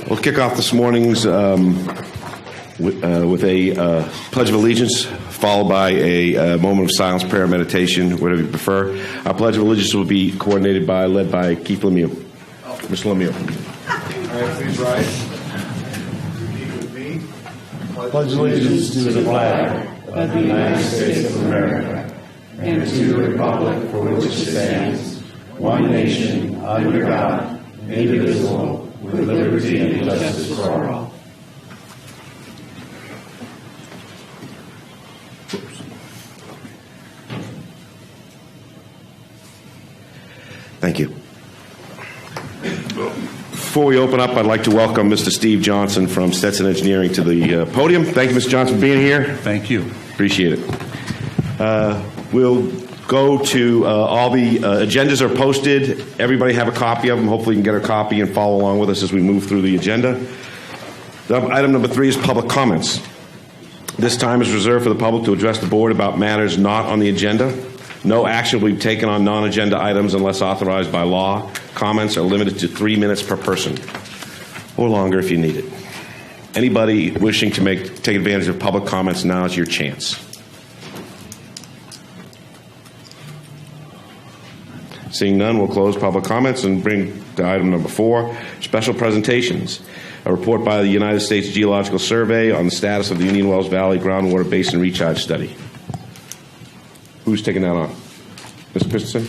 We'll kick off this morning's with a Pledge of Allegiance, followed by a moment of silence, prayer, meditation, whatever you prefer. Our Pledge of Allegiance will be led by Keith Lemieux. Mr. Lemieux. All right, please rise. Repeat with me. Pledge allegiance to the flag of the United States of America and to the republic for which it stands, one nation, under God, indivisible, with liberty and justice for all. Thank you. Before we open up, I'd like to welcome Mr. Steve Johnson from Stetson Engineering to the podium. Thank you, Mr. Johnson, for being here. Thank you. Appreciate it. We'll go to all the agendas are posted. Everybody have a copy of them. Hopefully you can get a copy and follow along with us as we move through the agenda. Item number 3 is public comments. This time is reserved for the public to address the board about matters not on the agenda. No action will be taken on non-agenda items unless authorized by law. Comments are limited to 3 minutes per person, or longer if you need it. Anybody wishing to take advantage of public comments, now is your chance. Seeing none, we'll close public comments and bring to item number 4, special presentations. A report by the United States Geological Survey on the status of the Indian Wells Valley Groundwater Basin Recharge Study. Who's taking that on? Mr. Christensen?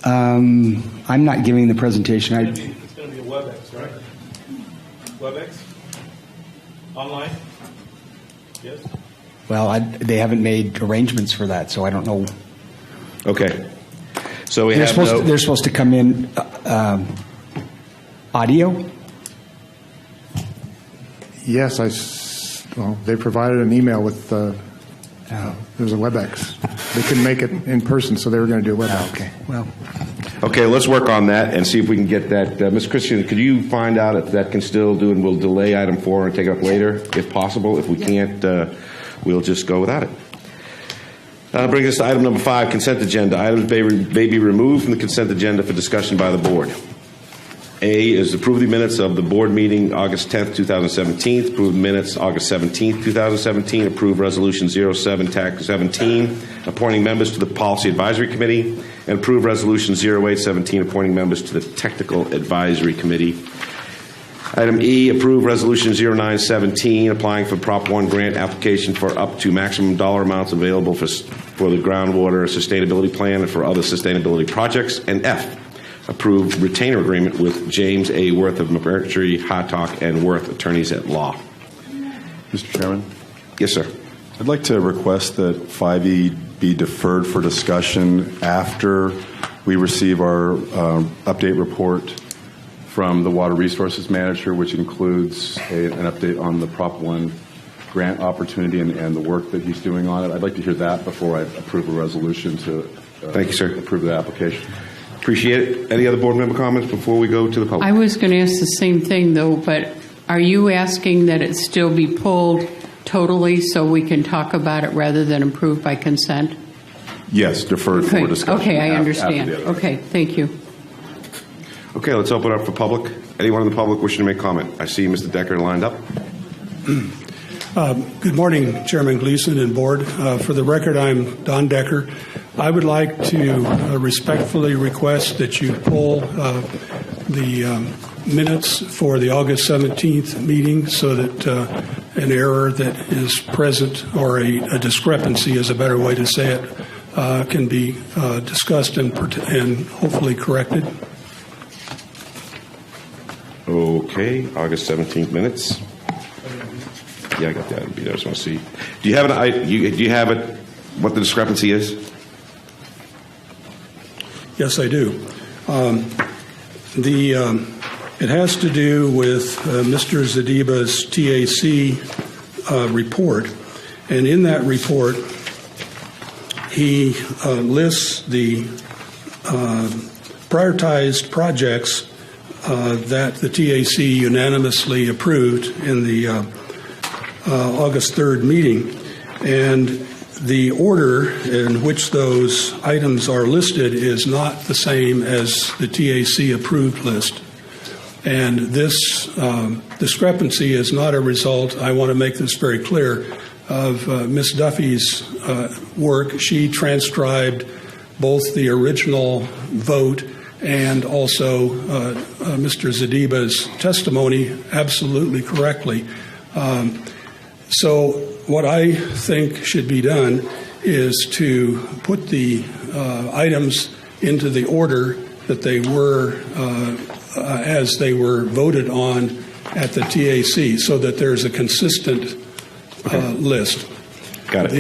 I'm not giving the presentation. It's going to be a WebEx, right? WebEx? Online? Yes? Well, they haven't made arrangements for that, so I don't know. Okay. So They're supposed to come in audio? Yes, they provided an email with, there's a WebEx. They couldn't make it in person, so they were going to do a WebEx. Okay, well. Okay, let's work on that and see if we can get that. Ms. Christian, could you find out if that can still do, and we'll delay item 4 and take it up later, if possible. If we can't, we'll just go without it. Brings us to item number 5, consent agenda. Items may be removed from the consent agenda for discussion by the board. A is approve the minutes of the board meeting August 10th, 2017. Approve minutes August 17th, 2017. Approve resolution 07-17, appointing members to the Policy Advisory Committee. And approve resolution 08-17, appointing members to the Technical Advisory Committee. Item E, approve resolution 09-17, applying for Prop 1 grant application for up to maximum dollar amounts available for the groundwater sustainability plan and for other sustainability projects. And F, approve retainer agreement with James A. Worth of Mercury, Hartock, and Worth, attorneys at law. Mr. Chairman? Yes, sir. I'd like to request that 5E be deferred for discussion after we receive our update report from the Water Resources Manager, which includes an update on the Prop 1 grant opportunity and the work that he's doing on it. I'd like to hear that before I approve a resolution to Thank you, sir. Approve the application. Appreciate it. Any other board member comments before we go to the public? I was going to ask the same thing, though, but are you asking that it still be pulled totally so we can talk about it rather than approved by consent? Yes, deferred for discussion. Okay, I understand. Okay, thank you. Okay, let's open it up for public. Anyone in the public wishing to make comment? I see Mr. Decker lined up. Good morning, Chairman Gleason and Board. For the record, I'm Don Decker. I would like to respectfully request that you pull the minutes for the August 17th meeting so that an error that is present, or a discrepancy is a better way to say it, can be discussed and hopefully corrected. Okay, August 17th minutes. Yeah, I got that. I just want to see. Do you have do you have it? What the discrepancy is? Yes, I do. It has to do with Mr. Zadiba's TAC report, and in that report, he lists the prioritized projects that the TAC unanimously approved in the August 3rd meeting, and the order in which those items are listed is not the same as the TAC approved list. And this discrepancy is not a result, I want to make this very clear, of Ms. Duffy's work. She transcribed both the original vote and also Mr. Zadiba's testimony absolutely correctly. So what I think should be done is to put the items into the order that they were as they were voted on at the TAC, so that there's a consistent list. Got it.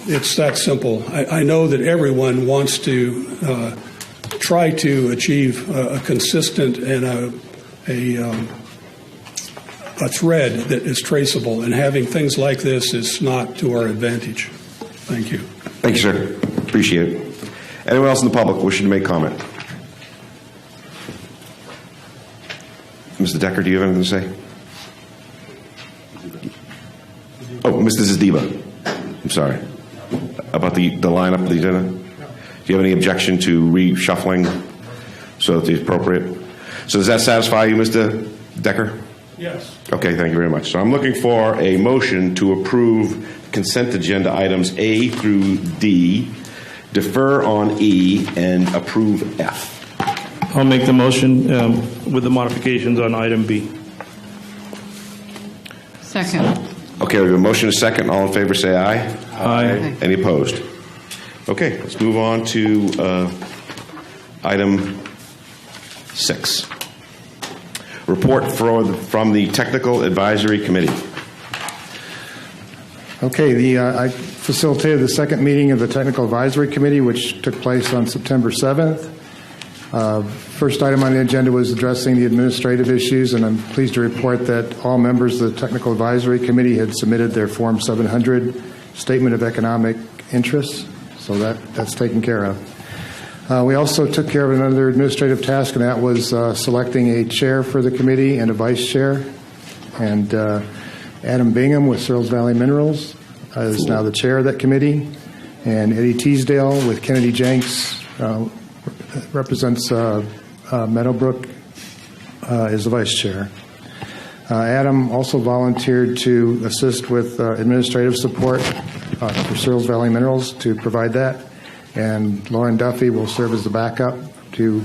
It's that simple. I know that everyone wants to try to achieve a consistent and a thread that is traceable, and having things like this is not to our advantage. Thank you. Thank you, sir. Appreciate it. Anyone else in the public wishing to make comment? Mr. Decker, do you have anything to say? Oh, Mr. Zadiba. I'm sorry. About the lineup of the agenda? Do you have any objection to reshuffling so that it's appropriate? So does that satisfy you, Mr. Decker? Yes. Okay, thank you very much. So I'm looking for a motion to approve consent agenda items A through D, defer on E, and approve F. I'll make the motion with the modifications on item B. Second. Okay, we have a motion and a second. All in favor say aye. Aye. Any opposed? Okay, let's move on to item 6. Report from the Technical Advisory Committee. Okay, I facilitated the second meeting of the Technical Advisory Committee, which took place on September 7th. First item on the agenda was addressing the administrative issues, and I'm pleased to report that all members of the Technical Advisory Committee had submitted their Form 700 Statement of Economic Interests, so that's taken care of. We also took care of another administrative task, and that was selecting a chair for the committee and a vice chair. And Adam Bingham with Searles Valley Minerals is now the chair of that committee, and Eddie Teasdale with Kennedy Jenks represents Meadowbrook is the vice chair. Adam also volunteered to assist with administrative support for Searles Valley Minerals to provide that, and Lauren Duffy will serve as the backup to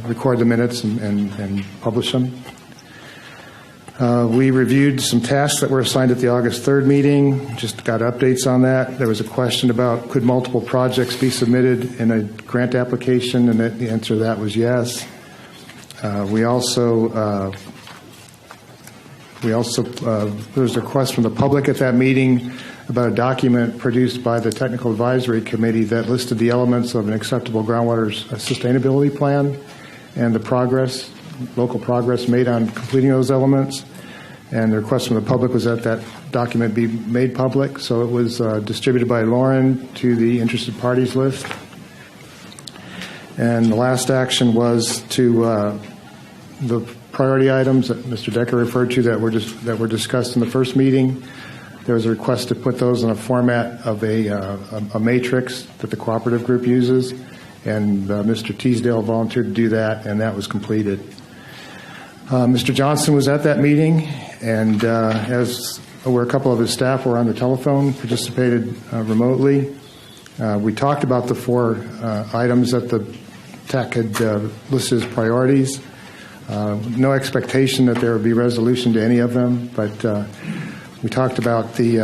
record the minutes and publish them. We reviewed some tasks that were assigned at the August 3rd meeting, just got updates on that. There was a question about could multiple projects be submitted in a grant application, and the answer to that was yes. We also there was a request from the public at that meeting about a document produced by the Technical Advisory Committee that listed the elements of an acceptable groundwater sustainability plan and the local progress made on completing those elements. And the request from the public was that that document be made public. So it was distributed by Lauren to the interested parties list. And the last action was to the priority items that Mr. Decker referred to that were discussed in the first meeting. There was a request to put those in a format of a matrix that the cooperative group uses, and Mr. Teasdale volunteered to do that, and that was completed. Mr. Johnson was at that meeting, and as were a couple of his staff were on the telephone, participated remotely. We talked about the 4 items that the TAC had listed as priorities. No expectation that there would be resolution to any of them, but we talked about the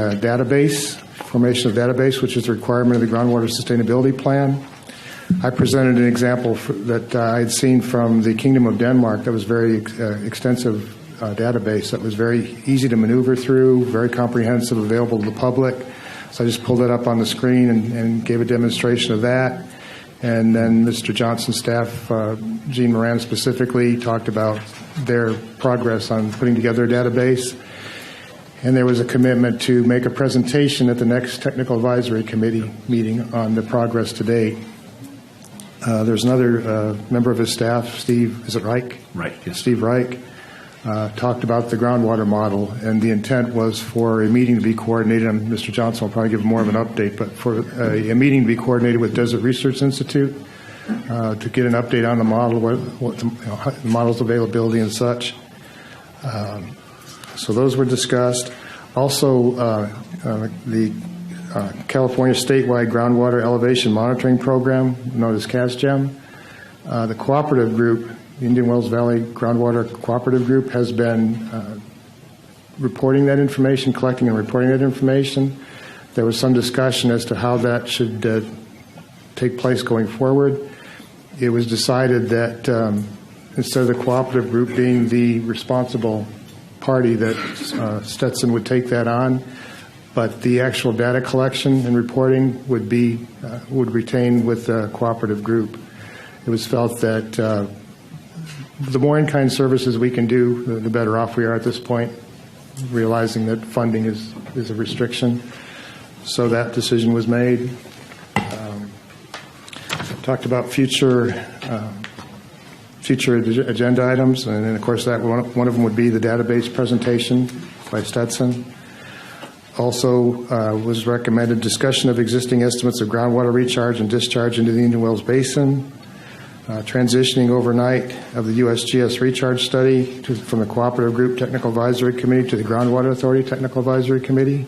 formation of database, which is a requirement of the Groundwater Sustainability Plan. I presented an example that I had seen from the Kingdom of Denmark that was very extensive database that was very easy to maneuver through, very comprehensive, available to the public. So I just pulled it up on the screen and gave a demonstration of that. And then Mr. Johnson's staff, Gene Moran specifically, talked about their progress on putting together a database. And there was a commitment to make a presentation at the next Technical Advisory Committee meeting on the progress to date. There's another member of his staff, Steve, is it Reich? Right, yes. Steve Reich, talked about the groundwater model, and the intent was for a meeting to be coordinated, and Mr. Johnson will probably give more of an update, but for a meeting to be coordinated with Desert Research Institute to get an update on the model, what the, the model's availability and such. So those were discussed. Also, the California statewide groundwater elevation monitoring program, known as CASGEM. The cooperative group, the Indian Wells Valley Groundwater Cooperative Group, has been reporting that information, collecting and reporting that information. There was some discussion as to how that should take place going forward. It was decided that instead of the cooperative group being the responsible party, that Stetson would take that on, but the actual data collection and reporting would retain with the cooperative group. It was felt that the more in-kind services we can do, the better off we are at this point, realizing that funding is a restriction. So that decision was made. Talked about future agenda items, and then of course that one of them would be the database presentation by Stetson. Also was recommended discussion of existing estimates of groundwater recharge and discharge into the Indian Wells Basin, transitioning overnight of the USGS recharge study from the Cooperative Group Technical Advisory Committee to the Groundwater Authority Technical Advisory Committee,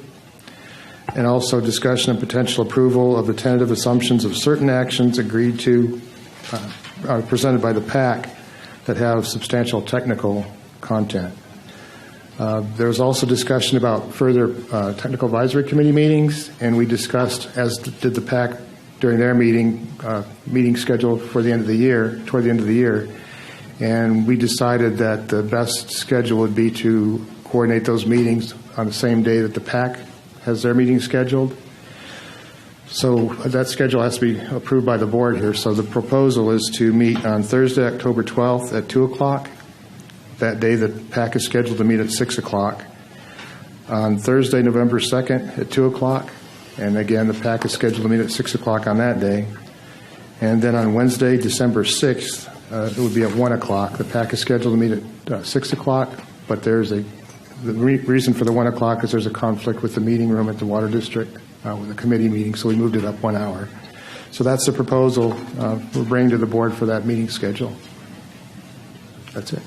and also discussion of potential approval of the tentative assumptions of certain actions agreed to, presented by the PAC that have substantial technical content. There was also discussion about further technical advisory committee meetings, and we discussed, as did the PAC during their meeting scheduled for the end of the year, toward the end of the year, and we decided that the best schedule would be to coordinate those meetings on the same day that the PAC has their meeting scheduled. So that schedule has to be approved by the board here. So the proposal is to meet on Thursday, October 12th at 2 o'clock. That day, the PAC is scheduled to meet at 6 o'clock. On Thursday, November 2nd at 2 o'clock. And again, the PAC is scheduled to meet at 6 o'clock on that day. And then on Wednesday, December 6th, it would be at 1 o'clock. The PAC is scheduled to meet at 6 o'clock, but there's the reason for the 1 o'clock is there's a conflict with the meeting room at the Water District with a committee meeting, so we moved it up 1 hour. So that's the proposal we're bringing to the board for that meeting schedule. That's it.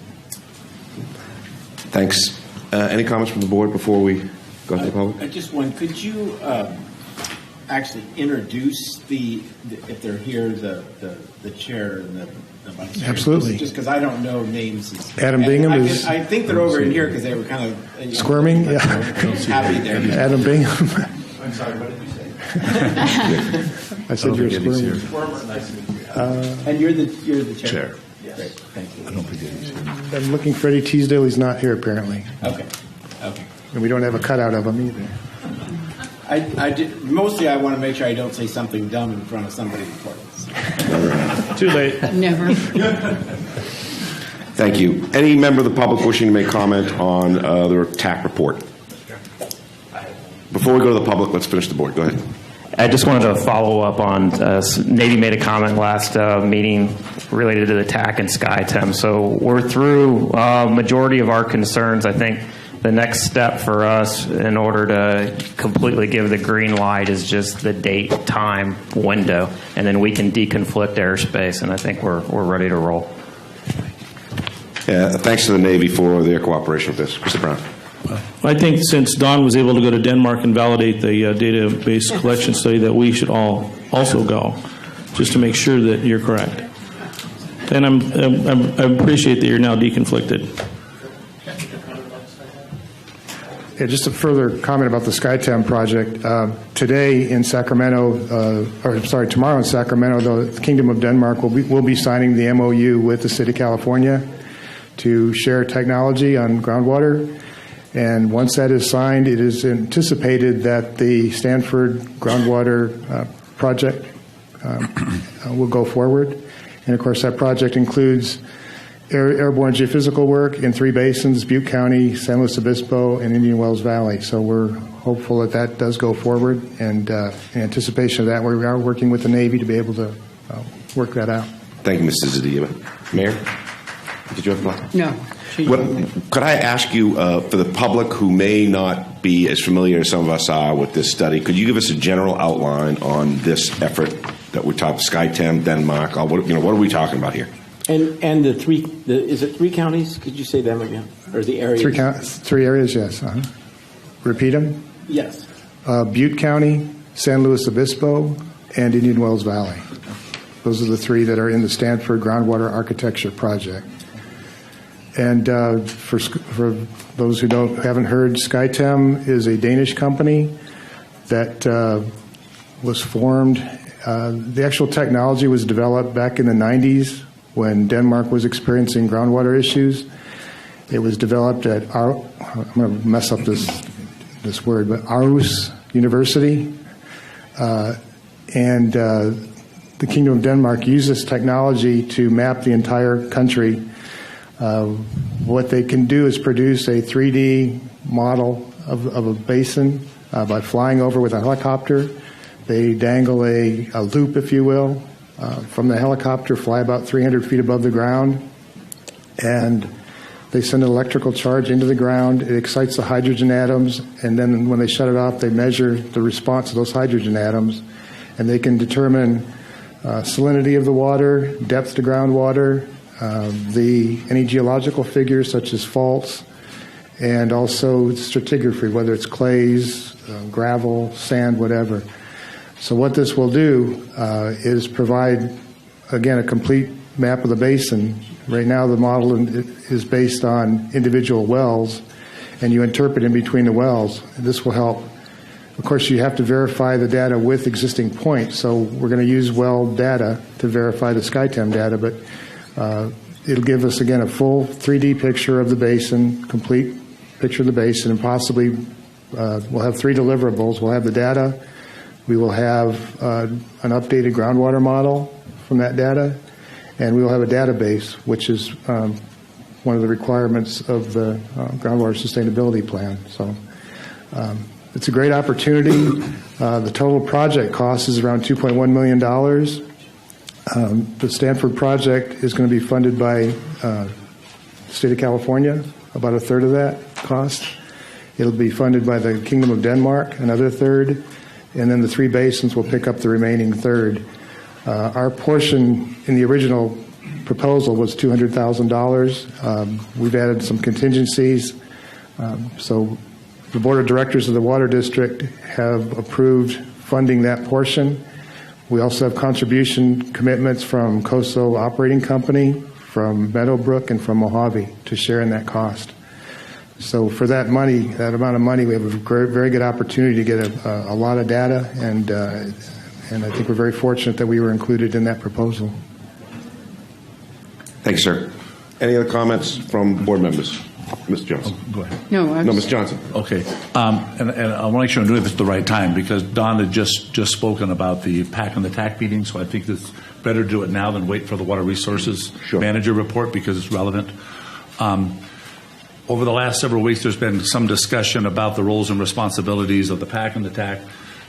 Thanks. Any comments from the board before we go to the public? I just want, could you actually introduce if they're here, the chair and the vice chair? Absolutely. Just because I don't know names. Adam Bingham is. I think they're over in here because they were kind of Squirming? Yeah. Happy there. Adam Bingham. I'm sorry, what did you say? I said you're squirming. And you're the chair. Chair. Great, thank you. I don't forget he's here. I'm looking for Eddie Teasdale. He's not here, apparently. Okay. And we don't have a cutout of him either. Mostly I want to make sure I don't say something dumb in front of somebody important. Too late. Never. Thank you. Any member of the public wishing to make comment on the TAC report? Before we go to the public, let's finish the board. Go ahead. I just wanted to follow up on Navy made a comment last meeting related to the TAC and SkyTem. So we're through majority of our concerns. I think the next step for us in order to completely give the green light is just the date, time, window, and then we can deconflict airspace, and I think we're ready to roll. Yeah, thanks to the Navy for their cooperation with this. Mr. Brown. I think since Don was able to go to Denmark and validate the database collection study, that we should all also go, just to make sure that you're correct. And I appreciate that you're now deconflicted. Yeah, just a further comment about the SkyTem project. Today in Sacramento, tomorrow in Sacramento, the Kingdom of Denmark will be signing the MOU with the City of California to share technology on groundwater. And once that is signed, it is anticipated that the Stanford groundwater project will go forward. And of course, that project includes airborne geophysical work in 3 basins: Butte County, San Luis Obispo, and Indian Wells Valley. So we're hopeful that that does go forward. And in anticipation of that, we are working with the Navy to be able to work that out. Thank you, Mrs. Zedillo. Mayor, did you have a question? No. Could I ask you, for the public who may not be as familiar as some of us are with this study, could you give us a general outline on this effort that we talk SkyTem, Denmark. What are we talking about here? And is it 3 counties? Could you say them again? Or the areas? 3 areas, yes. Repeat them. Yes. Butte County, San Luis Obispo, and Indian Wells Valley. Those are the 3 that are in the Stanford Groundwater Architecture Project. And for those who haven't heard, SkyTem is a Danish company that was formed. The actual technology was developed back in the 90s when Denmark was experiencing groundwater issues. It was developed at, I'm going to mess up this word, but Aarhus University. And the Kingdom of Denmark used this technology to map the entire country. What they can do is produce a 3D model of a basin by flying over with a helicopter. They dangle a loop, if you will, from the helicopter, fly about 300 feet above the ground, and they send an electrical charge into the ground. It excites the hydrogen atoms, and then when they shut it off, they measure the response of those hydrogen atoms, and they can determine salinity of the water, depth to groundwater, any geological figures such as faults, and also stratigraphy, whether it's clays, gravel, sand, whatever. So what this will do is provide, again, a complete map of the basin. Right now the model is based on individual wells, and you interpret in between the wells. This will help. Of course, you have to verify the data with existing points, so we're going to use well data to verify the SkyTem data, but it'll give us, again, a full 3D picture of the basin, complete picture of the basin, and possibly we'll have 3 deliverables. We'll have the data, we will have an updated groundwater model from that data, and we will have a database, which is one of the requirements of the groundwater sustainability plan. So it's a great opportunity. The total project cost is around $2.1 million. The Stanford project is going to be funded by the state of California, about a third of that cost. It'll be funded by the Kingdom of Denmark, another third, and then the 3 basins will pick up the remaining third. Our portion in the original proposal was $200,000. We've added some contingencies. So the Board of Directors of the Water District have approved funding that portion. We also have contribution commitments from COSO Operating Company, from Meadowbrook, and from Mojave to share in that cost. So for that money, that amount of money, we have a very good opportunity to get a lot of data, and I think we're very fortunate that we were included in that proposal. Thanks, sir. Any other comments from board members? Mr. Johnson. Go ahead. No, Ms. Johnson. Okay. And I want to make sure I'm doing this at the right time, because Don had just spoken about the PAC and the TAC meeting, so I think it's better to do it now than wait for the Water Resources Manager report, because it's relevant. Over the last several weeks, there's been some discussion about the roles and responsibilities of the PAC and the TAC,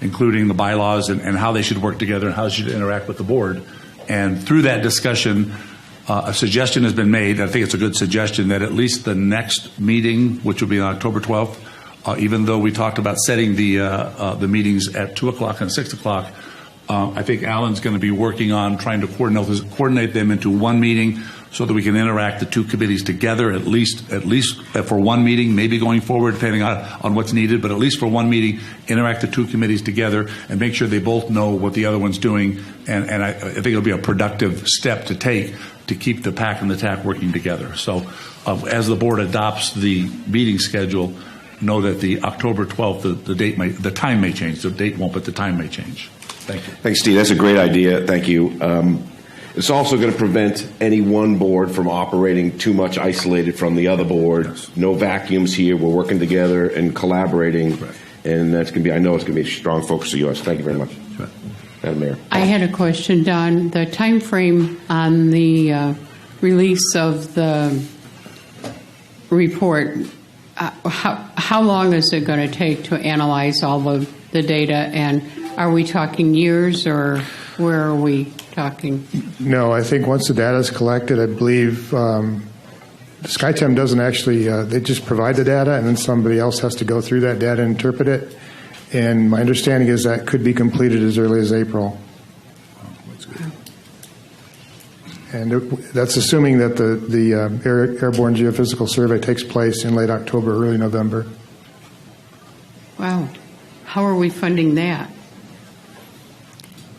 including the bylaws and how they should work together and how they should interact with the board. And through that discussion, a suggestion has been made, I think it's a good suggestion, that at least the next meeting, which will be on October 12th, even though we talked about setting the meetings at 2 o'clock and 6 o'clock, I think Alan's going to be working on trying to coordinate them into one meeting so that we can interact the 2 committees together, at least for one meeting, maybe going forward, depending on what's needed, but at least for one meeting, interact the 2 committees together and make sure they both know what the other one's doing. And I think it'll be a productive step to take to keep the PAC and the TAC working together. So as the board adopts the meeting schedule, know that the October 12th, the time may change. The date won't, but the time may change. Thank you. Thanks, Steve. That's a great idea. Thank you. It's also going to prevent any one board from operating too much isolated from the other board. Yes. No vacuums here. We're working together and collaborating. Right. And that's going to be, I know it's going to be a strong focus of yours. Thank you very much. Right. Madam Mayor. I had a question, Don. The time frame on the release of the report, how long is it going to take to analyze all of the data? And are we talking years, or where are we talking? No, I think once the data is collected, I believe SkyTem doesn't actually, they just provide the data, and then somebody else has to go through that data and interpret it. And my understanding is that could be completed as early as April. And that's assuming that the airborne geophysical survey takes place in late October, early November. Wow. How are we funding that?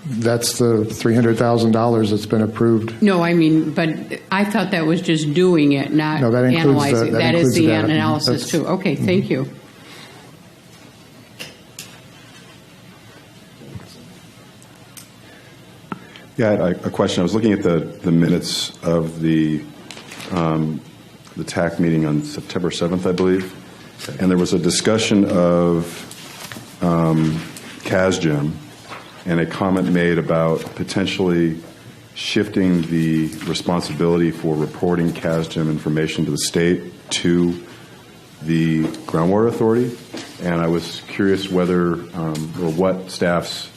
That's the $300,000 that's been approved. No, I mean, but I thought that was just doing it, not No, that includes analyzing. that That is includes the that. analysis That's- too. Okay, thank you. Yeah, a question. I was looking at the minutes of the TAC meeting on September 7th, I believe, and there was a discussion of CASGEM and a comment made about potentially shifting the responsibility for reporting CASGEM information to the state to the Groundwater Authority, and I was curious whether or what staff's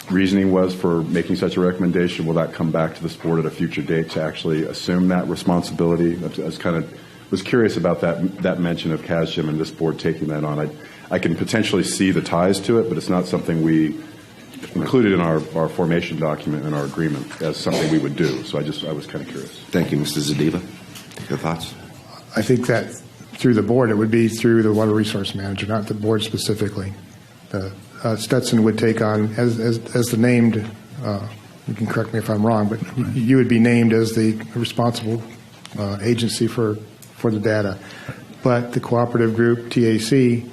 reasoning was for making such a recommendation. Will that come back to this board at a future date to actually assume that responsibility? I was curious about that mention of CASGEM and this board taking that on. I can potentially see the ties to it, but it's not something we included in our formation document and our agreement as something we would do. So I was kind of curious. Thank you, Mr. Zadiva. Your thoughts? I think that through the board, it would be through the water resource manager, not the board specifically. Stetson would take on, as the named, you can correct me if I'm wrong, but you would be named as the responsible agency for the data. But the cooperative group, TAC,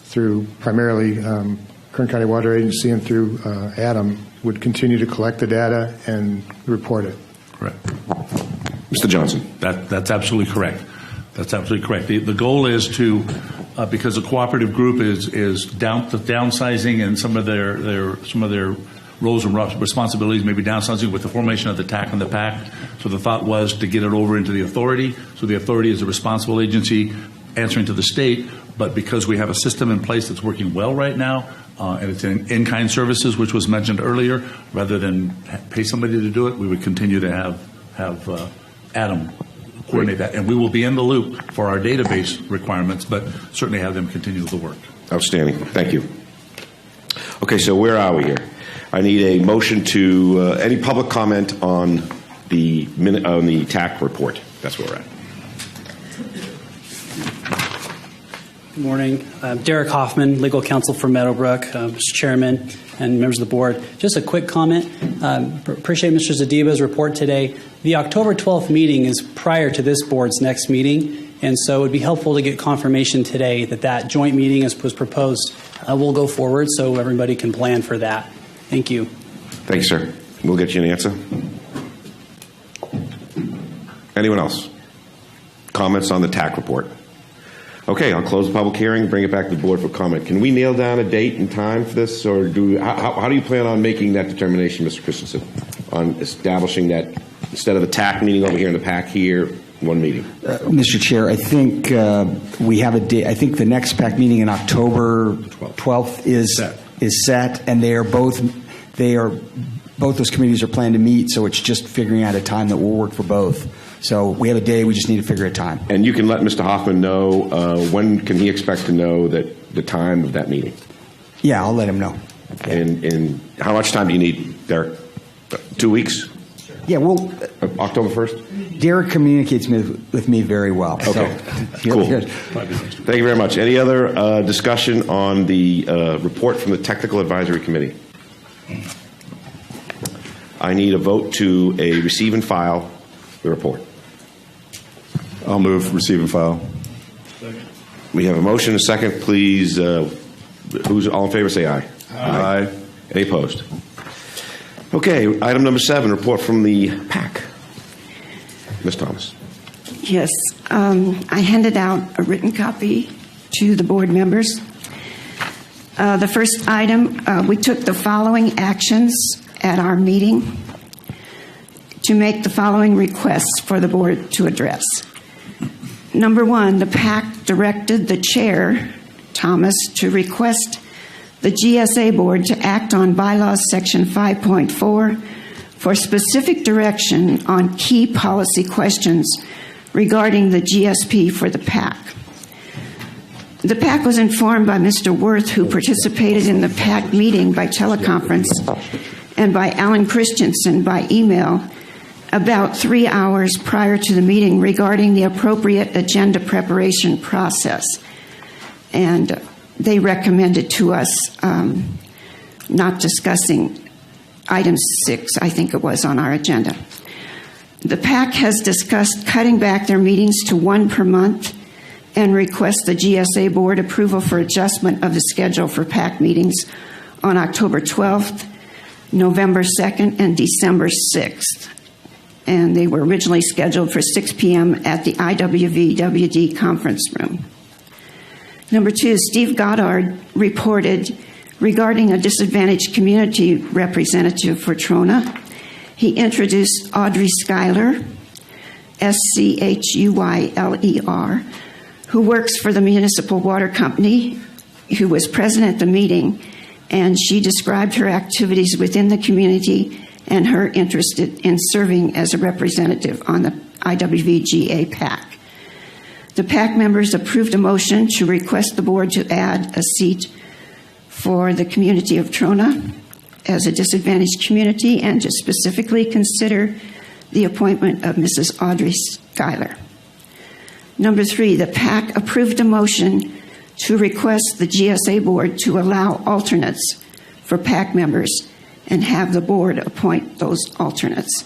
through primarily Kern County Water Agency and through ADAM, would continue to collect the data and report it. Correct. Mr. Johnson. That's absolutely correct. That's absolutely correct. The goal is to, because the cooperative group is downsizing and some of their roles and responsibilities may be downsizing with the formation of the TAC and the PAC. So the thought was to get it over into the authority. So the authority is a responsible agency answering to the state. But because we have a system in place that's working well right now, and it's in-kind services, which was mentioned earlier, rather than pay somebody to do it, we would continue to have Adam coordinate that. And we will be in the loop for our database requirements, but certainly have them continue the work. Outstanding. Thank you. Okay, so where are we here? I need a motion to any public comment on the TAC report. That's where we're at. Good morning. Derek Hoffman, legal counsel for Meadowbrook, Mr. Chairman and members of the board. Just a quick comment. Appreciate Mr. Zadiba's report today. The October 12th meeting is prior to this board's next meeting, and so it would be helpful to get confirmation today that joint meeting, as was proposed, will go forward so everybody can plan for that. Thank you. Thank you, sir. We'll get you an answer. Anyone else? Comments on the TAC report? Okay, I'll close the public hearing, bring it back to the board for comment. Can we nail down a date and time for this, or how do you plan on making that determination, Mr. Christensen, on establishing that instead of the TAC meeting over here and the PAC here, one meeting? Mr. Chair, I think we have a date. I think the next PAC meeting in October 12th is set, and both those committees are planned to meet, so it's just figuring out a time that will work for both. So we have a day, we just need to figure a time. And you can let Mr. Hoffman know, when can he expect to know that the time of that meeting? Yeah, I'll let him know. And how much time do you need, Derek? 2 weeks? Yeah, well, October 1st? Derek communicates with me very well. Okay, so, cool. Good. Thank you very much. Any other discussion on the report from the Technical Advisory Committee? I need a vote to receive and file the report. I'll move receive and file. We have a motion, a second. Please, who's all in favor, say aye. Aye. Any opposed? Okay, item number 7, report from the PAC. Ms. Thomas. Yes, I handed out a written copy to the board members. The first item, we took the following actions at our meeting to make the following requests for the board to address. Number 1, the PAC directed the chair, Thomas, to request the GSA board to act on bylaws section 5.4 for specific direction on key policy questions regarding the GSP for the PAC. The PAC was informed by Mr. Worth, who participated in the PAC meeting by teleconference, and by Alan Christensen by email about 3 hours prior to the meeting regarding the appropriate agenda preparation process. And they recommended to us not discussing item 6, I think it was, on our agenda. The PAC has discussed cutting back their meetings to 1 per month and requests the GSA board approval for adjustment of the schedule for PAC meetings on October 12th, November 2nd, and December 6th. And they were originally scheduled for 6 p.m. at the IWVWD conference room. Number 2, Steve Goddard reported regarding a disadvantaged community representative for Trona. He introduced Audrey Schuyler, Schuyler, who works for the Municipal Water Company, who was present at the meeting, and she described her activities within the community and her interest in serving as a representative on the IWVGA PAC. The PAC members approved a motion to request the board to add a seat for the community of Trona as a disadvantaged community and to specifically consider the appointment of Mrs. Audrey Schuyler. Number 3, the PAC approved a motion to request the GSA board to allow alternates for PAC members and have the board appoint those alternates.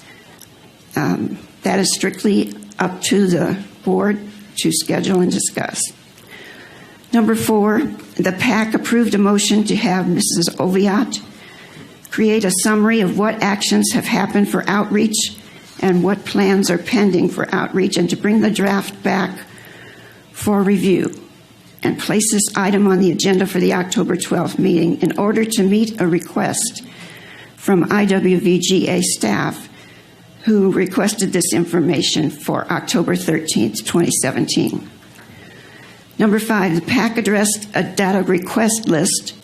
That is strictly up to the board to schedule and discuss. Number 4, the PAC approved a motion to have Mrs. Oviatt create a summary of what actions have happened for outreach and what plans are pending for outreach, and to bring the draft back for review and place this item on the agenda for the October 12th meeting in order to meet a request from IWVGA staff who requested this information for October 13th, 2017. Number 5, the PAC addressed a data request list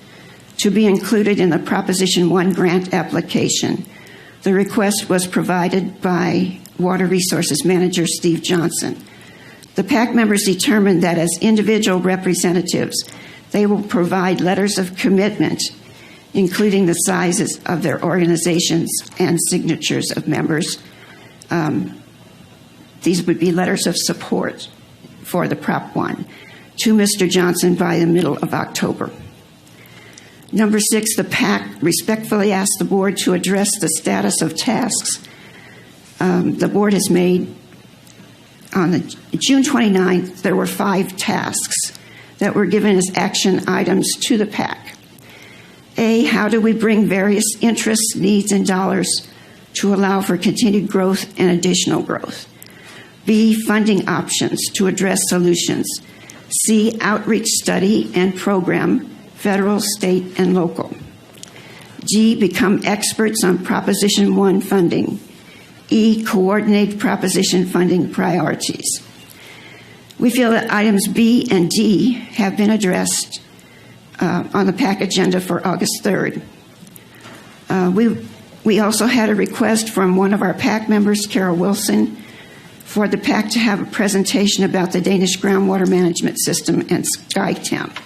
to be included in the Proposition 1 grant application. The request was provided by Water Resources Manager Steve Johnson. The PAC members determined that as individual representatives, they will provide letters of commitment, including the sizes of their organizations and signatures of members. These would be letters of support for the Prop 1 to Mr. Johnson by the middle of October. Number 6, the PAC respectfully asked the board to address the status of tasks. The board has made, on the June 29th, there were 5 tasks that were given as action items to the PAC. A, how do we bring various interests, needs, and dollars to allow for continued growth and additional growth? B, funding options to address solutions. C, outreach study and program, federal, state, and local. G, become experts on Proposition 1 funding. E, coordinate proposition funding priorities. We feel that items B and D have been addressed on the PAC agenda for August 3rd. We also had a request from one of our PAC members, Carol Wilson, for the PAC to have a presentation about the Danish groundwater management system and SkyTemp.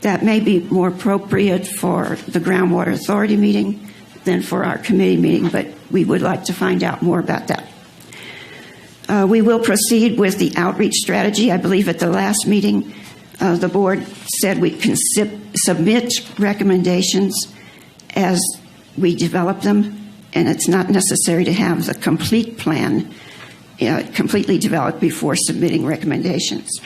That may be more appropriate for the Groundwater Authority meeting than for our committee meeting, but we would like to find out more about that. We will proceed with the outreach strategy. I believe at the last meeting, the board said we can submit recommendations as we develop them, and it's not necessary to have the complete plan completely developed before submitting recommendations.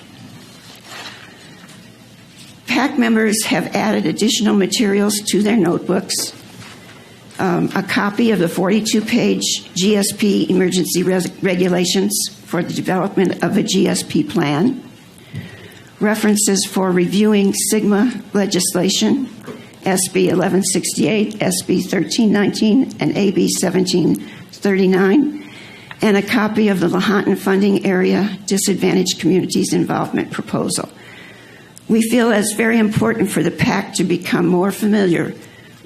PAC members have added additional materials to their notebooks. A copy of the 42-page GSP emergency regulations for the development of a GSP plan, references for reviewing SGMA legislation, SB 1168, SB 1319, and AB 1739, and a copy of the Lahontan Funding Area Disadvantaged Communities Involvement Proposal. We feel it's very important for the PAC to become more familiar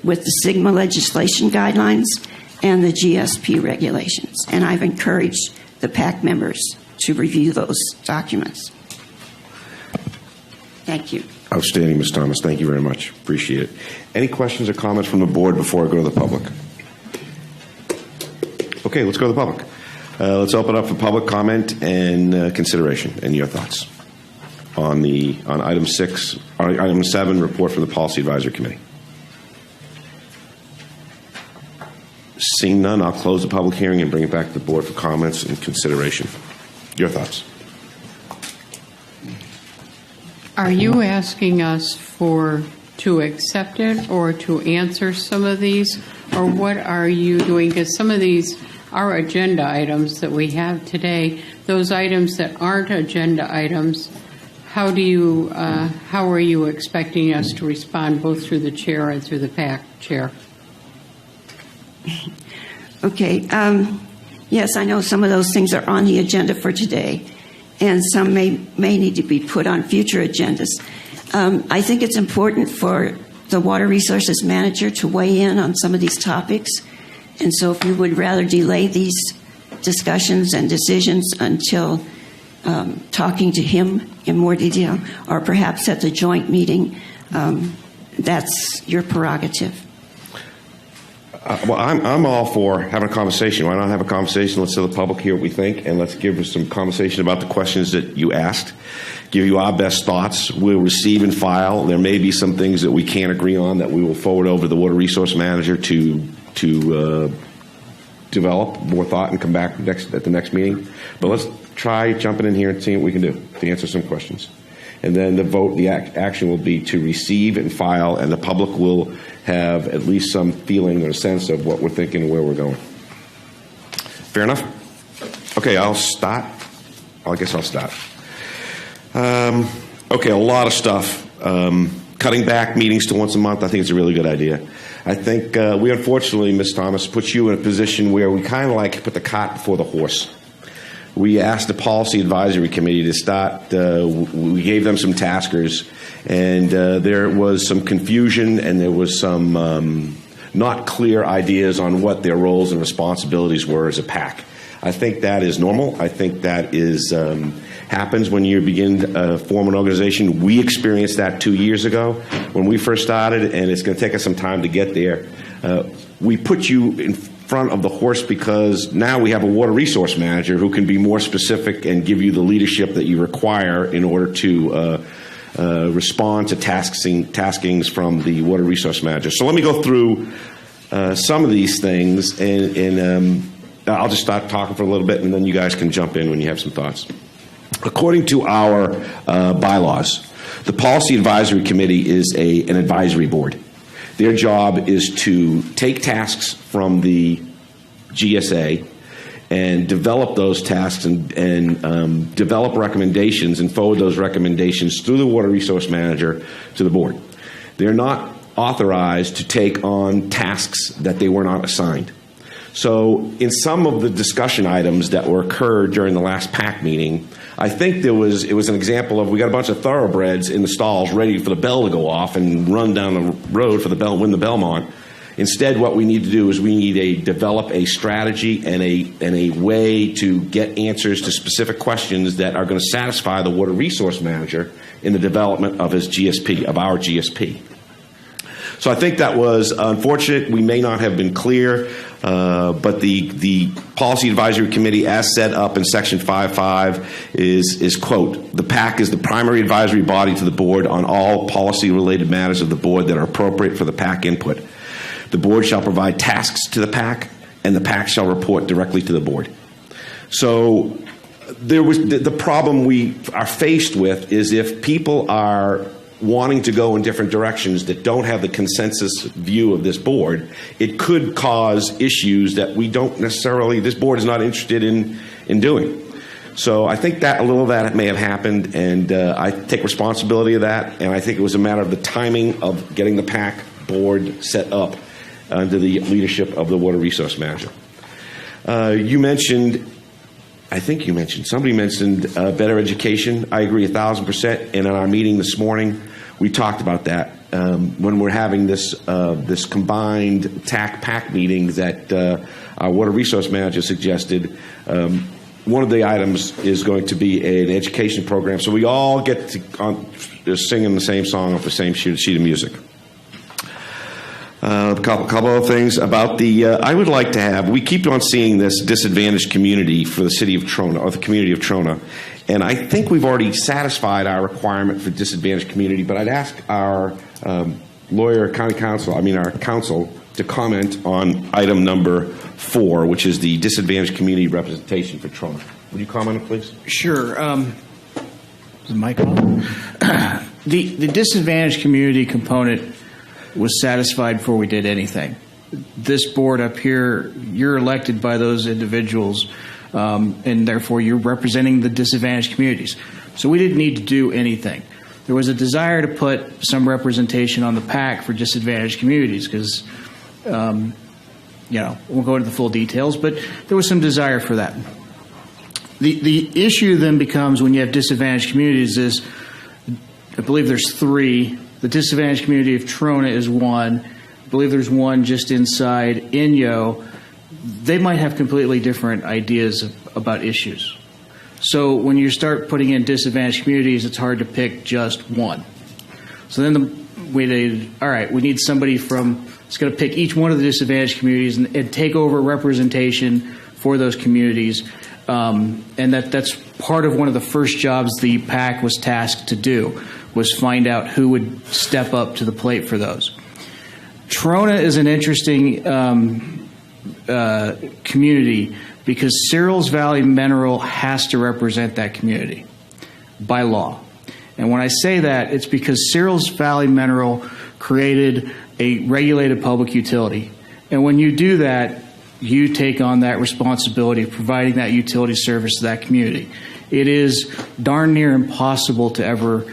with the SGMA legislation guidelines and the GSP regulations, and I've encouraged the PAC members to review those documents. Thank you. Outstanding, Ms. Thomas. Thank you very much. Appreciate it. Any questions or comments from the board before I go to the public? Okay, let's go to the public. Let's open up for public comment and consideration and your thoughts on item 7, report from the Policy Advisory Committee. Seeing none, I'll close the public hearing and bring it back to the board for comments and consideration. Your thoughts? Are you asking us to accept it or to answer some of these? Or what are you doing? Because some of these are agenda items that we have today. Those items that aren't agenda items, how are you expecting us to respond both through the chair and through the PAC chair? Okay. Yes, I know some of those things are on the agenda for today, and some may need to be put on future agendas. I think it's important for the Water Resources Manager to weigh in on some of these topics, and so if you would rather delay these discussions and decisions until talking to him in more detail, or perhaps at the joint meeting, that's your prerogative. Well, I'm all for having a conversation. Why not have a conversation? Let's let the public hear what we think, and let's give us some conversation about the questions that you asked. Give you our best thoughts. We'll receive and file. There may be some things that we can't agree on that we will forward over to the Water Resource Manager to develop more thought and come back at the next meeting. But let's try jumping in here and seeing what we can do to answer some questions. And then the action will be to receive and file, and the public will have at least some feeling or sense of what we're thinking and where we're going. Fair enough? Okay, I'll start. I guess I'll start. Okay, a lot of stuff. Cutting back meetings to once a month, I think it's a really good idea. I think we unfortunately, Ms. Thomas, put you in a position where we kind of like put the cart before the horse. We asked the Policy Advisory Committee to start, we gave them some taskers, and there was some confusion and there was some not clear ideas on what their roles and responsibilities were as a PAC. I think that is normal. I think that is happens when you begin to form an organization. We experienced that 2 years ago when we first started, and it's going to take us some time to get there. We put you in front of the horse because now we have a water resource manager who can be more specific and give you the leadership that you require in order to respond to taskings from the water resource manager. So let me go through some of these things, and I'll just start talking for a little bit, and then you guys can jump in when you have some thoughts. According to our bylaws, the Policy Advisory Committee is an advisory board. Their job is to take tasks from the GSA and develop those tasks and develop recommendations and forward those recommendations through the Water Resource Manager to the board. They're not authorized to take on tasks that they were not assigned. So in some of the discussion items that were occurred during the last PAC meeting, I think it was an example of we got a bunch of thoroughbreds in the stalls ready for the bell to go off and run down the road for the bell, win the Belmont. Instead, what we need to do is we need to develop a strategy and a way to get answers to specific questions that are going to satisfy the Water Resource Manager in the development of his GSP, of our GSP. So I think that was unfortunate. We may not have been clear, but the Policy Advisory Committee, as set up in Section 5.5, is, quote, the PAC is the primary advisory body to the board on all policy-related matters of the board that are appropriate for the PAC input. The board shall provide tasks to the PAC, and the PAC shall report directly to the board. So there was the problem we are faced with is if people are wanting to go in different directions that don't have the consensus view of this board, it could cause issues that we don't necessarily, this board is not interested in doing. So I think that a little of that may have happened, and I take responsibility of that, and I think it was a matter of the timing of getting the PAC board set up under the leadership of the Water Resource Manager. You mentioned, I think you mentioned, somebody mentioned better education. I agree 1,000%, and in our meeting this morning, we talked about that when we're having this combined TAC-PAC meeting that our Water Resource Manager suggested. One of the items is going to be an education program, so we all get to sing in the same song off the same sheet of music. A couple of things about the, I would like to have, we keep on seeing this disadvantaged community for the city of Trona, or the community of Trona, and I think we've already satisfied our requirement for disadvantaged community, but I'd ask our our council to comment on item number 4, which is the disadvantaged community representation for Trona. Would you comment, please? Sure. Is the mic on? The disadvantaged community component was satisfied before we did anything. This board up here, you're elected by those individuals, and therefore you're representing the disadvantaged communities. So we didn't need to do anything. There was a desire to put some representation on the PAC for disadvantaged communities because, we'll go into the full details, but there was some desire for that. The issue then becomes when you have disadvantaged communities is, I believe there's 3. The disadvantaged community of Trona is 1. I believe there's 1 just inside Inyo. They might have completely different ideas about issues. So when you start putting in disadvantaged communities, it's hard to pick just 1. So then we need somebody that's going to pick each one of the disadvantaged communities and take over representation for those communities. And that's part of one of the first jobs the PAC was tasked to do, was find out who would step up to the plate for those. Trona is an interesting community because Cyril's Valley Mineral has to represent that community by law. And when I say that, it's because Cyril's Valley Mineral created a regulated public utility. And when you do that, you take on that responsibility of providing that utility service to that community. It is darn near impossible to ever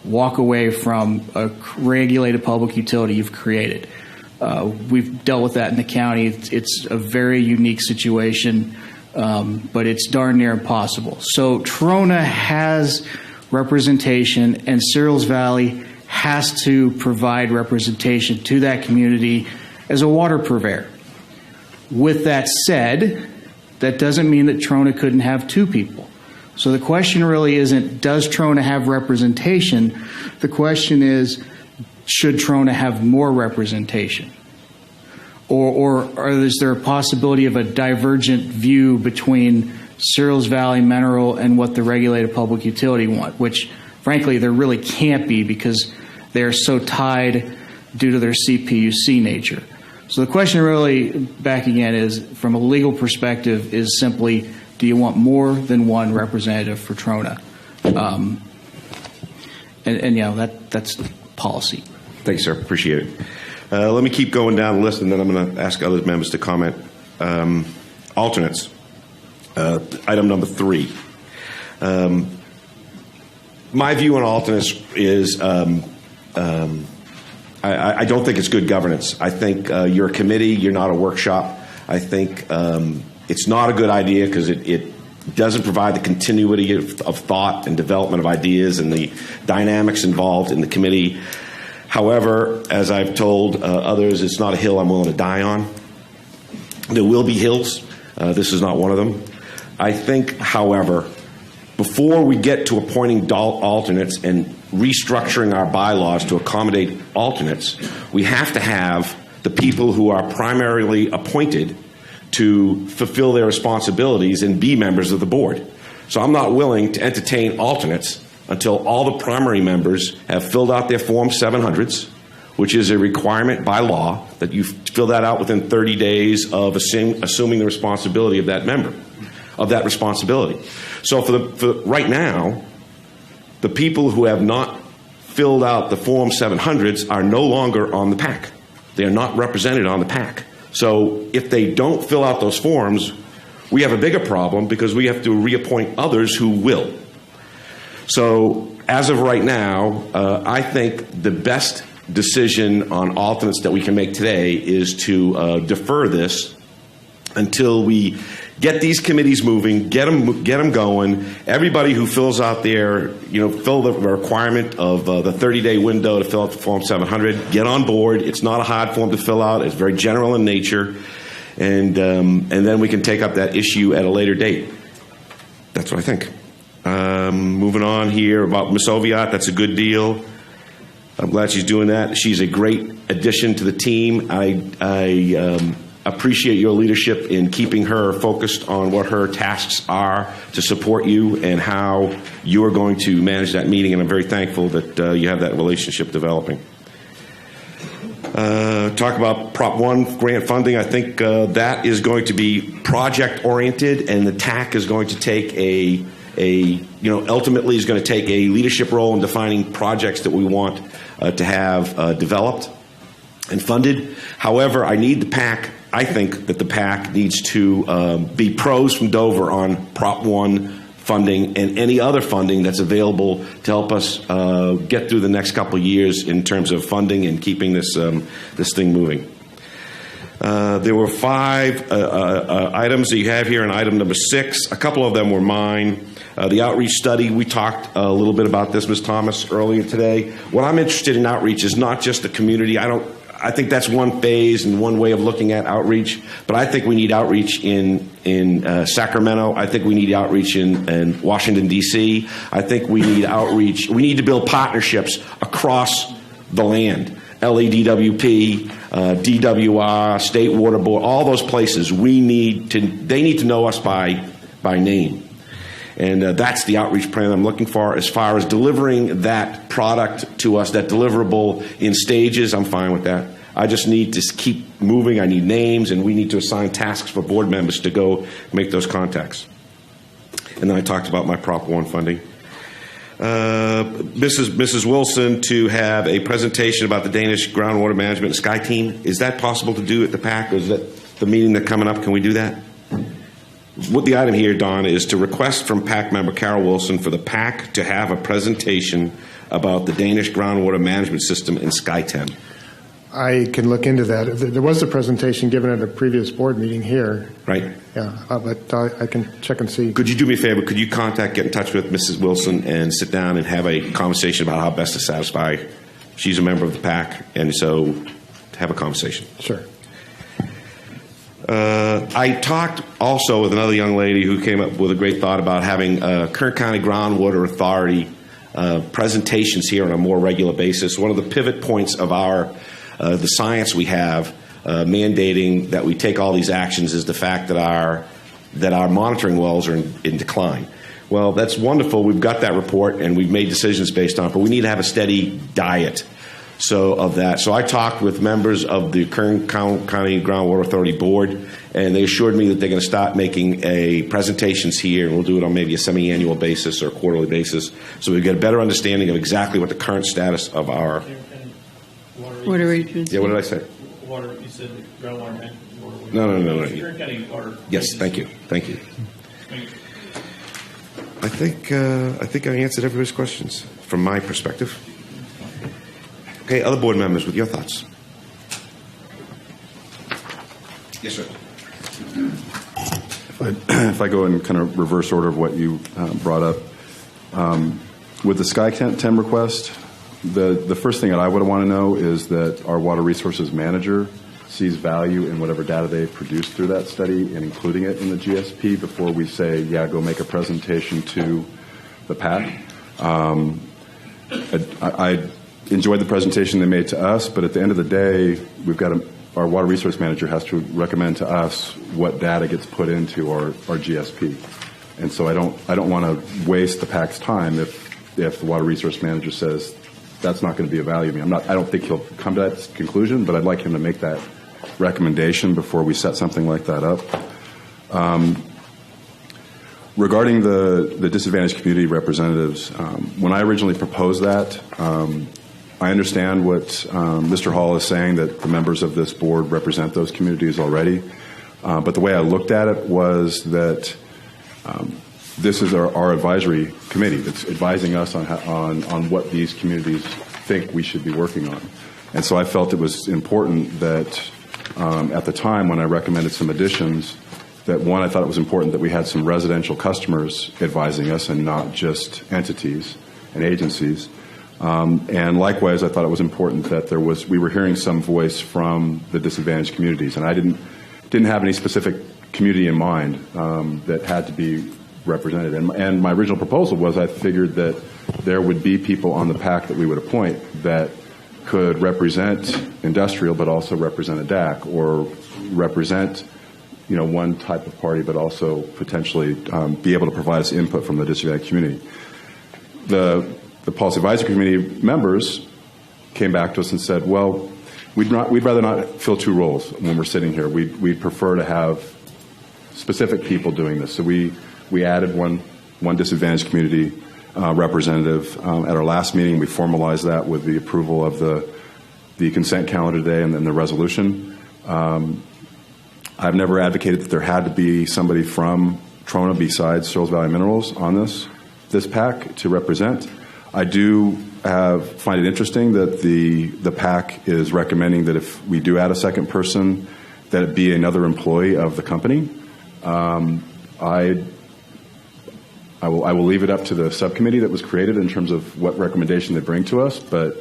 walk away from a regulated public utility you've created. We've dealt with that in the county. It's a very unique situation, but it's darn near impossible. So Trona has representation, and Cyril's Valley has to provide representation to that community as a water purveyor. With that said, that doesn't mean that Trona couldn't have 2 people. So the question really isn't, does Trona have representation? The question is, should Trona have more representation? Or is there a possibility of a divergent view between Cyril's Valley Mineral and what the regulated public utility want, which frankly there really can't be because they're so tied due to their CPUC nature. So the question really, back again, is from a legal perspective is simply, do you want more than 1 representative for Trona? That's policy. Thanks, sir. Appreciate it. Let me keep going down the list, and then I'm going to ask other members to comment. Alternates. Item number 3. My view on alternates is I don't think it's good governance. I think you're a committee, you're not a workshop. I think it's not a good idea because it doesn't provide the continuity of thought and development of ideas and the dynamics involved in the committee. However, as I've told others, it's not a hill I'm willing to die on. There will be hills. This is not one of them. I think, however, before we get to appointing alternates and restructuring our bylaws to accommodate alternates, we have to have the people who are primarily appointed to fulfill their responsibilities and be members of the board. So I'm not willing to entertain alternates until all the primary members have filled out their Form 700s, which is a requirement by law that you fill that out within 30 days of assuming the responsibility of that member, of that responsibility. So for right now, the people who have not filled out the Form 700s are no longer on the PAC. They are not represented on the PAC. So if they don't fill out those forms, we have a bigger problem because we have to reappoint others who will. So as of right now, I think the best decision on alternates that we can make today is to defer this until we get these committees moving, get them going. Everybody who fills out their, fill the requirement of the 30-day window to fill out the Form 700, get on board. It's not a hard form to fill out. It's very general in nature. And then we can take up that issue at a later date. That's what I think. Moving on here about Ms. Oviatt, that's a good deal. I'm glad she's doing that. She's a great addition to the team. I appreciate your leadership in keeping her focused on what her tasks are to support you and how you're going to manage that meeting, and I'm very thankful that you have that relationship developing. Talk about Prop 1 grant funding. I think that is going to be project-oriented, and the TAC is going to take ultimately is going to take a leadership role in defining projects that we want to have developed and funded. However, I think that the PAC needs to be pros from Dover on Prop 1 funding and any other funding that's available to help us get through the next couple of years in terms of funding and keeping this thing moving. There were 5 items that you have here in item number 6. A couple of them were mine. The outreach study, we talked a little bit about this, Ms. Thomas, earlier today. What I'm interested in outreach is not just the community. I think that's one phase and one way of looking at outreach, but I think we need outreach in Sacramento. I think we need outreach in Washington, D.C. I think we need outreach. We need to build partnerships across the land. LADWP, DWR, State Water Board, all those places. They need to know us by name. And that's the outreach plan I'm looking for. As far as delivering that product to us, that deliverable in stages, I'm fine with that. I just need to keep moving. I need names, and we need to assign tasks for board members to go make those contacts. And then I talked about my Prop 1 funding. Mrs. Wilson to have a presentation about the Danish Groundwater Management and Sky Team. Is that possible to do at the PAC, or is that the meeting that's coming up? Can we do that? What the item here, Don, is to request from PAC member Carol Wilson for the PAC to have a presentation about the Danish Groundwater Management System in SkyTem. I can look into that. There was a presentation given at a previous board meeting here. Right. Yeah, but I can check and see. Could you do me a favor? Could you get in touch with Mrs. Wilson and sit down and have a conversation about how best to satisfy? She's a member of the PAC, and so have a conversation. Sure. I talked also with another young lady who came up with a great thought about having Kern County Groundwater Authority presentations here on a more regular basis. One of the pivot points of the science we have mandating that we take all these actions is the fact that our monitoring wells are in decline. Well, that's wonderful. We've got that report and we've made decisions based on it, but we need to have a steady diet of that. So I talked with members of the Kern County Groundwater Authority Board, and they assured me that they're going to start making presentations here, and we'll do it on maybe a semi-annual basis or a quarterly basis, so we get a better understanding of exactly what the current status of our water agency. Yeah, what did I say? Water, you said groundwater management. Water. No. Kern County Water. Yes, thank you. I think I answered everybody's questions from my perspective. Okay, other board members with your thoughts. Yes, sir. If I go in kind of reverse order of what you brought up, with the SkyTem request, the first thing that I would want to know is that our water resources manager sees value in whatever data they produce through that study and including it in the GSP before we say, yeah, go make a presentation to the PAC. I enjoyed the presentation they made to us, but at the end of the day, our water resource manager has to recommend to us what data gets put into our GSP. And so I don't want to waste the PAC's time if the water resource manager says that's not going to be a value to me. I don't think he'll come to that conclusion, but I'd like him to make that recommendation before we set something like that up. Regarding the disadvantaged community representatives, when I originally proposed that, I understand what Mr. Hall is saying, that the members of this board represent those communities already. But the way I looked at it was that this is our advisory committee that's advising us on what these communities think we should be working on. And so I felt it was important that at the time when I recommended some additions, that one, I thought it was important that we had some residential customers advising us and not just entities and agencies. And likewise, I thought it was important that we were hearing some voice from the disadvantaged communities. And I didn't have any specific community in mind that had to be represented. And my original proposal was I figured that there would be people on the PAC that we would appoint that could represent industrial but also represent a DAC, or represent one type of party but also potentially be able to provide us input from the disadvantaged community. The Policy Advisory Committee members came back to us and said, well, we'd rather not fill two roles when we're sitting here. We'd prefer to have specific people doing this. So we added one disadvantaged community representative at our last meeting. We formalized that with the approval of the consent calendar today and then the resolution. I've never advocated that there had to be somebody from Trona besides Searles Valley Minerals on this PAC to represent. I do find it interesting that the PAC is recommending that if we do add a second person, that it be another employee of the company. I will leave it up to the subcommittee that was created in terms of what recommendation they bring to us. But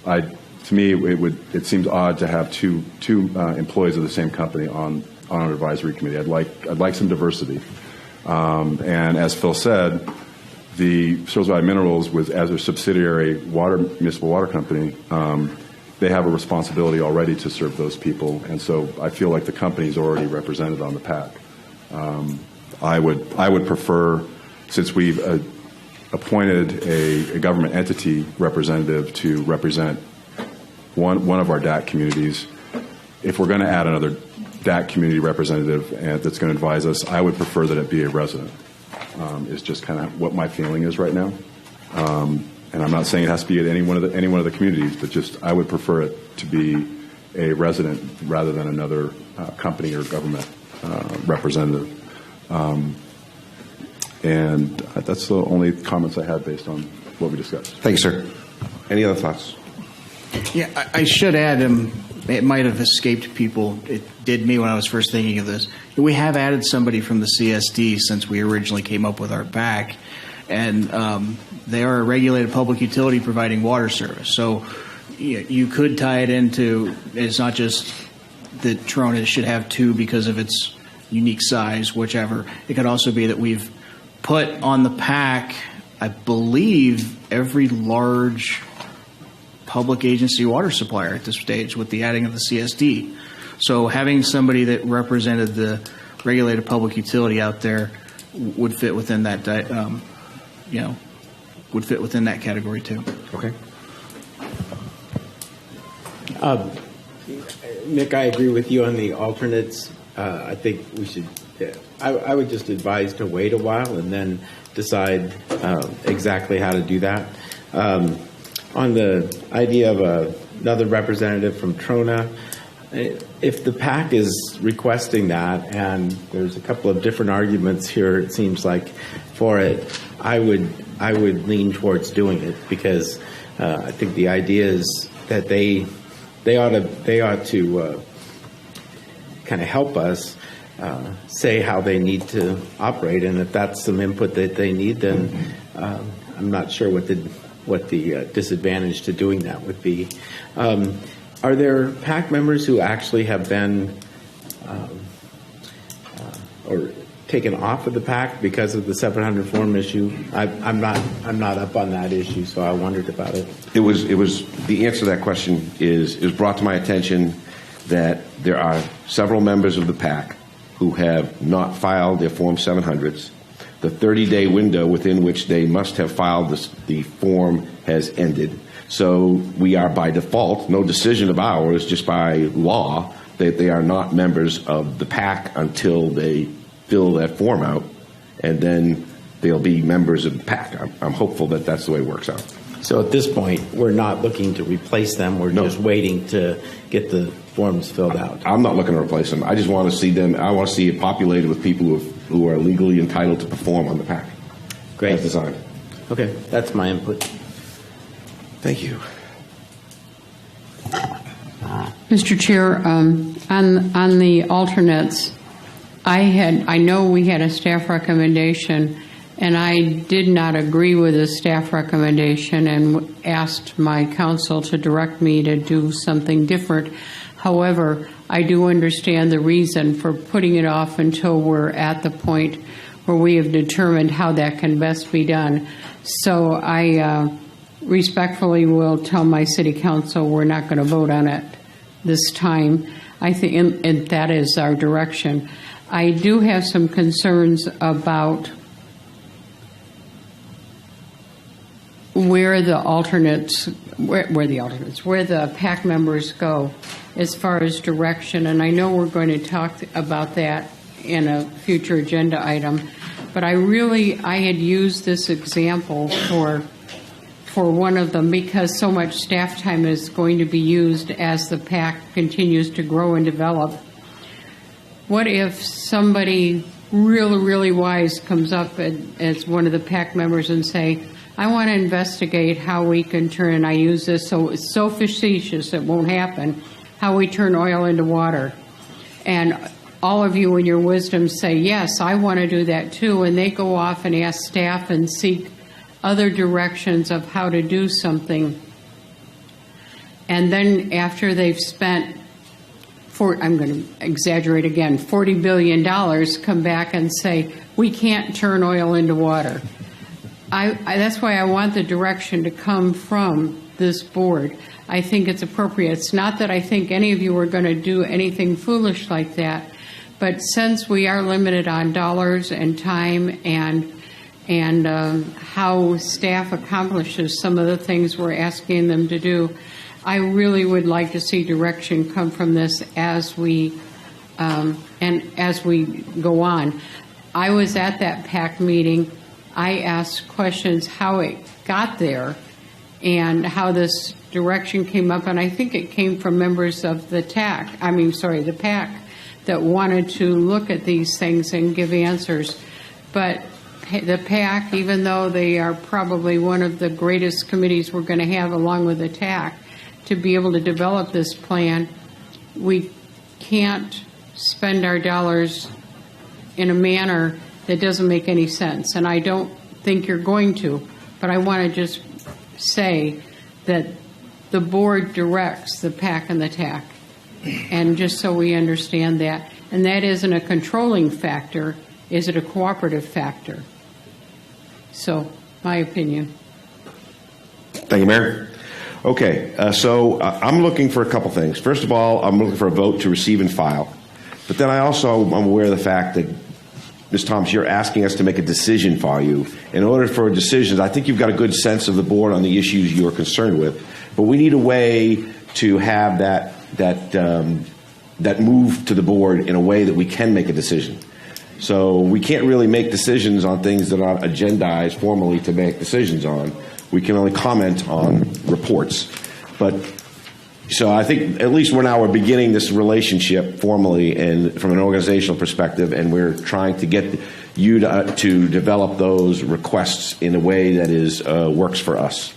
to me, it seems odd to have two employees of the same company on an advisory committee. I'd like some diversity. And as Phil said, the Searles Valley Minerals, as a subsidiary municipal water company, they have a responsibility already to serve those people, and so I feel like the company is already represented on the PAC. I would prefer, since we've appointed a government entity representative to represent one of our DAC communities, if we're going to add another DAC community representative that's going to advise us, I would prefer that it be a resident. Is just kind of what my feeling is right now. And I'm not saying it has to be at any one of the communities, but just I would prefer it to be a resident rather than another company or government representative. And that's the only comments I had based on what we discussed. Thank you, sir. Any other thoughts? Yeah, I should add, it might have escaped people. It did me when I was first thinking of this. We have added somebody from the CSD since we originally came up with our PAC, and they are a regulated public utility providing water service. So you could tie it into, it's not just that Trona should have two because of its unique size, whichever. It could also be that we've put on the PAC, I believe, every large public agency water supplier at this stage with the adding of the CSD. So having somebody that represented the regulated public utility out there would fit within that, would fit within that category too. Okay. Nick, I agree with you on the alternates. I think we should, I would just advise to wait a while and then decide exactly how to do that. On the idea of another representative from Trona, if the PAC is requesting that, and there's a couple of different arguments here, it seems like, for it, I would lean towards doing it, because I think the idea is that they ought to kind of help us say how they need to operate, and if that's some input that they need, then I'm not sure what the disadvantage to doing that would be. Are there PAC members who actually have been or taken off of the PAC because of the 700 form issue? I'm not up on that issue, so I wondered about it. It was the answer to that question is brought to my attention that there are several members of the PAC who have not filed their Form 700s. The 30-day window within which they must have filed the form has ended. So we are by default, no decision of ours, just by law, that they are not members of the PAC until they fill that form out, and then they'll be members of the PAC. I'm hopeful that that's the way it works out. So at this point, we're not looking to replace them. We're just waiting to get the forms filled out. I'm not looking to replace them. I just want to see them. I want to see it populated with people who are legally entitled to perform on the PAC. Great. As designed. Okay, that's my input. Thank you. Mr. Chair, on the alternates, I know we had a staff recommendation, and I did not agree with the staff recommendation and asked my counsel to direct me to do something different. However, I do understand the reason for putting it off until we're at the point where we have determined how that can best be done. So I respectfully will tell my city council we're not going to vote on it this time. I think, and that is our direction. I do have some concerns about where the PAC members go as far as direction, and I know we're going to talk about that in a future agenda item, but I had used this example for one of them because so much staff time is going to be used as the PAC continues to grow and develop. What if somebody really, really wise comes up as one of the PAC members and say, I want to investigate how we can turn, and I use this so it's so facetious it won't happen, how we turn oil into water. And all of you in your wisdom say, yes, I want to do that too, and they go off and ask staff and seek other directions of how to do something. And then after they've spent, I'm going to exaggerate again, $40 billion, come back and say, we can't turn oil into water. That's why I want the direction to come from this board. I think it's appropriate. It's not that I think any of you are going to do anything foolish like that, but since we are limited on dollars and time and how staff accomplishes some of the things we're asking them to do, I really would like to see direction come from this as we go on. I was at that PAC meeting. I asked questions how it got there and how this direction came up, and I think it came from members of the PAC that wanted to look at these things and give answers. But the PAC, even though they are probably one of the greatest committees we're going to have along with the TAC, to be able to develop this plan, we can't spend our dollars in a manner that doesn't make any sense. And I don't think you're going to, but I want to just say that the board directs the PAC and the TAC. And just so we understand that. And that isn't a controlling factor, is it a cooperative factor? So, my opinion. Thank you, Mayor. Okay, so I'm looking for a couple things. First of all, I'm looking for a vote to receive and file. But then I'm aware of the fact that, Ms. Thomas, you're asking us to make a decision for you. In order for decisions, I think you've got a good sense of the board on the issues you're concerned with. But we need a way to have that move to the board in a way that we can make a decision. So we can't really make decisions on things that are not agendized formally to make decisions on. We can only comment on reports. But so I think at least we're beginning this relationship formally and from an organizational perspective, and we're trying to get you to develop those requests in a way that is works for us.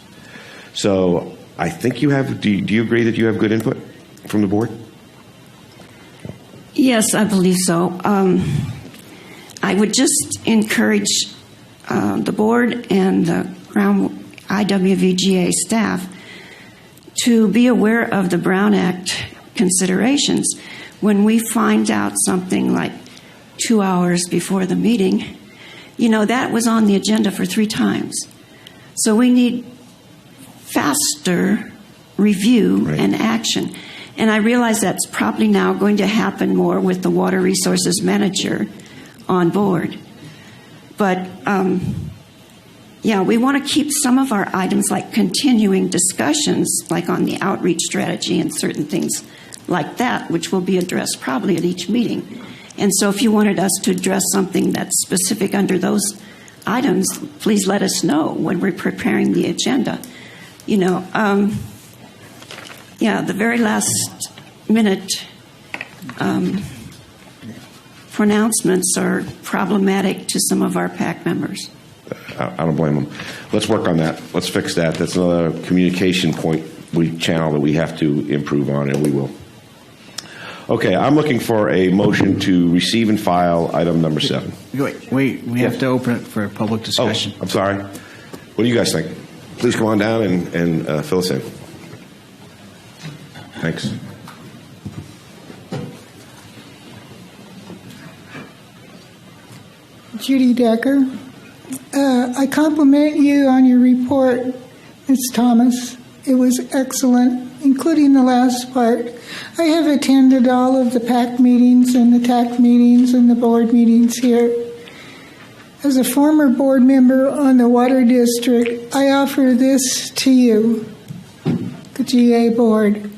So I think you have. Do you agree that you have good input from the board? Yes, I believe so. I would just encourage the board and the IWVGA staff to be aware of the Brown Act considerations. When we find out something like 2 hours before the meeting, that was on the agenda for 3 times. So we need faster review and action. And I realize that's probably now going to happen more with the Water Resources Manager on board. But we want to keep some of our items like continuing discussions, like on the outreach strategy and certain things like that, which will be addressed probably at each meeting. And so if you wanted us to address something that's specific under those items, please let us know when we're preparing the agenda. The very last minute pronouncements are problematic to some of our PAC members. I don't blame them. Let's work on that. Let's fix that. That's another communication channel that we have to improve on, and we will. Okay, I'm looking for a motion to receive and file item number 7. Wait, we have to open it for public discussion. Oh, I'm sorry. What do you guys think? Please come on down and fill us in. Thanks. Judy Decker. I compliment you on your report Ms. Thomas. It was excellent, including the last part. I have attended all of the PAC meetings and the TAC meetings and the board meetings here. As a former board member on the Water District, I offer this to you, the GA board.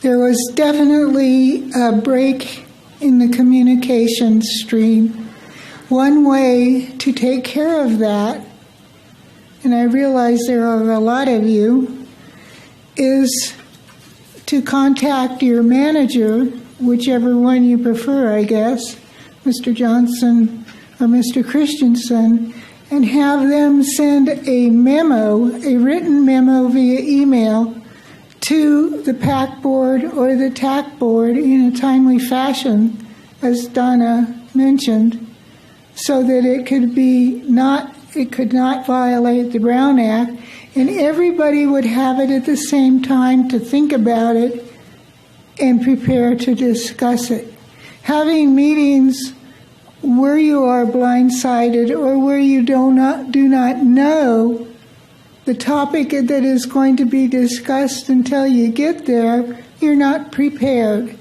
There was definitely a break in the communication stream. One way to take care of that, and I realize there are a lot of you, is to contact your manager, whichever one you prefer, I guess, Mr. Johnson or Mr. Christensen, and have them send a memo, a written memo via email to the PAC board or the TAC board in a timely fashion, as Donna mentioned, so that it could not violate the Brown Act, and everybody would have it at the same time to think about it and prepare to discuss it. Having meetings where you are blindsided or where you do not know the topic that is going to be discussed until you get there, you're not prepared.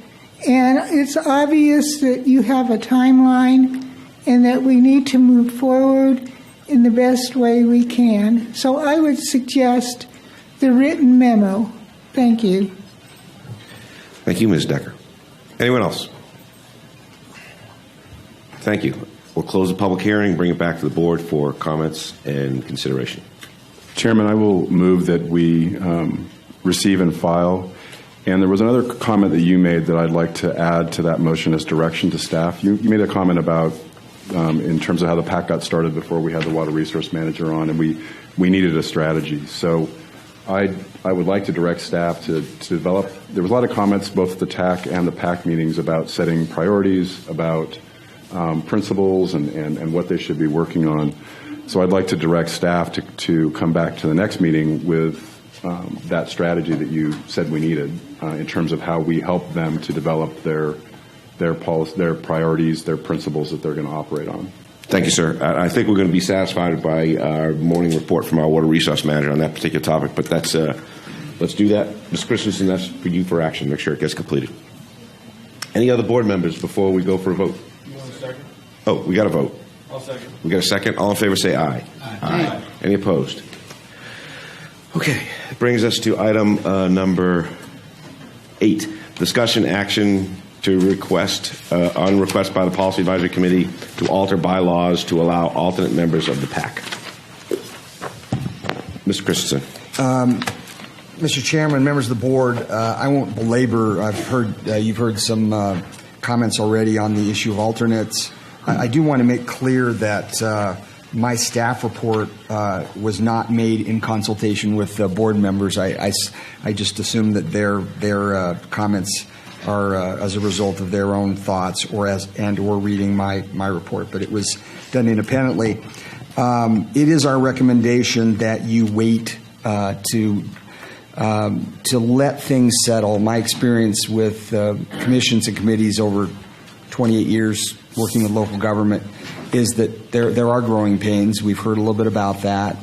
And it's obvious that you have a timeline and that we need to move forward in the best way we can. So I would suggest the written memo. Thank you. Thank you, Ms. Decker. Anyone else? Thank you. We'll close the public hearing, bring it back to the board for comments and consideration. Chairman, I will move that we receive and file. And there was another comment that you made that I'd like to add to that motion as direction to staff. You made a comment about in terms of how the PAC got started before we had the water resource manager on, and we needed a strategy. So I would like to direct staff to develop. There was a lot of comments, both at the TAC and the PAC meetings, about setting priorities, about principles and what they should be working on. So I'd like to direct staff to come back to the next meeting with that strategy that you said we needed in terms of how we help them to develop their policy, their priorities, their principles that they're going to operate on. Thank you, sir. I think we're going to be satisfied by our morning report from our water resource manager on that particular topic, but that's let's do that. Ms. Christensen, that's for you for action. Make sure it gets completed. Any other board members before we go for a vote? You want a second? Oh, we got a vote. I'll second. We got a second. All in favor say aye. Aye. Any opposed? Okay. It brings us to item number 8. Discussion action to request, on request by the Policy Advisory Committee to alter bylaws to allow alternate members of the PAC. Mr. Christensen. Mr. Chairman, members of the board, I won't belabor. I've heard you've heard some comments already on the issue of alternates. I do want to make clear that my staff report was not made in consultation with board members. I just assume that their comments are as a result of their own thoughts or reading my report, but it was done independently. It is our recommendation that you wait to let things settle. My experience with commissions and committees over 28 years working with local government is that there are growing pains. We've heard a little bit about that.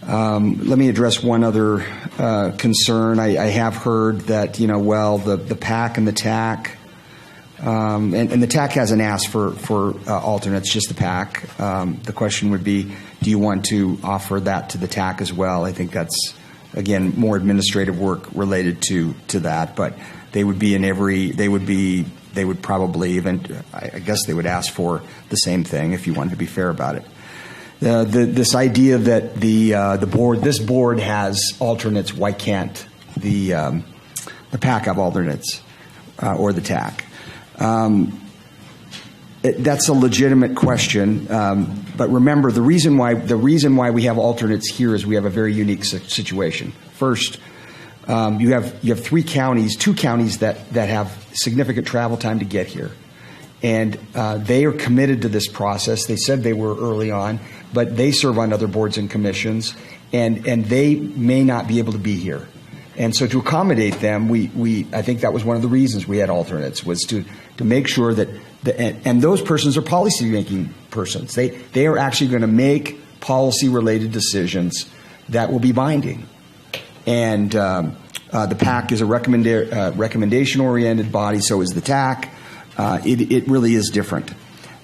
Let me address one other concern. I have heard that, the PAC and the TAC, and the TAC hasn't asked for alternates, just the PAC. The question would be, do you want to offer that to the TAC as well? I think that's, again, more administrative work related to that, but they would be they would probably even, I guess they would ask for the same thing if you wanted to be fair about it. This idea that this board has alternates, why can't the PAC have alternates or the TAC? That's a legitimate question, but remember the reason why we have alternates here is we have a very unique situation. First, you have 2 counties that have significant travel time to get here. And they are committed to this process. They said they were early on, but they serve on other boards and commissions, and they may not be able to be here. And so to accommodate them, I think that was one of the reasons we had alternates, was to make sure that, and those persons are policy-making persons. They are actually going to make policy-related decisions that will be binding. And the PAC is a recommendation-oriented body, so is the TAC. It really is different.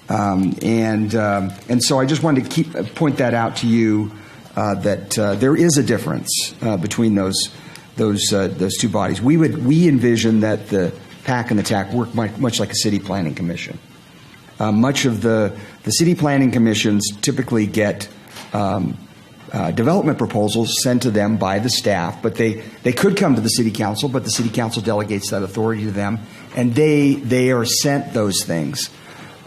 And so I just wanted to point that out to you, that there is a difference between those two bodies. We envision that the PAC and the TAC work much like a city planning commission. Much of the city planning commissions typically get development proposals sent to them by the staff, but they could come to the city council, but the city council delegates that authority to them, and they are sent those things.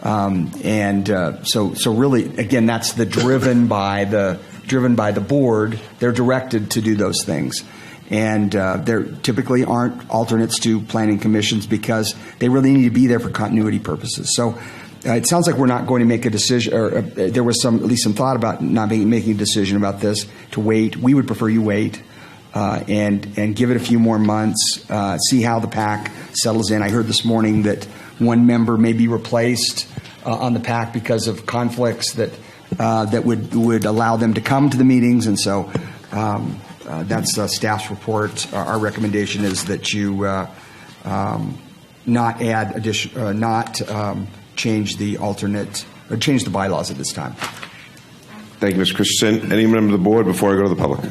So really, again, that's the driven by the board. They're directed to do those things. And there typically aren't alternates to planning commissions because they really need to be there for continuity purposes. So it sounds like we're not going to make a decision, or there was at least some thought about not making a decision about this, to wait. We would prefer you wait and give it a few more months, see how the PAC settles in. I heard this morning that one member may be replaced on the PAC because of conflicts that would allow them to come to the meetings, and so that's staff's report. Our recommendation is that you not add change the alternate or change the bylaws at this time. Thank you, Mr. Christensen. Any member of the board before I go to the public?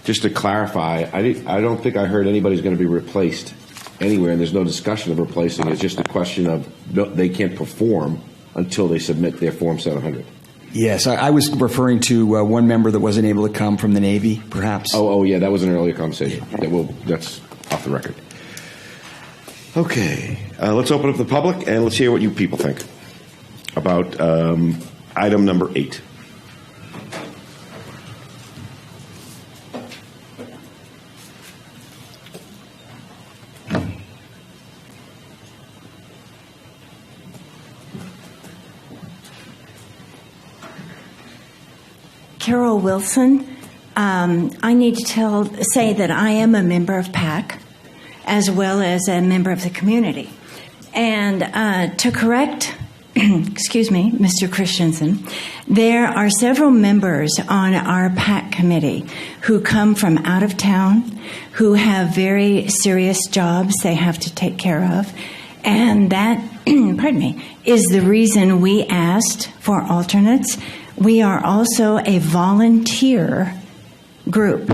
Just to clarify, I don't think I heard anybody's going to be replaced anywhere, and there's no discussion of replacing. It's just a question of they can't perform until they submit their Form 700. Yes, I was referring to one member that wasn't able to come from the Navy, perhaps. Oh, yeah, that was an earlier conversation. Yeah, that's off the record. Okay, let's open up the public and let's hear what you people think about item number 8. Carol Wilson. I need to say that I am a member of PAC as well as a member of the community. And to correct, excuse me, Mr. Christensen, there are several members on our PAC committee who come from out of town, who have very serious jobs they have to take care of. And that, pardon me, is the reason we asked for alternates. We are also a volunteer group,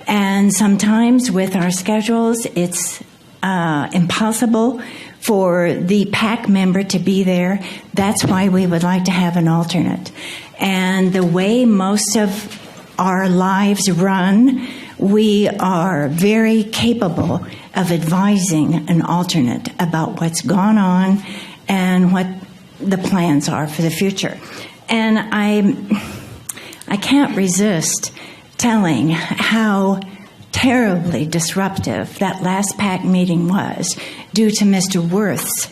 and sometimes with our schedules, it's impossible for the PAC member to be there. That's why we would like to have an alternate. And the way most of our lives run, we are very capable of advising an alternate about what's gone on and what the plans are for the future. And I can't resist telling how terribly disruptive that last PAC meeting was due to Mr. Worth's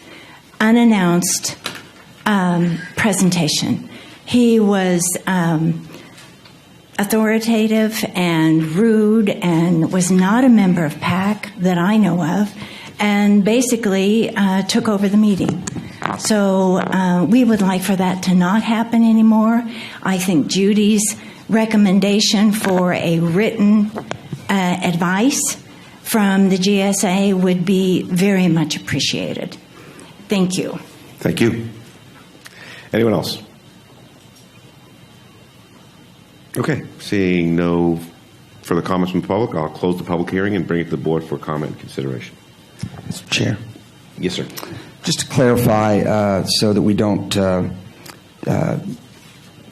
unannounced presentation. He was authoritative and rude and was not a member of PAC that I know of, and basically took over the meeting. So we would like for that to not happen anymore. I think Judy's recommendation for a written advice from the GSA would be very much appreciated. Thank you. Thank you. Anyone else? Okay, seeing no further comments from the public, I'll close the public hearing and bring it to the board for comment and consideration. Mr. Chair. Yes, sir. Just to clarify, so that we don't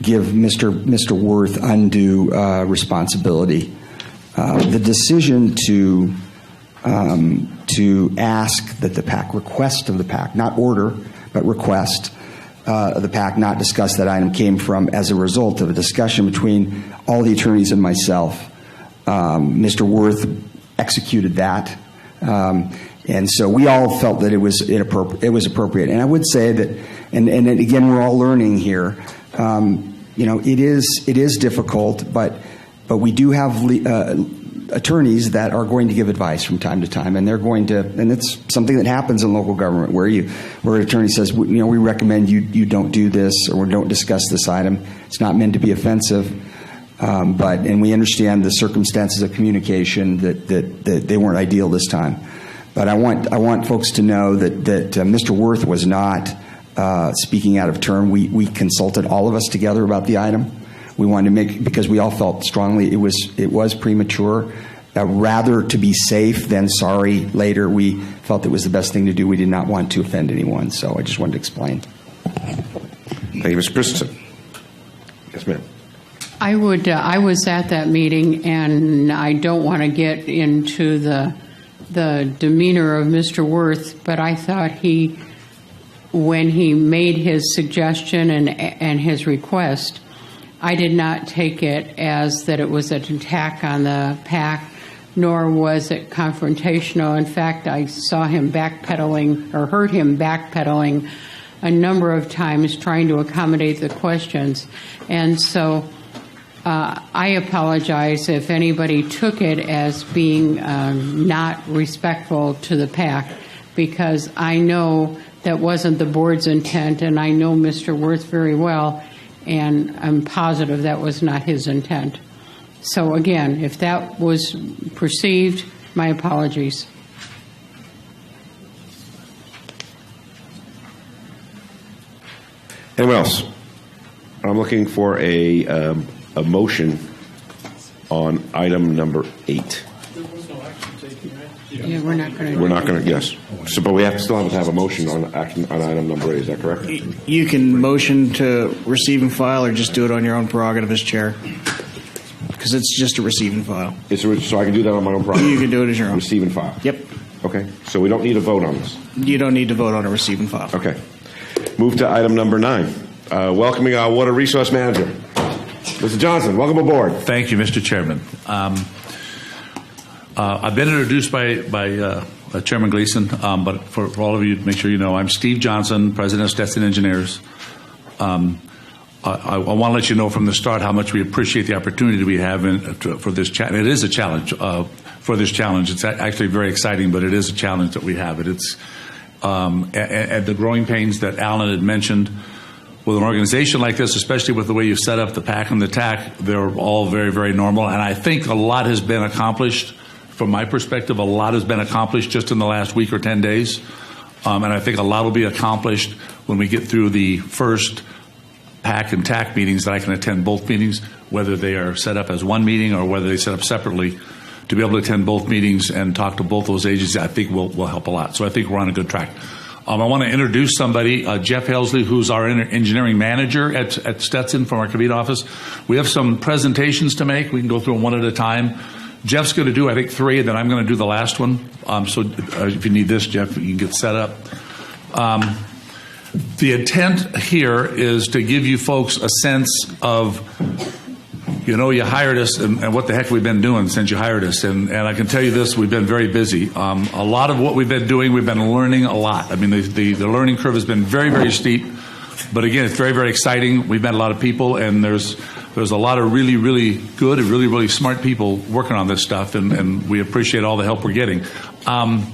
give Mr. Worth undue responsibility, the decision to ask that the PAC request of the PAC, not order, but request of the PAC not discuss that item came from as a result of a discussion between all the attorneys and myself. Mr. Worth executed that. And so we all felt that it was appropriate. And I would say that, and again, we're all learning here. It is difficult, but we do have attorneys that are going to give advice from time to time, and they're going to, and it's something that happens in local government where an attorney says, we recommend you don't do this or don't discuss this item. It's not meant to be offensive, and we understand the circumstances of communication that they weren't ideal this time. But I want folks to know that Mr. Worth was not speaking out of turn. We consulted all of us together about the item. We wanted to because we all felt strongly it was premature. Rather to be safe than sorry later, we felt it was the best thing to do. We did not want to offend anyone, so I just wanted to explain. Thank you, Mr. Christensen. Yes, ma'am. I was at that meeting, and I don't want to get into the demeanor of Mr. Worth, but I thought when he made his suggestion and his request, I did not take it as that it was an attack on the PAC, nor was it confrontational. In fact, I saw him backpedaling or heard him backpedaling a number of times trying to accommodate the questions. And so I apologize if anybody took it as being not respectful to the PAC, because I know that wasn't the board's intent, and I know Mr. Worth very well, and I'm positive that was not his intent. So again, if that was perceived, my apologies. Anyone else? I'm looking for a motion on item number 8. Yeah, we're not going to. We're not going to. Yes. So, but we still have to have a motion on item number 8. Is that correct? You can motion to receive and file, or just do it on your own prerogative as chair, because it's just a receive and file. So I can do that on my own prerogative? You can do it as your own. Receive and file. Yep. Okay. So we don't need a vote on this. You don't need to vote on a receive and file. Okay. Move to item number 9. Welcoming our Water Resource Manager, Mr. Johnson. Welcome aboard. Thank you, Mr. Chairman. I've been introduced by Chairman Gleason, but for all of you, make sure you know, I'm Steve Johnson, President of Stetson Engineers. I want to let you know from the start how much we appreciate the opportunity we have for this challenge. It is a challenge for this challenge. It's actually very exciting, but it is a challenge that we have. It's and the growing pains that Alan had mentioned. With an organization like this, especially with the way you've set up the PAC and the TAC, they're all very, very normal. And I think a lot has been accomplished. From my perspective, a lot has been accomplished just in the last week or 10 days. And I think a lot will be accomplished when we get through the first PAC and TAC meetings, that I can attend both meetings, whether they are set up as one meeting or whether they set up separately. To be able to attend both meetings and talk to both those agencies, I think will help a lot. So I think we're on a good track. I want to introduce somebody, Jeff Helsley, who's our engineering manager at Stetson from our Cavite office. We have some presentations to make. We can go through them one at a time. Jeff's going to do, I think, 3, and then I'm going to do the last one. So if you need this, Jeff, you can get set up. The intent here is to give you folks a sense of, you hired us, and what the heck we've been doing since you hired us. And I can tell you this, we've been very busy. A lot of what we've been doing, we've been learning a lot. I mean, the learning curve has been very, very steep. But again, it's very, very exciting. We've met a lot of people, and there's a lot of really, really good and really, really smart people working on this stuff, and we appreciate all the help we're getting. I'm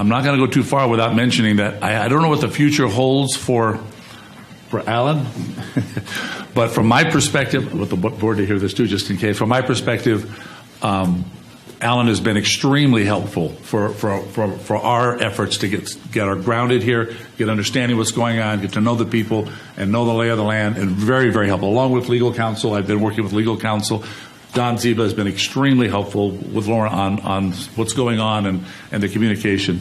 not going to go too far without mentioning that I don't know what the future holds for Alan, but from my perspective, with the board to hear this too, just in case, from my perspective, Alan has been extremely helpful for our efforts to get our grounded here, get understanding what's going on, get to know the people, and know the lay of the land, and very, very helpful. Along with legal counsel, I've been working with legal counsel. Don Ziba has been extremely helpful with Laura on what's going on and the communication.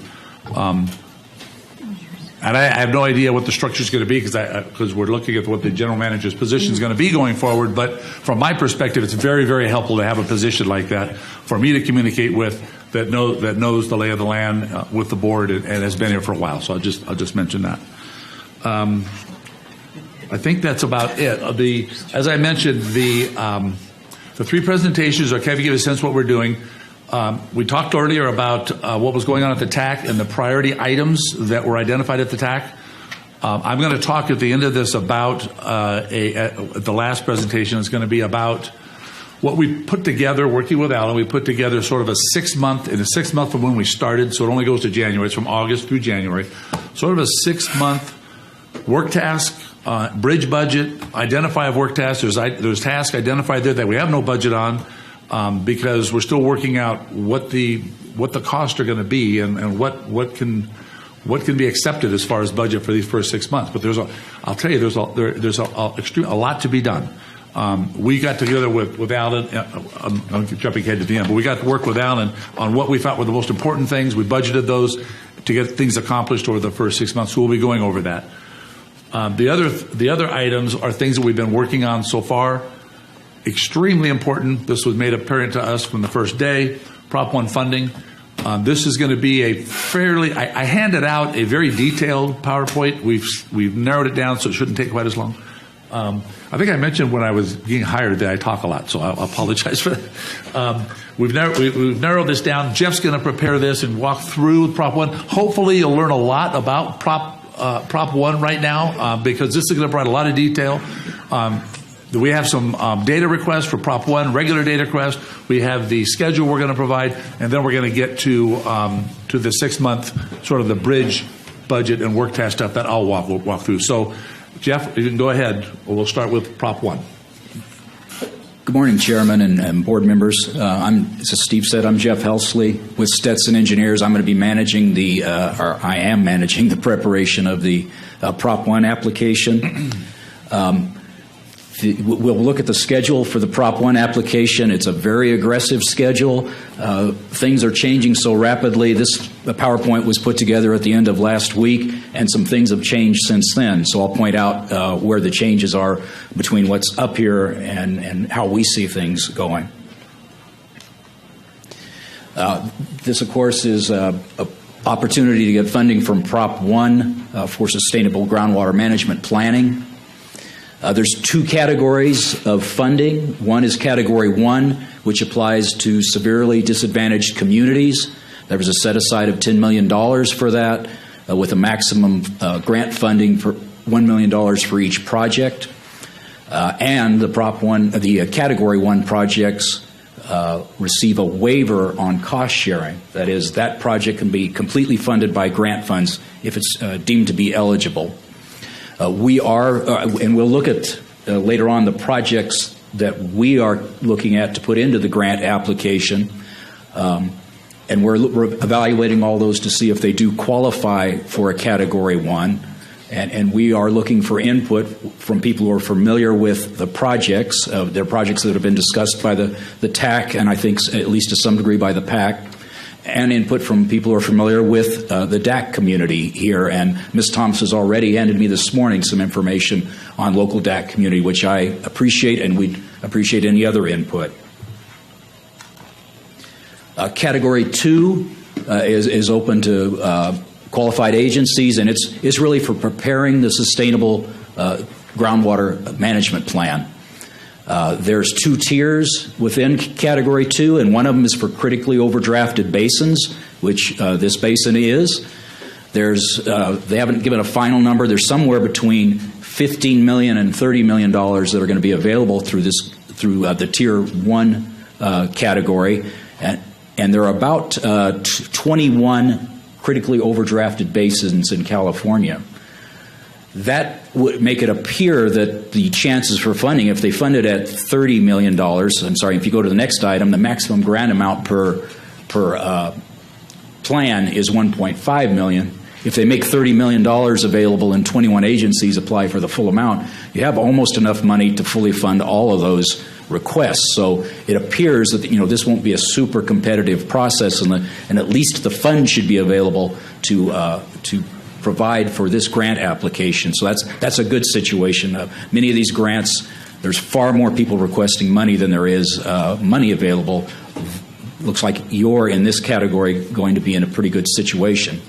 And I have no idea what the structure is going to be because we're looking at what the general manager's position is going to be going forward. But from my perspective, it's very, very helpful to have a position like that for me to communicate with that knows the lay of the land with the board and has been here for a while. So I'll just mention that. I think that's about it. As I mentioned, the 3 presentations are kind of give a sense of what we're doing. We talked earlier about what was going on at the TAC and the priority items that were identified at the TAC. I'm going to talk at the end of this about, at the last presentation, it's going to be about what we put together, working with Alan, we put together sort of a 6-month from when we started, so it only goes to January. It's from August through January. Sort of a 6-month work task, bridge budget, identify of work tasks. There's tasks identified there that we have no budget on because we're still working out what the costs are going to be and what can be accepted as far as budget for these first 6 months. But I'll tell you, there's a lot to be done. We got together with Alan, I'm jumping ahead to the end, but we got to work with Alan on what we thought were the most important things. We budgeted those to get things accomplished over the first 6 months, so we'll be going over that. The other items are things that we've been working on so far. Extremely important. This was made apparent to us from the first day. Prop 1 funding. This is going to be a fairly, I handed out a very detailed PowerPoint. We've narrowed it down so it shouldn't take quite as long. I think I mentioned when I was being hired that I talk a lot, so I apologize for that. We've narrowed this down. Jeff's going to prepare this and walk through Prop 1. Hopefully you'll learn a lot about Prop 1 right now because this is going to provide a lot of detail. We have some data requests for Prop 1, regular data requests. We have the schedule we're going to provide, and then we're going to get to the 6-month sort of the bridge budget and work task stuff that I'll walk through. So, Jeff, you can go ahead. We'll start with Prop 1. Good morning, Chairman and board members. As Steve said, I'm Jeff Helsley with Stetson Engineers. I'm going to be managing I am managing the preparation of the Prop 1 application. We'll look at the schedule for the Prop 1 application. It's a very aggressive schedule. Things are changing so rapidly. This PowerPoint was put together at the end of last week, and some things have changed since then. So I'll point out where the changes are between what's up here and how we see things going. This, of course, is an opportunity to get funding from Prop 1 for sustainable groundwater management planning. There's 2 categories of funding. One is Category 1, which applies to severely disadvantaged communities. There was a set aside of $10 million for that, with a maximum grant funding for $1 million for each project. And the Category 1 projects receive a waiver on cost sharing. That is, that project can be completely funded by grant funds if it's deemed to be eligible. And we'll look at later on the projects that we are looking at to put into the grant application. And we're evaluating all those to see if they do qualify for a Category 1. And we are looking for input from people who are familiar with the projects. They're projects that have been discussed by the TAC and I think at least to some degree by the PAC. And input from people who are familiar with the DAC community here. And Ms. Thomas has already handed me this morning some information on local DAC community, which I appreciate, and we'd appreciate any other input. Category 2 is open to qualified agencies, and it's really for preparing the sustainable groundwater management plan. There's 2 tiers within Category 2, and one of them is for critically overdrafted basins, which this basin is. They haven't given a final number. There's somewhere between $15 million and $30 million that are going to be available through the Tier 1 category, and there are about 21 critically overdrafted basins in California. That would make it appear that the chances for funding, if they fund it at $30 million, if you go to the next item, the maximum grant amount per plan is $1.5 million. If they make $30 million available and 21 agencies apply for the full amount, you have almost enough money to fully fund all of those requests. So it appears that this won't be a super competitive process, and at least the fund should be available to provide for this grant application. So that's a good situation. Many of these grants, there's far more people requesting money than there is money available. Looks like you're in this category going to be in a pretty good situation.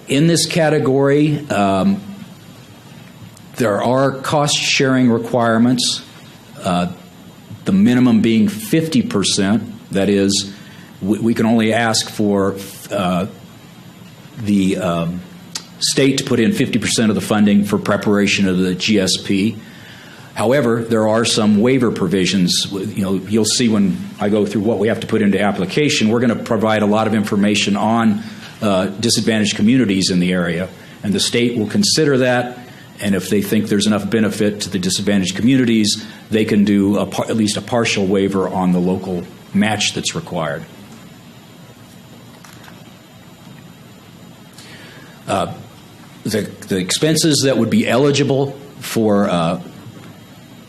In this category, there are cost-sharing requirements, the minimum being 50%. That is, we can only ask for the state to put in 50% of the funding for preparation of the GSP. However, there are some waiver provisions. You'll see when I go through what we have to put into application, we're going to provide a lot of information on disadvantaged communities in the area, and the state will consider that, and if they think there's enough benefit to the disadvantaged communities, they can do at least a partial waiver on the local match that's required. The expenses that would be eligible for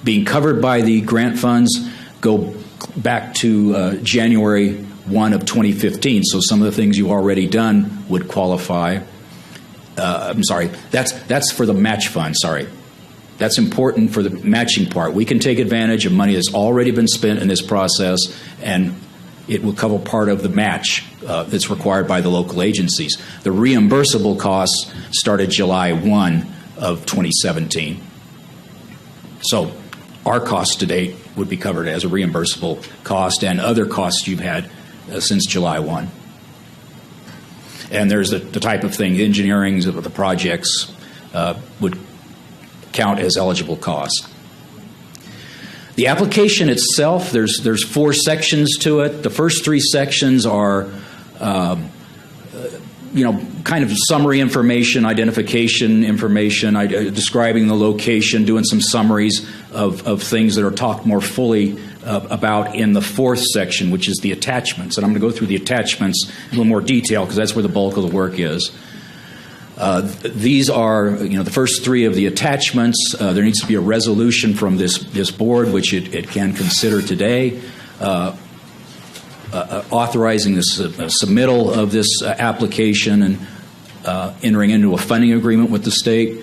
being covered by the grant funds go back to January 1 of 2015. So some of the things you've already done would qualify. I'm sorry, that's for the match fund, sorry. That's important for the matching part. We can take advantage of money that's already been spent in this process, and it will cover part of the match that's required by the local agencies. The reimbursable costs started July 1 of 2017. So our costs to date would be covered as a reimbursable cost, and other costs you've had since July 1. And there's the type of thing, engineering of the projects would count as eligible costs. The application itself, there's 4 sections to it. The first 3 sections are kind of summary information, identification information, describing the location, doing some summaries of things that are talked more fully about in the 4th section, which is the attachments. And I'm going to go through the attachments in a little more detail because that's where the bulk of the work is. These are, the first 3 of the attachments. There needs to be a resolution from this board, which it can consider today, authorizing the submittal of this application and entering into a funding agreement with the state.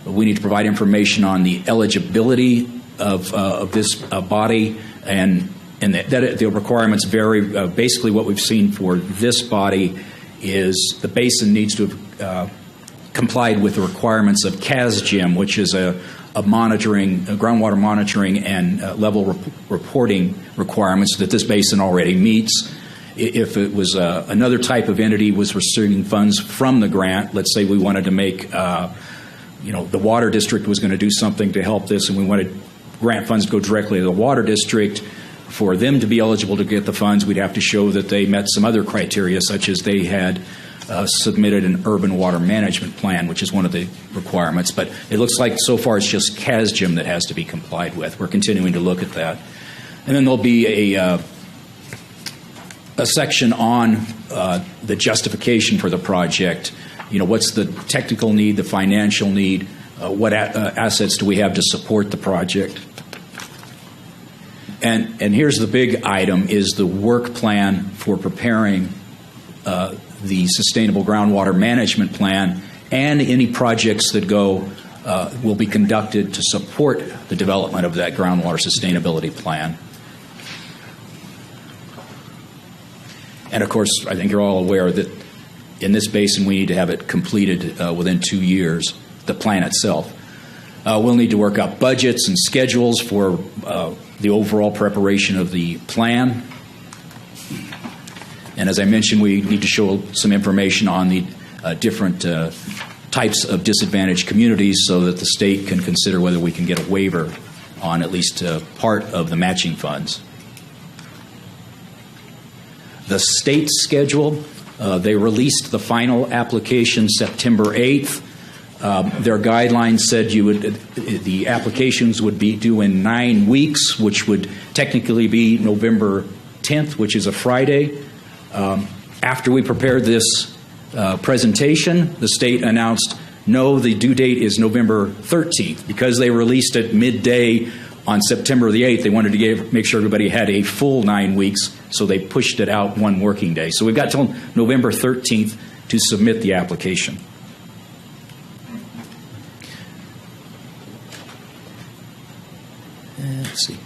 We need to provide information on the eligibility of this body, and that the requirements vary. Basically, what we've seen for this body is the basin needs to have complied with the requirements of CASGIM, which is a groundwater monitoring and level reporting requirements that this basin already meets. If it was another type of entity was receiving funds from the grant, let's say we wanted to make, the water district was going to do something to help this, and we wanted grant funds to go directly to the water district. For them to be eligible to get the funds, we'd have to show that they met some other criteria, such as they had submitted an urban water management plan, which is one of the requirements. But it looks like so far it's just CASGIM that has to be complied with. We're continuing to look at that. And then there'll be a section on the justification for the project. What's the technical need, the financial need, what assets do we have to support the project? And here's the big item, is the work plan for preparing the Sustainable Groundwater Management Plan, and any projects that will be conducted to support the development of that groundwater sustainability plan. And of course, I think you're all aware that in this basin we need to have it completed within 2 years, the plan itself. We'll need to work out budgets and schedules for the overall preparation of the plan. And as I mentioned, we need to show some information on the different types of disadvantaged communities so that the state can consider whether we can get a waiver on at least part of the matching funds. The state schedule, they released the final application September 8th. Their guidelines said the applications would be due in 9 weeks, which would technically be November 10th, which is a Friday. After we prepared this presentation, the state announced, no, the due date is November 13th. Because they released it midday on September the 8th, they wanted to make sure everybody had a full 9 weeks, so they pushed it out 1 working day. So we've got till November 13th to submit the application. Let's see.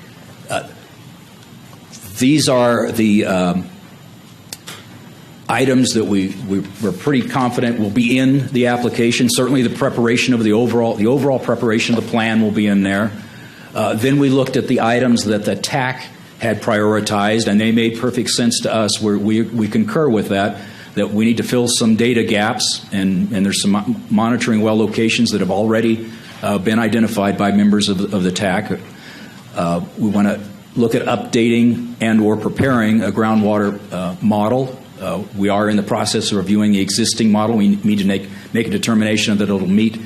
These are the items that we're pretty confident will be in the application. Certainly the preparation of the overall preparation of the plan will be in there. Then we looked at the items that the TAC had prioritized, and they made perfect sense to us. We concur with that we need to fill some data gaps, and there's some monitoring well locations that have already been identified by members of the TAC. We want to look at updating and or preparing a groundwater model. We are in the process of reviewing the existing model. We need to make a determination that it will meet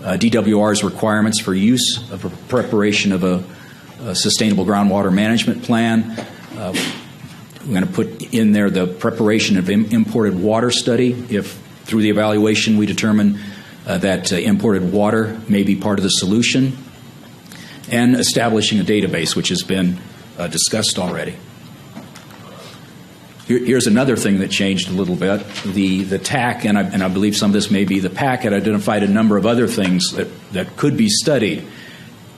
DWR's requirements for use of preparation of a sustainable groundwater management plan. We're going to put in there the preparation of imported water study. If through the evaluation we determine that imported water may be part of the solution, and establishing a database, which has been discussed already. Here's another thing that changed a little bit. The TAC, and I believe some of this may be the PAC, had identified a number of other things that could be studied.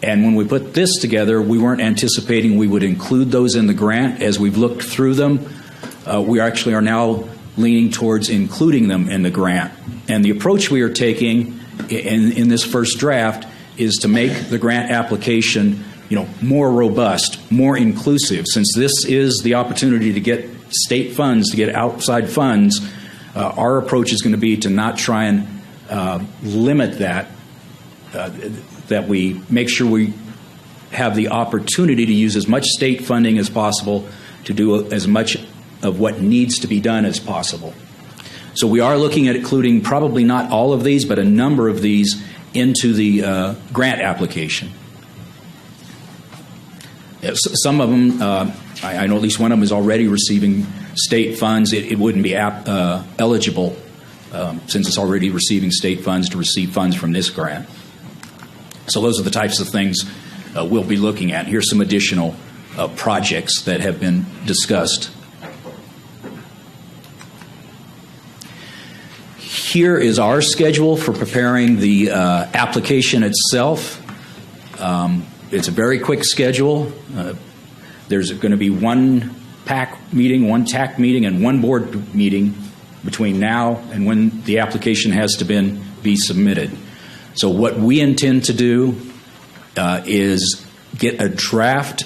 And when we put this together, we weren't anticipating we would include those in the grant. As we've looked through them, we actually are now leaning towards including them in the grant. And the approach we are taking in this first draft is to make the grant application, more robust, more inclusive. Since this is the opportunity to get state funds, to get outside funds, our approach is going to be to not try and limit that, that we make sure we have the opportunity to use as much state funding as possible to do as much of what needs to be done as possible. So we are looking at including probably not all of these, but a number of these into the grant application. Some of them, I know at least one of them is already receiving state funds. It wouldn't be eligible since it's already receiving state funds to receive funds from this grant. So those are the types of things we'll be looking at. Here's some additional projects that have been discussed. Here is our schedule for preparing the application itself. It's a very quick schedule. There's going to be one PAC meeting, one TAC meeting, and one board meeting between now and when the application has to be submitted. So what we intend to do is get a draft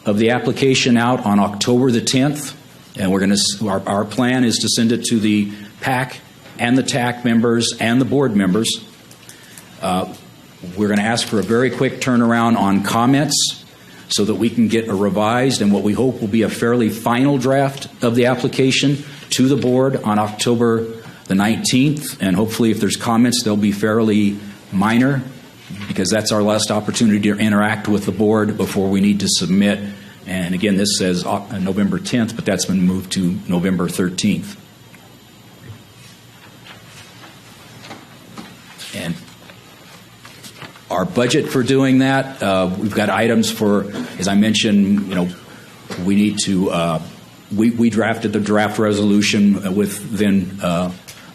of the application out on October the 10th, and we're going to. Our plan is to send it to the PAC and the TAC members and the board members. We're going to ask for a very quick turnaround on comments so that we can get a revised and what we hope will be a fairly final draft of the application to the board on October the 19th. And hopefully if there's comments, they'll be fairly minor because that's our last opportunity to interact with the board before we need to submit. And again, this says November 10th, but that's been moved to November 13th. And our budget for doing that, we've got items for, as I mentioned, we need to, we drafted the draft resolution with then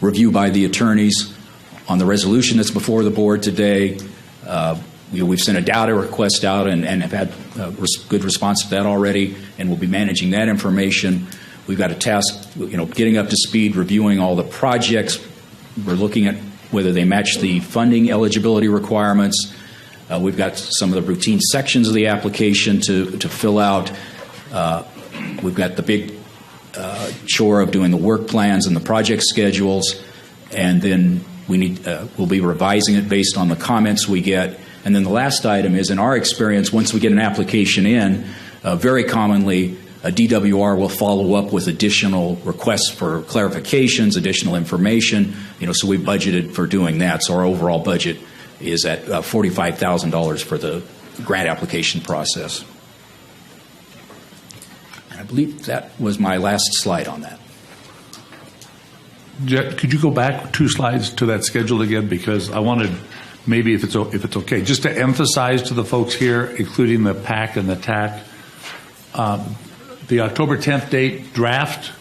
review by the attorneys on the resolution that's before the board today. We've sent a data request out and have had good response to that already, and we'll be managing that information. We've got a task, getting up to speed, reviewing all the projects. We're looking at whether they match the funding eligibility requirements. We've got some of the routine sections of the application to fill out. We've got the big chore of doing the work plans and the project schedules, and then we'll be revising it based on the comments we get. And then the last item is, in our experience, once we get an application in, very commonly a DWR will follow up with additional requests for clarifications, additional information, so we budgeted for doing that. So our overall budget is at $45,000 for the grant application process. And I believe that was my last slide on that. Could you go back 2 slides to that schedule again? Because I wanted, maybe if it's okay, just to emphasize to the folks here, including the PAC and the TAC, the October 10th date draft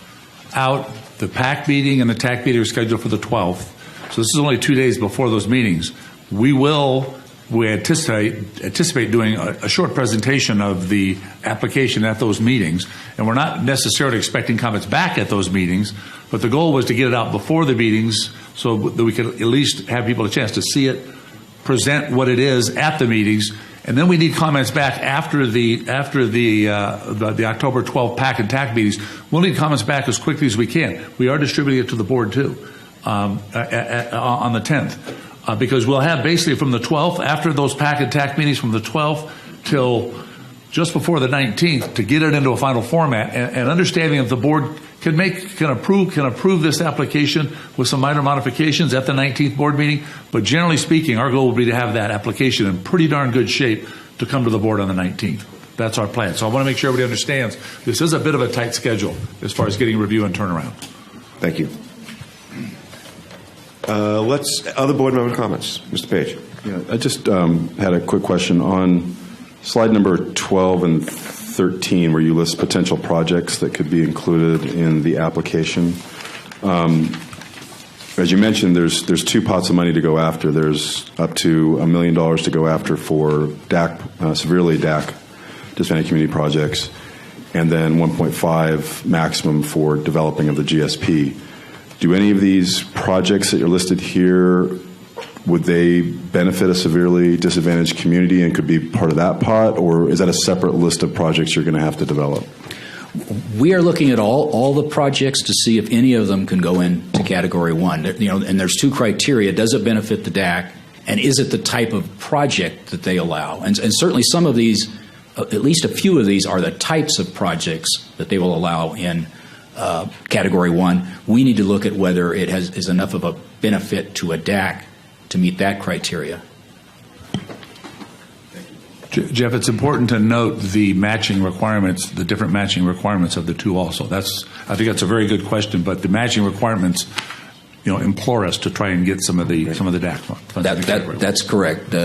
out, the PAC meeting and the TAC meeting are scheduled for the 12th. So this is only 2 days before those meetings. We anticipate doing a short presentation of the application at those meetings, and we're not necessarily expecting comments back at those meetings, but the goal was to get it out before the meetings so that we could at least have people a chance to see it, present what it is at the meetings, and then we need comments back after the October 12th PAC and TAC meetings. We'll need comments back as quickly as we can. We are distributing it to the board too on the 10th. because we'll have basically from the 12th, after those PAC and TAC meetings, from the 12th till just before the 19th to get it into a final format, and understanding that the board can approve this application with some minor modifications at the 19th board meeting. But generally speaking, our goal will be to have that application in pretty darn good shape to come to the board on the 19th. That's our plan. So I want to make sure everybody understands this is a bit of a tight schedule as far as getting review and turnaround. Thank you. Other board member comments. Mr. Page. Yeah, I just had a quick question on slide number 12 and 13, where you list potential projects that could be included in the application. As you mentioned, there's two pots of money to go after. There's up to $1 million to go after for DAC, severely DAC disadvantaged community projects, and then 1.5 maximum for developing of the GSP. Do any of these projects that you're listed here, would they benefit a severely disadvantaged community and could be part of that pot, or is that a separate list of projects you're going to have to develop? We are looking at all the projects to see if any of them can go into Category 1. And there's two criteria: does it benefit the DAC, and is it the type of project that they allow? And certainly some of these, at least a few of these, are the types of projects that they will allow in Category 1. We need to look at whether it is enough of a benefit to a DAC to meet that criteria. Jeff, it's important to note the matching requirements, the different matching requirements of the two also. I think that's a very good question, but the matching requirements, implore us to try and get some of the DAC funds. That's correct.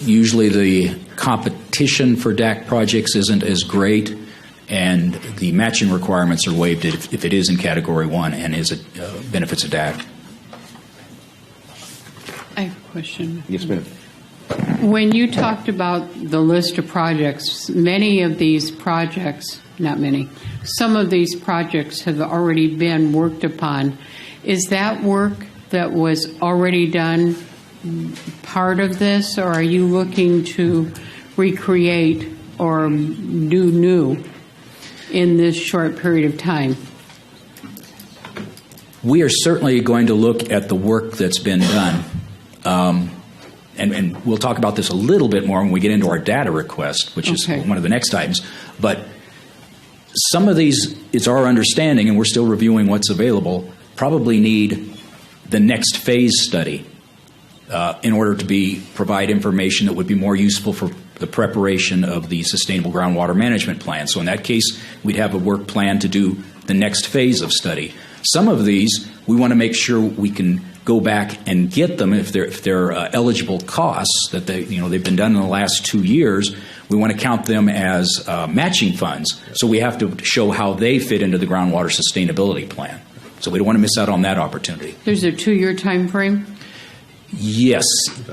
Usually the competition for DAC projects isn't as great, and the matching requirements are waived if it is in Category 1 and benefits a DAC. I have a question. Yes, ma'am. When you talked about the list of projects, many of these projects, not many, some of these projects have already been worked upon. Is that work that was already done part of this, or are you looking to recreate or do new in this short period of time? We are certainly going to look at the work that's been done. And we'll talk about this a little bit more when we get into our data request, which is one of the next items. But some of these, it's our understanding, and we're still reviewing what's available, probably need the next phase study in order to provide information that would be more useful for the preparation of the Sustainable Groundwater Management Plan. So in that case, we'd have a work plan to do the next phase of study. Some of these, we want to make sure we can go back and get them if they're eligible costs that they've been done in the last 2 years. We want to count them as matching funds. So we have to show how they fit into the groundwater sustainability plan. So we don't want to miss out on that opportunity. There's a 2-year time frame? Yes,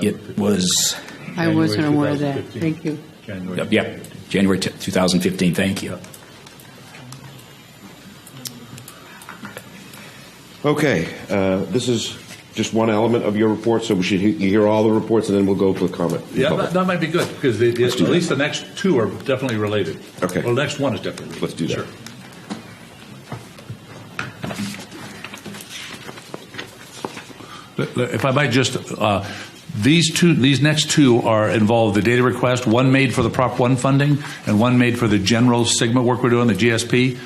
it was. I wasn't aware of that. Thank you. January 2015. Thank you. Okay, this is just one element of your report, so we should hear all the reports, and then we'll go to a comment. Yeah, that might be good, because at least the next two are definitely related. Okay. Well, the next one is definitely related. Let's do that. Sure. If I might just, these next two are involved the data request, one made for the Prop 1 funding and one made for the general SGMA work we're doing, the GSP.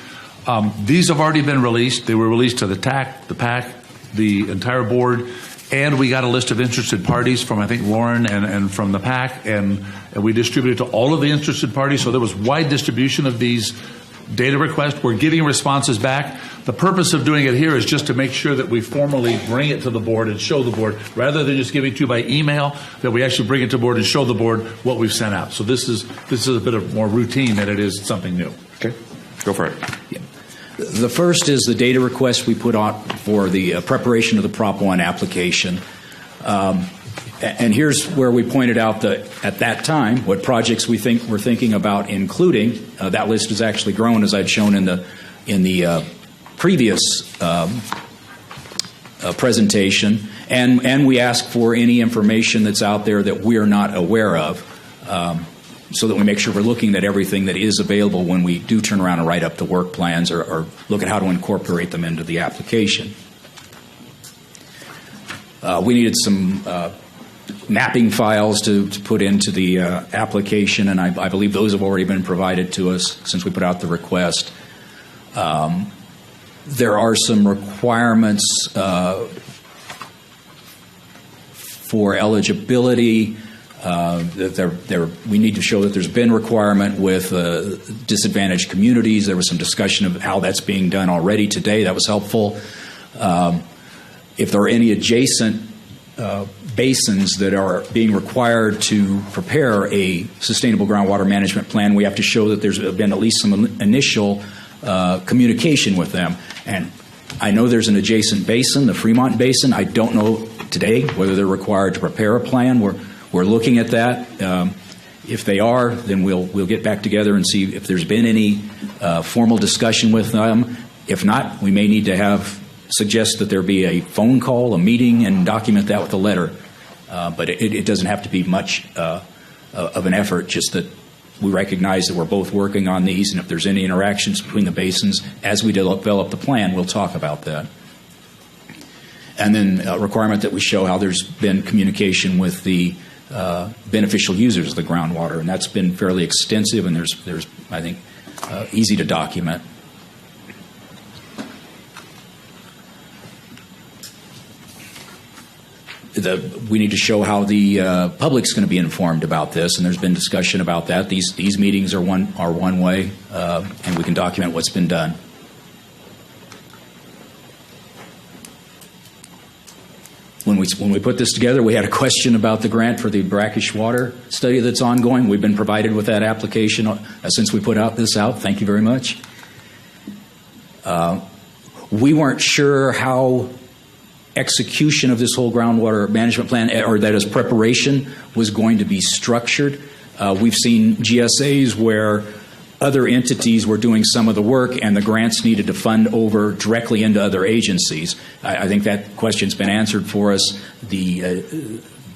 These have already been released. They were released to the TAC, the PAC, the entire board, and we got a list of interested parties from, I think, Lauren and from the PAC, and we distributed to all of the interested parties. So there was wide distribution of these data requests. We're getting responses back. The purpose of doing it here is just to make sure that we formally bring it to the board and show the board, rather than just giving it to you by email, that we actually bring it to the board and show the board what we've sent out. So this is a bit of more routine than it is something new. Okay, go for it. Yeah. The first is the data request we put out for the preparation of the Prop 1 application. And here's where we pointed out that at that time, what projects we're thinking about including. That list has actually grown, as I'd shown in the previous presentation. And we ask for any information that's out there that we're not aware of, so that we make sure we're looking at everything that is available when we do turn around and write up the work plans or look at how to incorporate them into the application. We needed some mapping files to put into the application, and I believe those have already been provided to us since we put out the request. There are some requirements for eligibility. We need to show that there's been requirement with disadvantaged communities. There was some discussion of how that's being done already today. That was helpful. If there are any adjacent basins that are being required to prepare a sustainable groundwater management plan, we have to show that there's been at least some initial communication with them. And I know there's an adjacent basin, the Fremont Basin. I don't know today whether they're required to prepare a plan. We're looking at that. If they are, then we'll get back together and see if there's been any formal discussion with them. If not, we may need to suggest that there be a phone call, a meeting, and document that with a letter. But it doesn't have to be much of an effort, just that we recognize that we're both working on these, and if there's any interactions between the basins as we develop the plan, we'll talk about that. And then a requirement that we show how there's been communication with the beneficial users of the groundwater, and that's been fairly extensive, and there's I think, easy to document. We need to show how the public's going to be informed about this, and there's been discussion about that. These meetings are one way, and we can document what's been done. When we put this together, we had a question about the grant for the brackish water study that's ongoing. We've been provided with that application since we put this out. Thank you very much. We weren't sure how execution of this whole groundwater management plan, or that is preparation, was going to be structured. We've seen GSAs where other entities were doing some of the work and the grants needed to fund over directly into other agencies. I think that question's been answered for us. The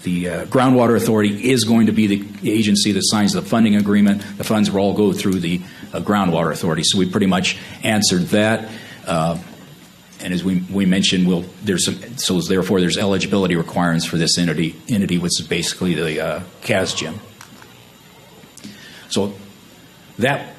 Groundwater Authority is going to be the agency that signs the funding agreement. The funds will all go through the Groundwater Authority. So we pretty much answered that. And as we mentioned, therefore there's eligibility requirements for this entity, which is basically the CASGIM. So that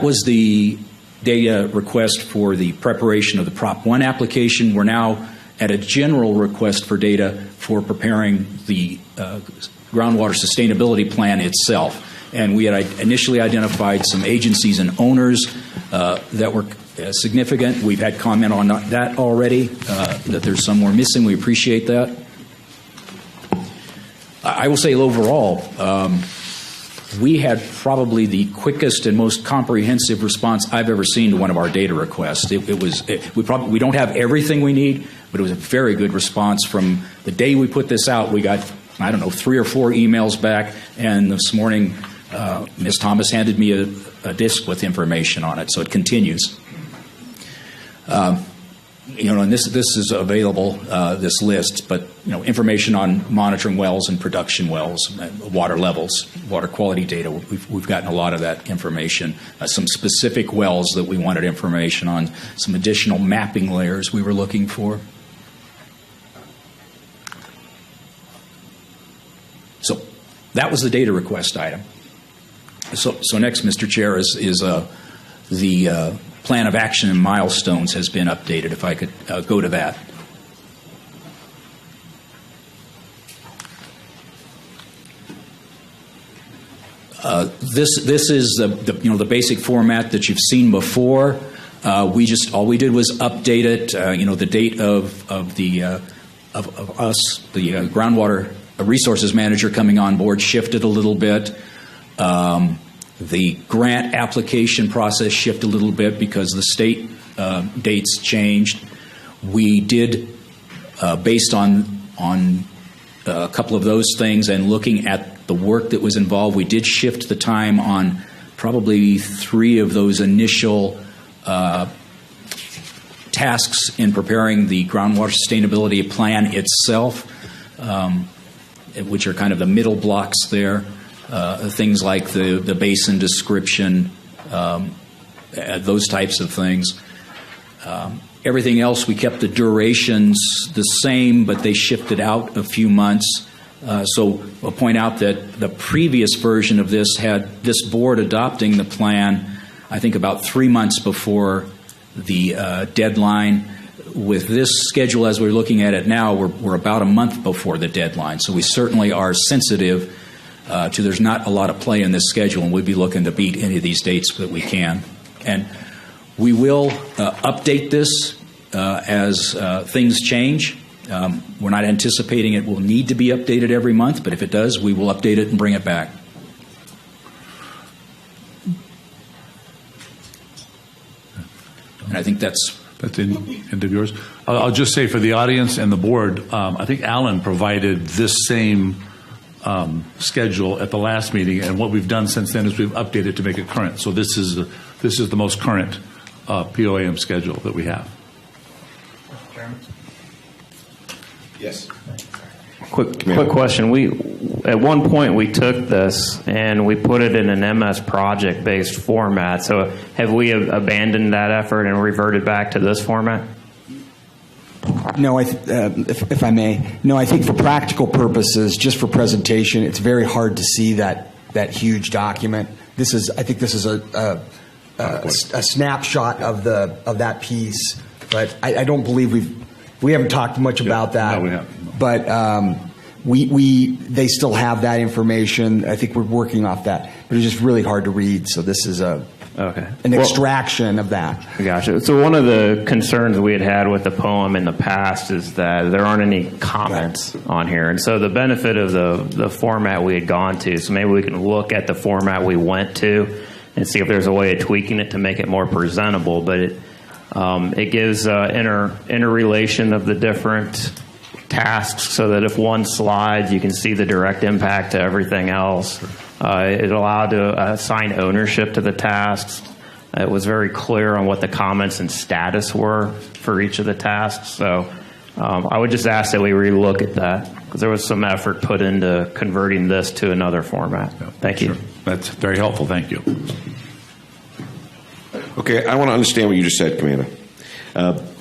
was the data request for the preparation of the Prop 1 application. We're now at a general request for data for preparing the groundwater sustainability plan itself. And we had initially identified some agencies and owners that were significant. We've had comment on that already, that there's some more missing. We appreciate that. I will say overall, we had probably the quickest and most comprehensive response I've ever seen to one of our data requests. We don't have everything we need, but it was a very good response. From the day we put this out, we got, 3 or 4 emails back, and this morning Ms. Thomas handed me a disk with information on it, so it continues. And this is available, this list, but information on monitoring wells and production wells, water levels, water quality data. We've gotten a lot of that information. Some specific wells that we wanted information on, some additional mapping layers we were looking for. So that was the data request item. So next, Mr. Chair, is the plan of action and milestones has been updated. If I could go to that. This is the basic format that you've seen before. All we did was update it. The date of us, the groundwater resources manager coming on board, shifted a little bit. The grant application process shifted a little bit because the state dates changed. We did, based on a couple of those things and looking at the work that was involved, we did shift the time on probably 3 of those initial tasks in preparing the groundwater sustainability plan itself, which are kind of the middle blocks there. Things like the basin description, those types of things. Everything else, we kept the durations the same, but they shifted out a few months. So I'll point out that the previous version of this had this board adopting the plan, I think, about 3 months before the deadline. With this schedule, as we're looking at it now, we're about a month before the deadline. So we certainly are sensitive to there's not a lot of play in this schedule, and we'd be looking to beat any of these dates that we can. And we will update this as things change. We're not anticipating it will need to be updated every month, but if it does, we will update it and bring it back. And I think that's the end of yours. I'll just say for the audience and the board, I think Alan provided this same schedule at the last meeting, and what we've done since then is we've updated to make it current. So this is the most current POAM schedule that we have. Yes. Quick question. At one point we took this and we put it in an MS project based format. So have we abandoned that effort and reverted back to this format? No, if I may. No, I think for practical purposes, just for presentation, it's very hard to see that huge document. I think this is a snapshot of that piece, but I don't believe we haven't talked much about that. No, we haven't. But they still have that information. I think we're working off that, but it's just really hard to read. So this is an extraction of that. Gotcha. So one of the concerns we had with the poem in the past is that there aren't any comments on here, and so the benefit of the format we had gone to. So maybe we can look at the format we went to and see if there's a way of tweaking it to make it more presentable. But it gives interrelation of the different tasks, so that if one slides, you can see the direct impact to everything else. It allowed to assign ownership to the tasks. It was very clear on what the comments and status were for each of the tasks. So I would just ask that we relook at that, because there was some effort put into converting this to another format. Thank you. Sure. That's very helpful. Thank you. Okay, I want to understand what you just said, Commander.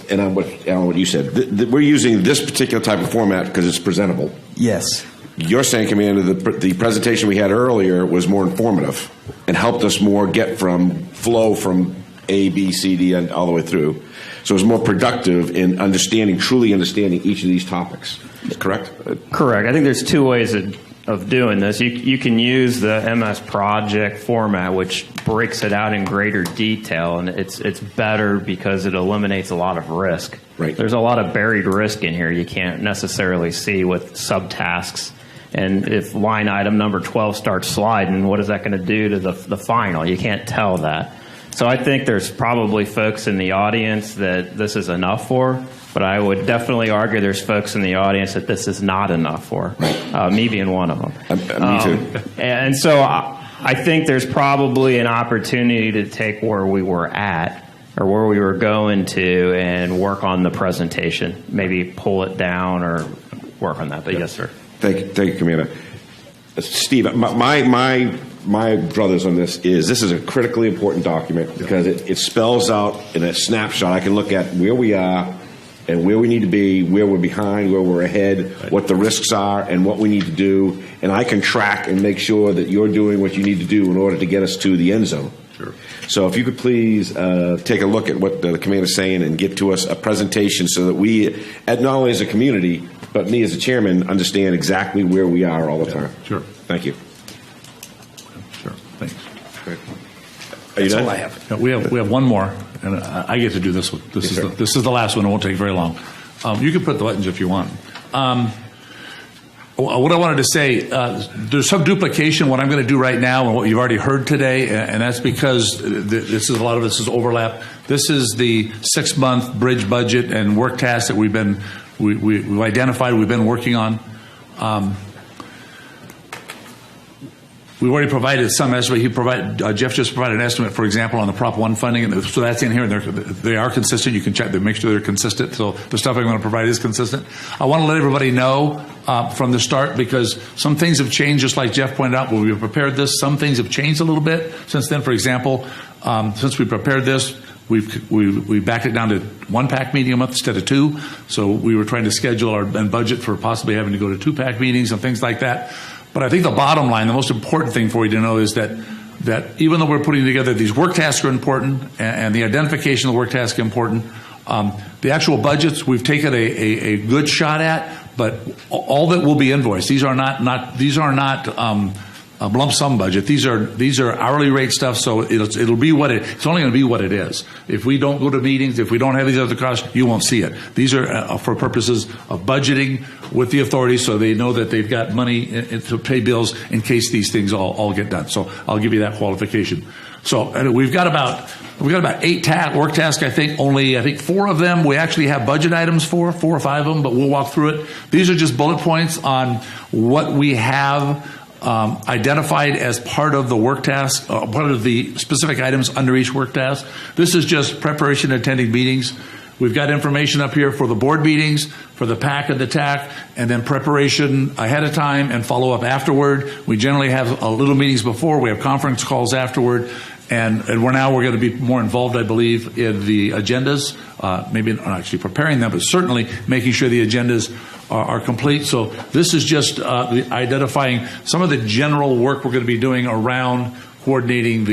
And on what you said. We're using this particular type of format because it's presentable. Yes. You're saying, Commander, the presentation we had earlier was more informative and helped us more get flow from A, B, C, D, and all the way through. So it was more productive in truly understanding each of these topics. Correct? Correct. I think there's two ways of doing this. You can use the MS project format, which breaks it out in greater detail, and it's better because it eliminates a lot of risk. Right. There's a lot of buried risk in here you can't necessarily see with subtasks. And if line item number 12 starts sliding, what is that going to do to the final? You can't tell that. So I think there's probably folks in the audience that this is enough for, but I would definitely argue there's folks in the audience that this is not enough for, me being one of them. Me too. And so I think there's probably an opportunity to take where we were at or where we were going to and work on the presentation, maybe pull it down or work on that. But yes, sir. Thank you, Commander. Steve, my brothers on this is a critically important document because it spells out in a snapshot. I can look at where we are and where we need to be, where we're behind, where we're ahead, what the risks are, and what we need to do. And I can track and make sure that you're doing what you need to do in order to get us to the end zone. Sure. So if you could please take a look at what the commander's saying and get to us a presentation so that we, not only as a community, but me as a chairman, understand exactly where we are all the time. Sure. Thank you. Sure. Thanks. Great. Are you done? all I have. Yeah, we have one more, and I get to do this one. This is the last one. It won't take very long. You can put the buttons if you want. What I wanted to say, there's some duplication what I'm going to do right now and what you've already heard today, and that's because a lot of this is overlap. This is the 6-month bridge budget and work tasks that we've identified, we've been working on. We've already provided some estimate. Jeff just provided an estimate, for example, on the Prop 1 funding, and so that's in here, and they are consistent. You can check, make sure they're consistent, so the stuff I'm going to provide is consistent. I want to let everybody know from the start, because some things have changed, just like Jeff pointed out, when we prepared this. Some things have changed a little bit since then. For example, since we prepared this, We backed it down to one PAC meeting a month instead of two. So we were trying to schedule and budget for possibly having to go to two PAC meetings and things like that. But I think the bottom line, the most important thing for you to know is that even though we're putting together these work tasks are important and the identification of the work task important, the actual budgets we've taken a good shot at, but all that will be invoiced. These are not a lump sum budget. These are hourly rate stuff, so it'll be it's only going to be what it is. If we don't go to meetings, if we don't have these other costs, you won't see it. These are for purposes of budgeting with the authorities, so they know that they've got money to pay bills in case these things all get done. So I'll give you that qualification. So we've got about 8 work tasks. I think 4 of them we actually have budget items for, 4 or 5 of them, but we'll walk through it. These are just bullet points on what we have identified as part of the work task, part of the specific items under each work task. This is just preparation attending meetings. We've got information up here for the board meetings, for the PAC and the TAC, and then preparation ahead of time and follow up afterward. We generally have little meetings before. We have conference calls afterward. And we're going to be more involved, I believe, in the agendas, maybe not actually preparing them, but certainly making sure the agendas are complete. So this is just identifying some of the general work we're going to be doing around coordinating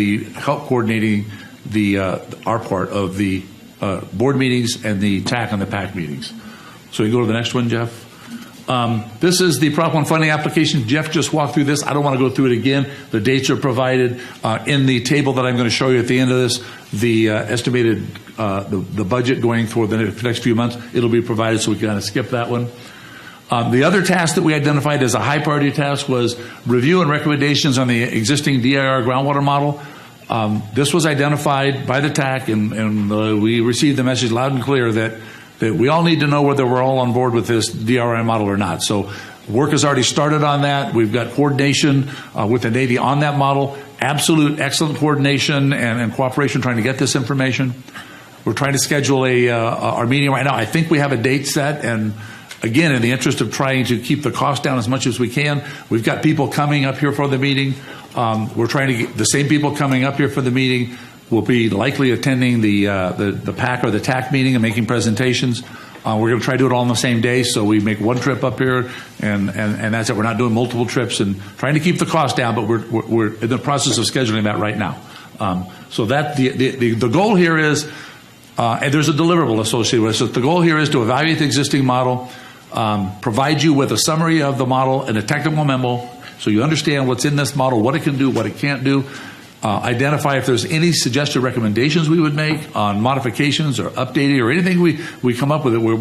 our part of the board meetings and the TAC and the PAC meetings. So you go to the next one, Jeff. This is the Prop 1 funding application. Jeff just walked through this. I don't want to go through it again. The dates are provided in the table that I'm going to show you at the end of this. The estimated the budget going for the next few months, it'll be provided, so we can kind of skip that one. The other task that we identified as a high priority task was review and recommendations on the existing DIR groundwater model. This was identified by the TAC, and we received the message loud and clear that we all need to know whether we're all on board with this DRI model or not. So work has already started on that. We've got coordination with the Navy on that model. Absolute excellent coordination and cooperation trying to get this information. We're trying to schedule our meeting right now. I think we have a date set, and again, in the interest of trying to keep the cost down as much as we can, we've got people coming up here for the meeting. We're trying to get the same people coming up here for the meeting will be likely attending the PAC or the TAC meeting and making presentations. We're going to try to do it all on the same day, so we make one trip up here, and that's it. We're not doing multiple trips and trying to keep the cost down, but we're in the process of scheduling that right now. So that the goal here is, and there's a deliverable associated with it. So the goal here is to evaluate the existing model, provide you with a summary of the model and a technical memo, so you understand what's in this model, what it can do, what it can't do. Identify if there's any suggested recommendations we would make on modifications or updating or anything we come up with that we'll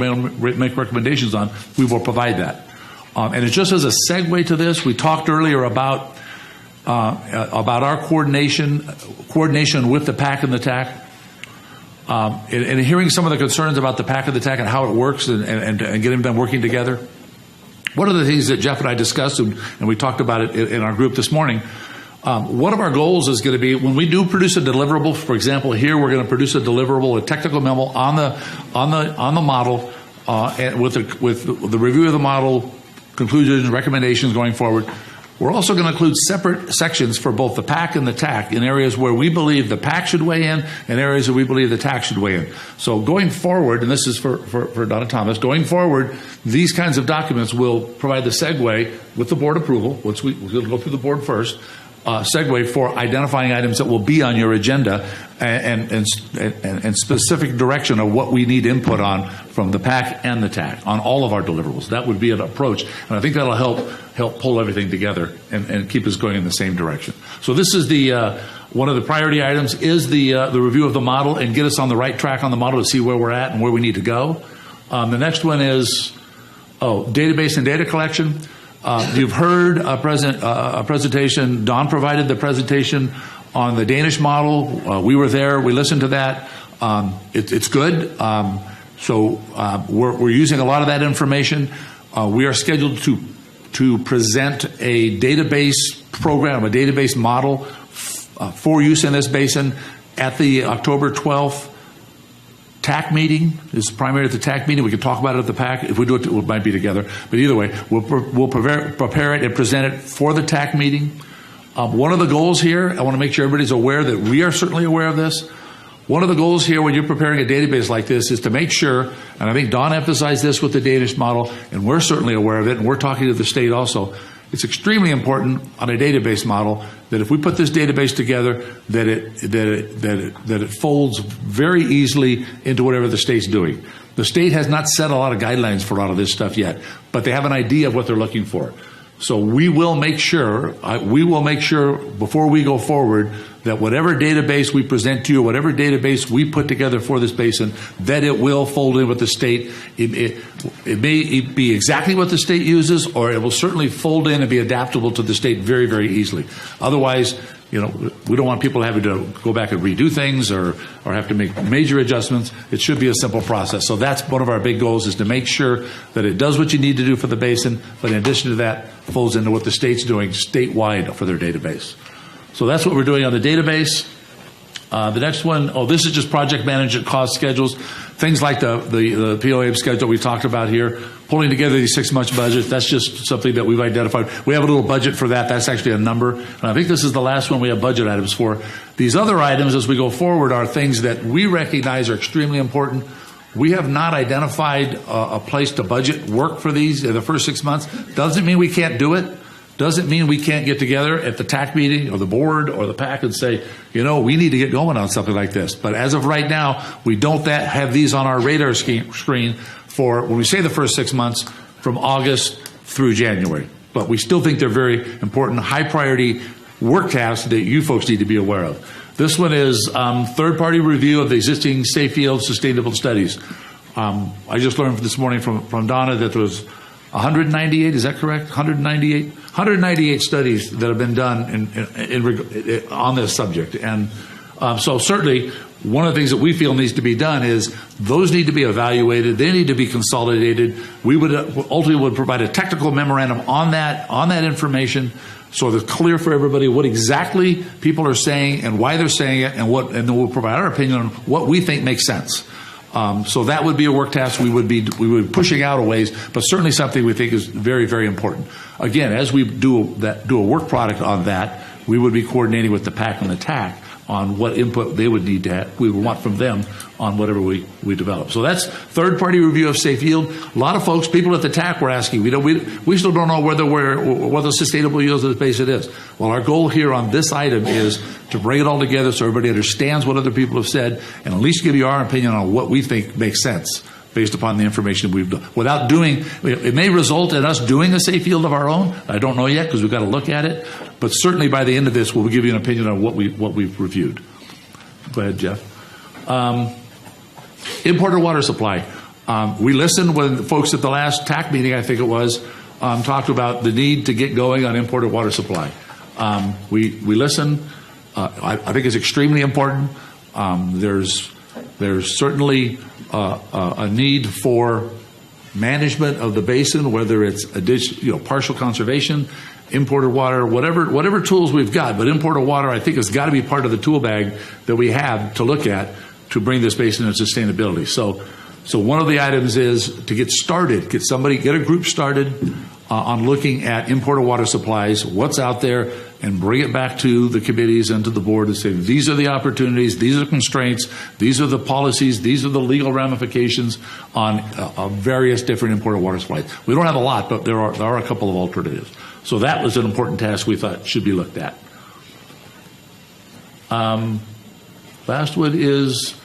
make recommendations on, we will provide that. And it just as a segue to this, we talked earlier about our coordination with the PAC and the TAC. And hearing some of the concerns about the PAC and the TAC and how it works and getting them working together. One of the things that Jeff and I discussed, and we talked about it in our group this morning, one of our goals is going to be when we do produce a deliverable. For example, here we're going to produce a deliverable, a technical memo on the model, and with the review of the model, conclusions, recommendations going forward. We're also going to include separate sections for both the PAC and the TAC in areas where we believe the PAC should weigh in and areas where we believe the TAC should weigh in. So going forward, and this is for Donna Thomas, going forward, these kinds of documents will provide the segue with the board approval, which we'll go through the board first, segue for identifying items that will be on your agenda and specific direction of what we need input on from the PAC and the TAC on all of our deliverables. That would be an approach, and I think that'll help pull everything together and keep us going in the same direction. So this is one of the priority items is the review of the model and get us on the right track on the model to see where we're at and where we need to go. The next one is database and data collection. You've heard a presentation. Don provided the presentation on the Danish model. We were there. We listened to that. It's good. So we're using a lot of that information. We are scheduled to present a database program, a database model for use in this basin at the October 12th TAC meeting. Is primary at the TAC meeting. We can talk about it at the PAC. If we do it, we might be together. But either way, we'll prepare it and present it for the TAC meeting. One of the goals here, I want to make sure everybody's aware that we are certainly aware of this. One of the goals here when you're preparing a database like this is to make sure, and I think Don emphasized this with the Danish model, and we're certainly aware of it, and we're talking to the state also, it's extremely important on a database model that if we put this database together, that it folds very easily into whatever the state's doing. The state has not set a lot of guidelines for a lot of this stuff yet, but they have an idea of what they're looking for. So we will make sure before we go forward that whatever database we present to you, whatever database we put together for this basin, that it will fold in with the state. It may be exactly what the state uses, or it will certainly fold in and be adaptable to the state very, very easily. Otherwise, we don't want people having to go back and redo things or have to make major adjustments. It should be a simple process. So that's one of our big goals, is to make sure that it does what you need to do for the basin, but in addition to that, folds into what the state's doing statewide for their database. So that's what we're doing on the database. The next one, this is just project management cost schedules, things like the POA schedule we talked about here, pulling together these 6-month budgets. That's just something that we've identified. We have a little budget for that. That's actually a number. And I think this is the last one we have budget items for. These other items, as we go forward, are things that we recognize are extremely important. We have not identified a place to budget work for these in the first 6 months. Doesn't mean we can't do it. Doesn't mean we can't get together at the TAC meeting or the board or the PAC and say, we need to get going on something like this. But as of right now, we don't have these on our radar screen for, when we say the first 6 months, from August through January. But we still think they're very important, high priority work tasks that you folks need to be aware of. This one is third-party review of the existing safe field sustainable studies. I just learned this morning from Donna that there was 198, is that correct? 198 studies that have been done on this subject. And so certainly one of the things that we feel needs to be done is those need to be evaluated. They need to be consolidated. We would ultimately provide a technical memorandum on that information, so that it's clear for everybody what exactly people are saying and why they're saying it, and then we'll provide our opinion on what we think makes sense. So that would be a work task we would be pushing out a ways, but certainly something we think is very, very important. Again, as we do a work product on that, we would be coordinating with the PAC and the TAC on what input they would need to have, we would want from them on whatever we develop. So that's third-party review of safe yield. A lot of folks, people at the TAC were asking, we still don't know what the sustainable yields of the basin is. Well, our goal here on this item is to bring it all together so everybody understands what other people have said, and at least give you our opinion on what we think makes sense based upon the information we've done. Without doing, it may result in us doing a safe yield of our own. I don't know yet because we've got to look at it. But certainly by the end of this, we'll give you an opinion on what we've reviewed. Go ahead, Jeff. Imported water supply. We listened when folks at the last TAC meeting, I think it was, talked about the need to get going on imported water supply. We listened. I think it's extremely important. There's certainly a need for management of the basin, whether it's partial conservation, imported water, whatever tools we've got. But imported water, I think, has got to be part of the tool bag that we have to look at to bring this basin into sustainability. So one of the items is to get started, get a group started on looking at imported water supplies, what's out there, and bring it back to the committees and to the board and say, these are the opportunities, these are the constraints, these are the policies, these are the legal ramifications on various different imported water supplies. We don't have a lot, but there are a couple of alternatives. So that was an important task we thought should be looked at. Last one is,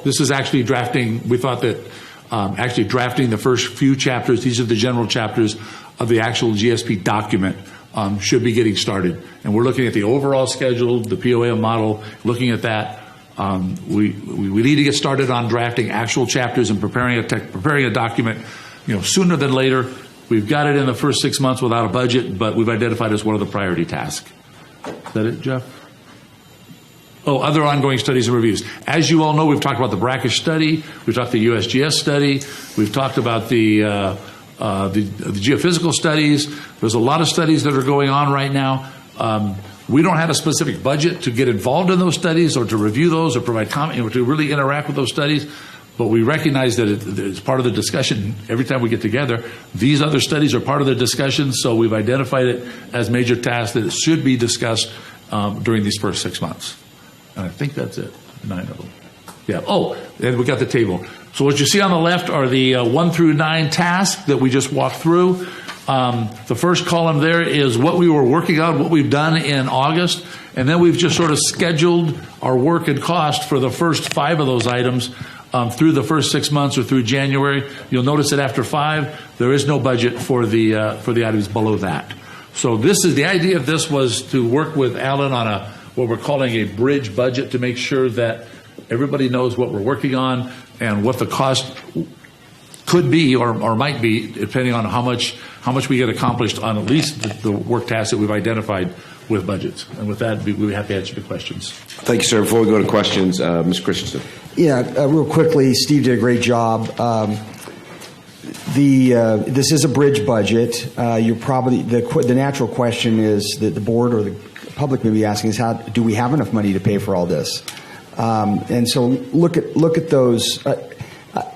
this is actually drafting. We thought that actually drafting the first few chapters, these are the general chapters of the actual GSP document, should be getting started. And we're looking at the overall schedule, the POA model, looking at that. We need to get started on drafting actual chapters and preparing a document, sooner than later. We've got it in the first 6 months without a budget, but we've identified it as one of the priority tasks. Is that it, Jeff? Other ongoing studies and reviews. As you all know, we've talked about the brackish study. We've talked the USGS study. We've talked about the geophysical studies. There's a lot of studies that are going on right now. We don't have a specific budget to get involved in those studies or to review those or provide comment, or to really interact with those studies. But we recognize that it's part of the discussion every time we get together. These other studies are part of the discussion, so we've identified it as major tasks that should be discussed during these first 6 months. And I think that's it, 9 of them. Yeah. Oh, and we got the table. So what you see on the left are the 1 through 9 tasks that we just walked through. The first column there is what we were working on, what we've done in August, and then we've just sort of scheduled our work and cost for the first 5 of those items through the first 6 months or through January. You'll notice that after 5, there is no budget for the items below that. So the idea of this was to work with Alan on what we're calling a bridge budget to make sure that everybody knows what we're working on and what the cost could be or might be, depending on how much we get accomplished on at least the work tasks that we've identified with budgets. And with that, we'd be happy to answer the questions. Thank you, sir. Before we go to questions, Ms. Christensen. Yeah, real quickly, Steve did a great job. This is a bridge budget. You're probably the natural question is that the board or the public may be asking is how do we have enough money to pay for all this? And so look at those.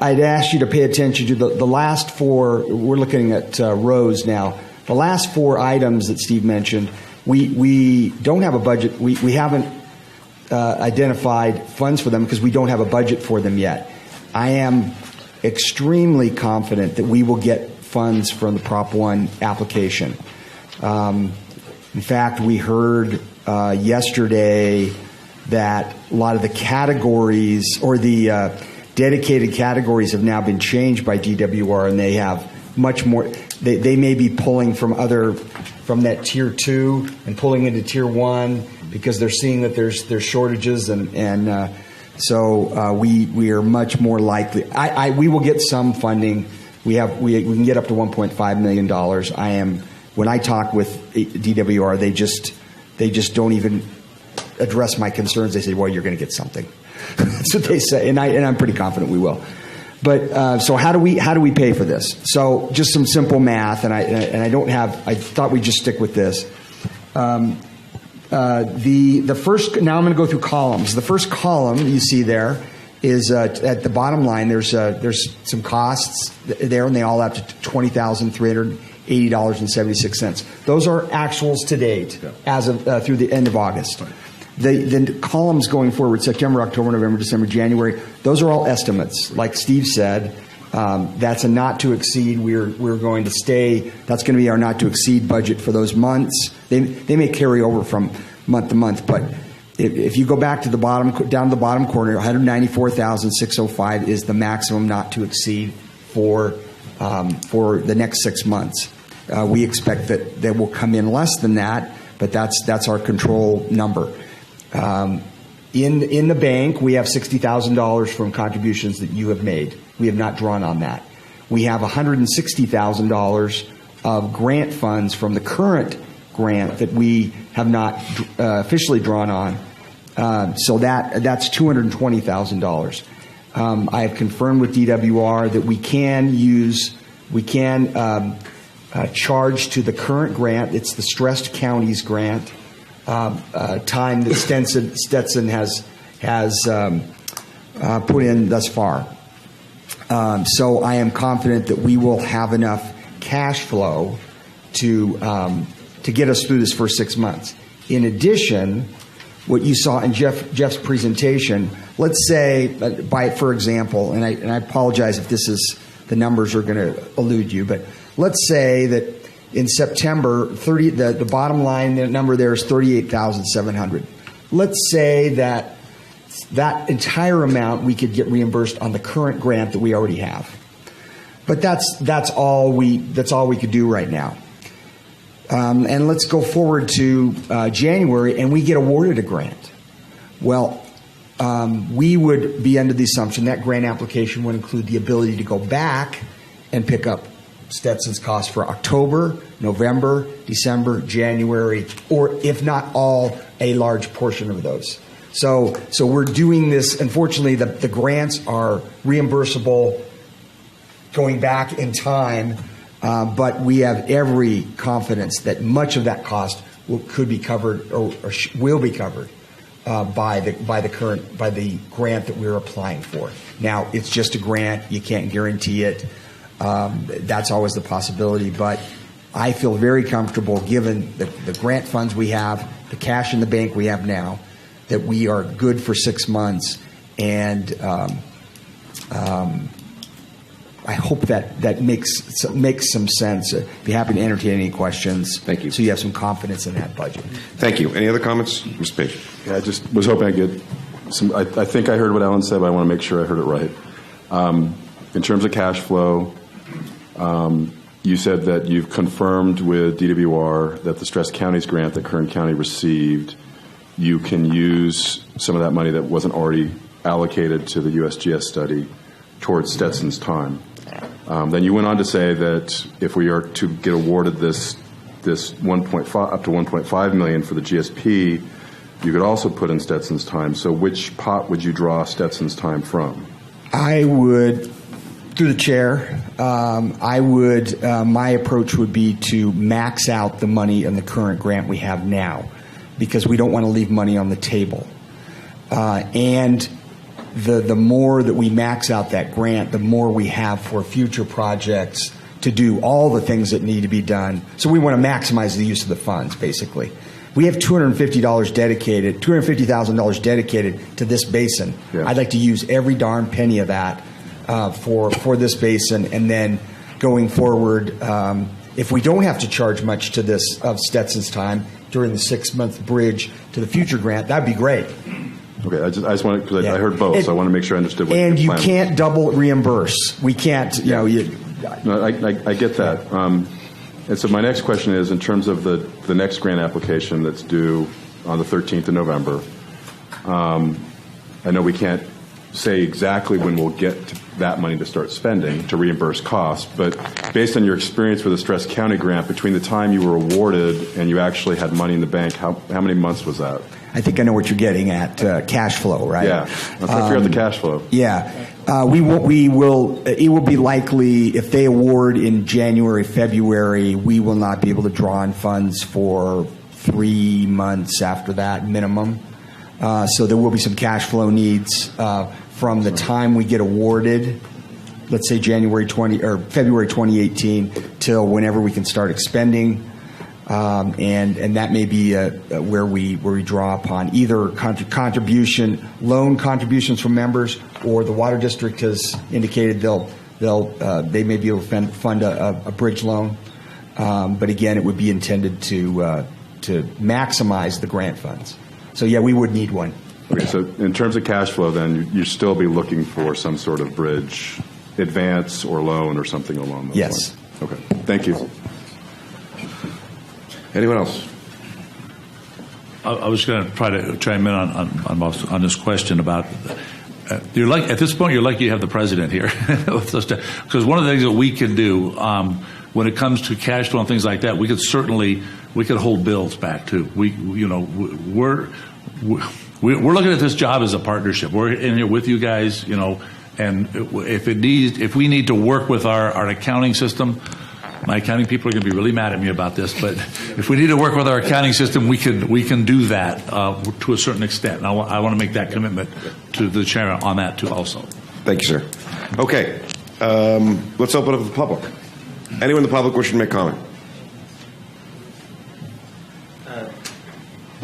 I'd ask you to pay attention to the last 4. We're looking at rows now. The last 4 items that Steve mentioned, we don't have a budget. We haven't identified funds for them because we don't have a budget for them yet. I am extremely confident that we will get funds from the Prop 1 application. In fact, we heard yesterday that a lot of the categories or the dedicated categories have now been changed by DWR, and they have much more. They may be pulling from that tier 2 and pulling into tier 1 because they're seeing that there's shortages, and so we are much more likely. We will get some funding. We can get up to $1.5 million. When I talk with DWR, they just don't even address my concerns. They say, well, you're going to get something. That's what they say, and I'm pretty confident we will. But so how do we pay for this? So just some simple math, and I thought we'd just stick with this. The first, now I'm going to go through columns. The first column you see there is at the bottom line. There's some costs there, and they all add to $20,380.76. Those are actuals to date as of through the end of August. The columns going forward, September, October, November, December, January, those are all estimates. Like Steve said, that's a not to exceed. We're going to stay. That's going to be our not to exceed budget for those months. They may carry over from month to month, but if you go back to the bottom, down to the bottom corner, $194,605 is the maximum not to exceed for the next 6 months. We expect that they will come in less than that, but that's our control number. In the bank, we have $60,000 from contributions that you have made. We have not drawn on that. We have $160,000 of grant funds from the current grant that we have not officially drawn on. So that's $220,000. I have confirmed with DWR that we can charge to the current grant. It's the Stressed Counties grant. Time that Stetson has put in thus far. So I am confident that we will have enough cash flow to get us through this first 6 months. In addition, what you saw in Jeff's presentation, let's say, for example, and I apologize if the numbers are going to elude you, but let's say that in September, the bottom line number there is $38,700. Let's say that entire amount we could get reimbursed on the current grant that we already have. But that's all we could do right now. And let's go forward to January, and we get awarded a grant. Well, we would be under the assumption that grant application would include the ability to go back and pick up Stetson's cost for October, November, December, January, or if not all, a large portion of those. So we're doing this. Unfortunately, the grants are reimbursable going back in time, but we have every confidence that much of that cost could be covered or will be covered by the grant that we're applying for. Now, it's just a grant. You can't guarantee it. That's always the possibility, but I feel very comfortable given the grant funds we have, the cash in the bank we have now, that we are good for 6 months, and I hope that makes some sense. Be happy to entertain any questions. Thank you. So you have some confidence in that budget. Thank you. Any other comments, Mr. Page? Yeah, I just was hoping I get some. I think I heard what Ellen said, but I want to make sure I heard it right. In terms of cash flow, you said that you've confirmed with DWR that the Stress Counties grant that Kern County received, you can use some of that money that wasn't already allocated to the USGS study towards Stetson's time. Then you went on to say that if we are to get awarded this 1.5 up to 1.5 million for the GSP, you could also put in Stetson's time. So which pot would you draw Stetson's time from? I would, through the chair, my approach would be to max out the money in the current grant we have now, because we don't want to leave money on the table. And the more that we max out that grant, the more we have for future projects to do all the things that need to be done. So we want to maximize the use of the funds, basically. We have $250 dedicated, $250,000 dedicated to this basin. Yeah. I'd like to use every darn penny of that for this basin, and then going forward, if we don't have to charge much to this of Stetson's time during the 6-month bridge to the future grant, that'd be great. Okay, I just want to, because I heard both, so I want to make sure I understood what And your you plan can't double reimburse. We can't, No, I get that. And so my next question is, in terms of the next grant application that's due on the 13th of November, I know we can't say exactly when we'll get to that money to start spending to reimburse costs, but based on your experience with the Stress County grant, between the time you were awarded and you actually had money in the bank, how many months was that? I think I know what you're getting at, cash flow, right? Yeah, I'm trying to figure out the cash flow. Yeah. We will, it will be likely, if they award in January, February, we will not be able to draw on funds for 3 months after that, minimum. So there will be some cash flow needs from the time we get awarded, let's say January 20 or February 2018, till whenever we can start expending. And that may be where we draw upon either loan contributions from members, or the water district has indicated they may be able to fund a bridge loan. But again, it would be intended to maximize the grant funds. So yeah, we would need one. Okay, so in terms of cash flow, then you'd still be looking for some sort of bridge advance or loan or something along those Yes. lines. Okay, thank you. Anyone else? I was going to try to chime in on this question about. You're like, at this point, you're lucky you have the president here, because one of the things that we can do when it comes to cash flow and things like that, we could hold bills back too. We're looking at this job as a partnership. We're in here with you guys, and if we need to work with our accounting system. My accounting people are going to be really mad at me about this, but if we need to work with our accounting system, we can do that to a certain extent. And I want to make that commitment to the chairman on that too, also. Thank you, sir. Okay, let's open up to the public. Anyone in the public wishing to make comment?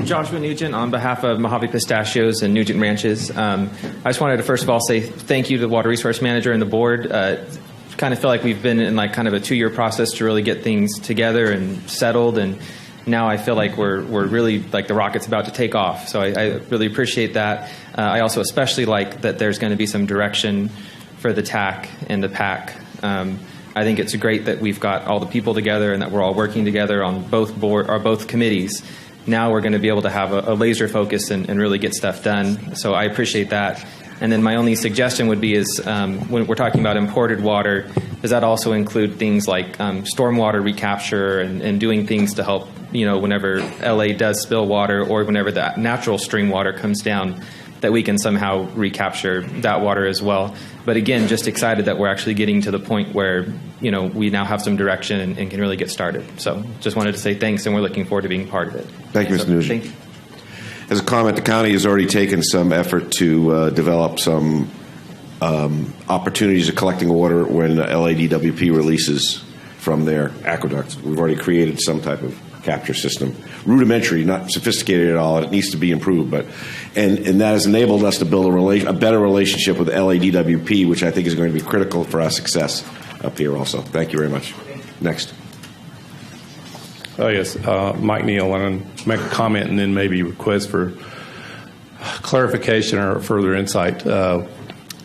Joshua Nugent on behalf of Mojave Pistachios and Nugent Ranches. I just wanted to first of all say thank you to the Water Resource Manager and the board. Kind of feel like we've been in kind of a 2-year process to really get things together and settled, and now I feel like we're really the rocket's about to take off. So I really appreciate that. I also especially like that there's going to be some direction for the TAC and the PAC. I think it's great that we've got all the people together and that we're all working together on both committees. Now we're going to be able to have a laser focus and really get stuff done. So I appreciate that. And then my only suggestion would be is when we're talking about imported water, does that also include things like stormwater recapture and doing things to help, whenever LA does spill water or whenever the natural stream water comes down, that we can somehow recapture that water as well. But again, just excited that we're actually getting to the point where, we now have some direction and can really get started. So just wanted to say thanks, and we're looking forward to being part of it. Thank you, Mr. Nugent. Thank you. As a comment, the county has already taken some effort to develop some opportunities of collecting water when LADWP releases from their aqueducts. We've already created some type of capture system. Rudimentary, not sophisticated at all. It needs to be improved, and that has enabled us to build a better relationship with LADWP, which I think is going to be critical for our success up here also. Thank you very much. Next. Oh, yes. Mike Neal, I want to make a comment and then maybe request for clarification or further insight.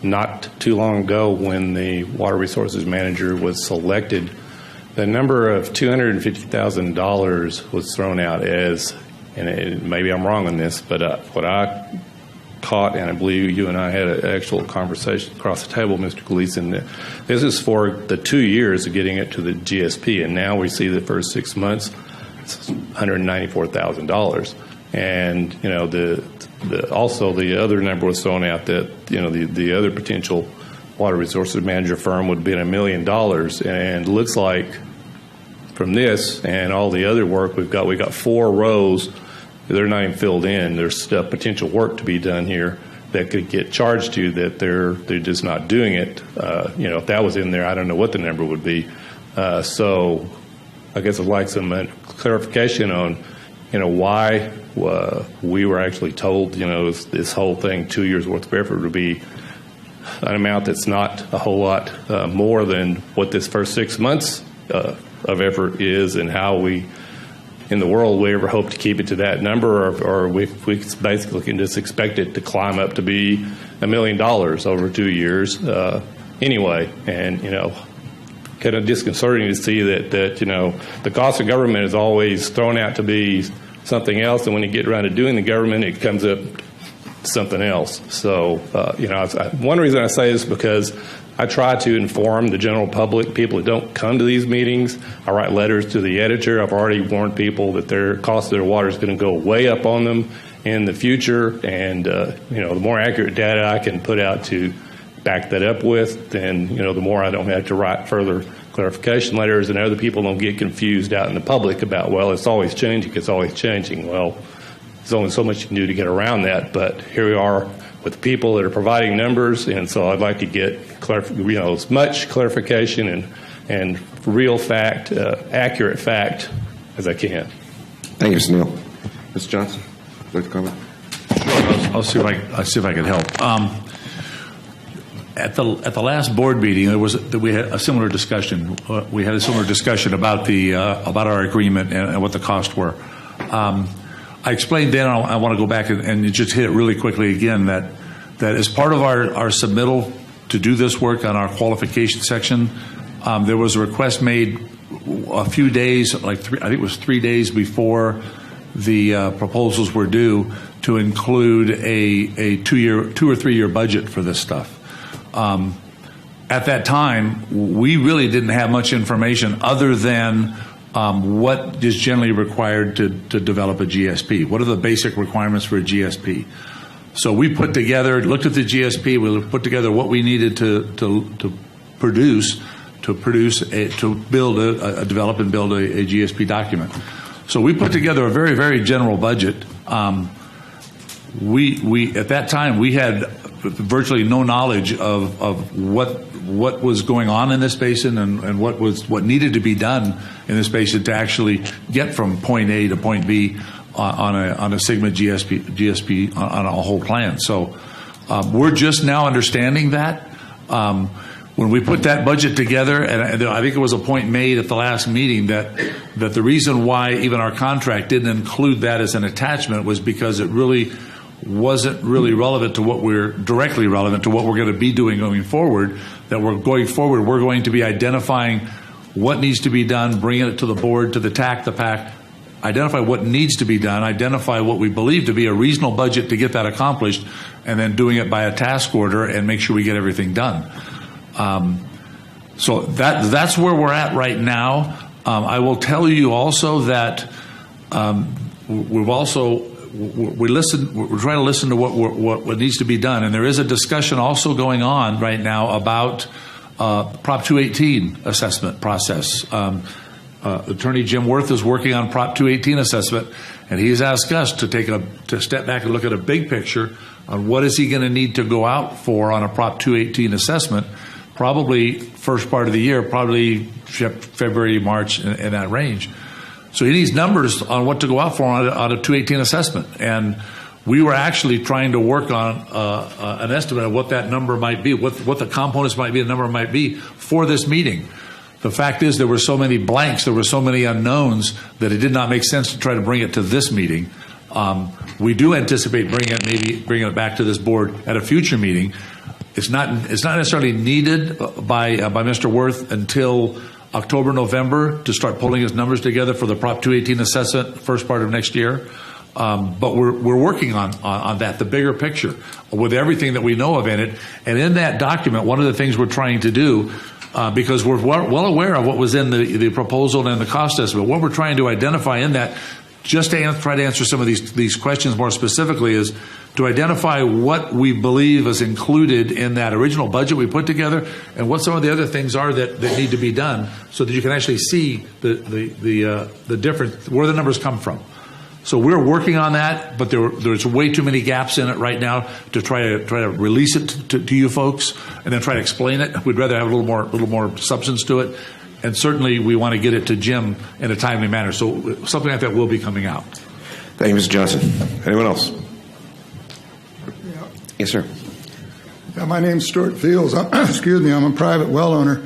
Not too long ago, when the Water Resources Manager was selected, the number of $250,000 was thrown out as, and maybe I'm wrong on this, but what I caught, and I believe you and I had an actual conversation across the table, Mr. Gleason, this is for the 2 years of getting it to the GSP, and now we see the first 6 months, it's $194,000. And, you know, also the other number was thrown out that, you know, the other potential Water Resources Manager firm would be $1 million. And it looks like from this and all the other work we got 4 rows. They're not even filled in. There's potential work to be done here that could get charged to that they're just not doing it. You know, if that was in there, I don't know what the number would be. So I guess I'd like some clarification on, you know, why we were actually told, you know, this whole thing, 2 years worth of effort, would be an amount that's not a whole lot more than what this first 6 months of effort is, and how we, in the world, we ever hope to keep it to that number, or we basically can just expect it to climb up to be $1 million over 2 years anyway. And, you know, kind of disconcerting to see that, you know, the cost of government is always thrown out to be something else, and when you get around to doing the government, it comes up something else. So, you know, one reason I say this is because I try to inform the general public, people who don't come to these meetings. I write letters to the editor. I've already warned people that their cost of their water is going to go way up on them in the future. And, you know, the more accurate data I can put out to back that up with, then, you know, the more I don't have to write further clarification letters, and other people don't get confused out in the public about, well, it's always changing, it's always changing. Well, there's only so much you can do to get around that, but here we are with people that are providing numbers, and so I'd like to get as much clarification and real fact, accurate fact as I can. Thank you, Mr. Neal. Mr. Johnson, would you like to comment? Sure. I'll see if I can help. At the last board meeting, we had a similar discussion. We had a similar discussion about about our agreement and what the costs were. I explained then, I want to go back and just hit it really quickly again, that as part of our submittal to do this work on our qualification section, there was a request made a few days, I think it was 3 days before the proposals were due, to include a 2 or 3 year budget for this stuff. At that time, we really didn't have much information other than what is generally required to develop a GSP. What are the basic requirements for a GSP? So we looked at the GSP, we put together what we needed to develop and build a GSP document. So we put together a very, very general budget. We at that time, we had virtually no knowledge of what was going on in this basin and what needed to be done in this basin to actually get from point A to point B on a Sigma GSP on a whole plan. So we're just now understanding that. When we put that budget together, and I think it was a point made at the last meeting that the reason why even our contract didn't include that as an attachment was because it really wasn't really relevant to what we're directly relevant to what we're going to be doing going forward. That we're going to be identifying what needs to be done, bringing it to the board, to the TAC, the PAC, identify what needs to be done, identify what we believe to be a reasonable budget to get that accomplished, and then doing it by a task order and make sure we get everything done. So that's where we're at right now. I will tell you also that we're trying to listen to what needs to be done, and there is a discussion also going on right now about Prop 218 assessment process. Attorney Jim Worth is working on Prop 218 assessment, and he's asked us to step back and look at a big picture on what is he going to need to go out for on a Prop 218 assessment, probably first part of the year, probably February, March, in that range. So he needs numbers on what to go out for on a 218 assessment. And we were actually trying to work on an estimate of what that number might be, what the components might be, the number might be for this meeting. The fact is there were so many blanks, there were so many unknowns that it did not make sense to try to bring it to this meeting. We do anticipate bringing it back to this board at a future meeting. It's not necessarily needed by Mr. Worth until October, November to start pulling his numbers together for the Prop 218 assessment first part of next year. But we're working on that, the bigger picture, with everything that we know of in it. And in that document, one of the things we're trying to do, because we're well aware of what was in the proposal and the cost estimate, what we're trying to identify in that, just to try to answer some of these questions more specifically, is to identify what we believe is included in that original budget we put together and what some of the other things are that need to be done so that you can actually see the difference, where the numbers come from. So we're working on that, but there's way too many gaps in it right now to try to release it to you folks and then try to explain it. We'd rather have a little more substance to it. And certainly we want to get it to Jim in a timely manner. So something like that will be coming out. Thank you, Mr. Johnson. Anyone else? Yes, sir. Yeah, my name's Stuart Fields. Excuse me, I'm a private well owner.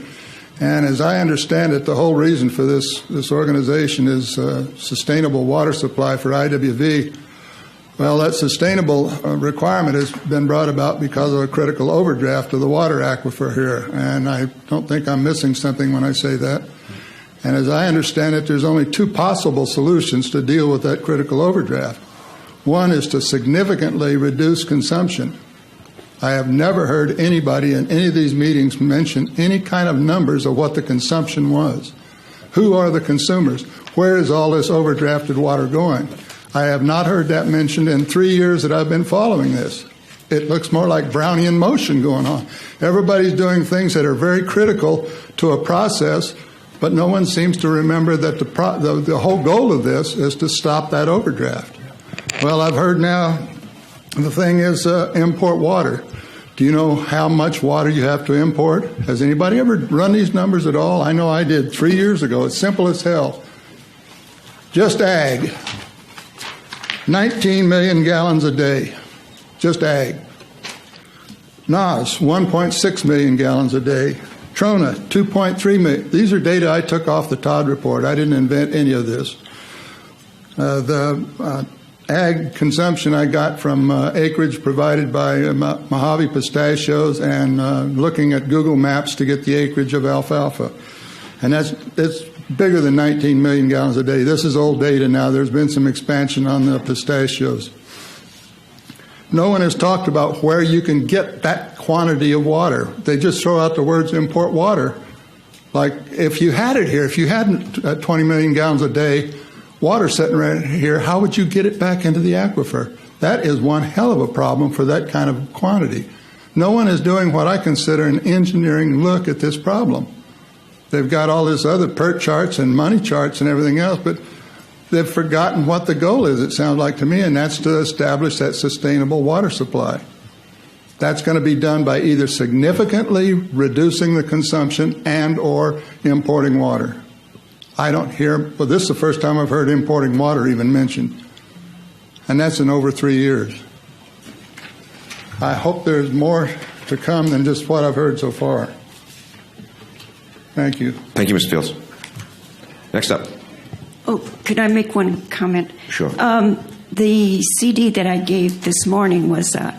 And as I understand it, the whole reason for this organization is sustainable water supply for IWV. Well, that sustainable requirement has been brought about because of a critical overdraft of the water aquifer here. And I don't think I'm missing something when I say that. And as I understand it, there's only two possible solutions to deal with that critical overdraft. One is to significantly reduce consumption. I have never heard anybody in any of these meetings mention any kind of numbers of what the consumption was. Who are the consumers? Where is all this overdrafted water going? I have not heard that mentioned in 3 years that I've been following this. It looks more like Brownian motion going on. Everybody's doing things that are very critical to a process, but no one seems to remember that the whole goal of this is to stop that overdraft. Well, I've heard now the thing is import water. Do you know how much water you have to import? Has anybody ever run these numbers at all? I know I did 3 years ago. It's simple as hell. Just ag. 19 million gallons a day, just ag. NAS, 1.6 million gallons a day. Trona, 2.3 million. These are data I took off the Todd report. I didn't invent any of this. The ag consumption I got from acreage provided by Mojave Pistachios and looking at Google Maps to get the acreage of alfalfa. And it's bigger than 19 million gallons a day. This is old data now. There's been some expansion on the pistachios. No one has talked about where you can get that quantity of water. They just throw out the words import water. Like if you had it here, if you had 20 million gallons a day water sitting right here, how would you get it back into the aquifer? That is one hell of a problem for that kind of quantity. No one is doing what I consider an engineering look at this problem. They've got all this other PERT charts and money charts and everything else, but they've forgotten what the goal is, it sounds like to me, and that's to establish that sustainable water supply. That's going to be done by either significantly reducing the consumption and or importing water. I don't hear, well, this is the first time I've heard importing water even mentioned, and that's in over 3 years. I hope there's more to come than just what I've heard so far. Thank you. Thank you, Mr. Fields. Next up. Oh, could I make one comment? Sure. The CD that I gave this morning was a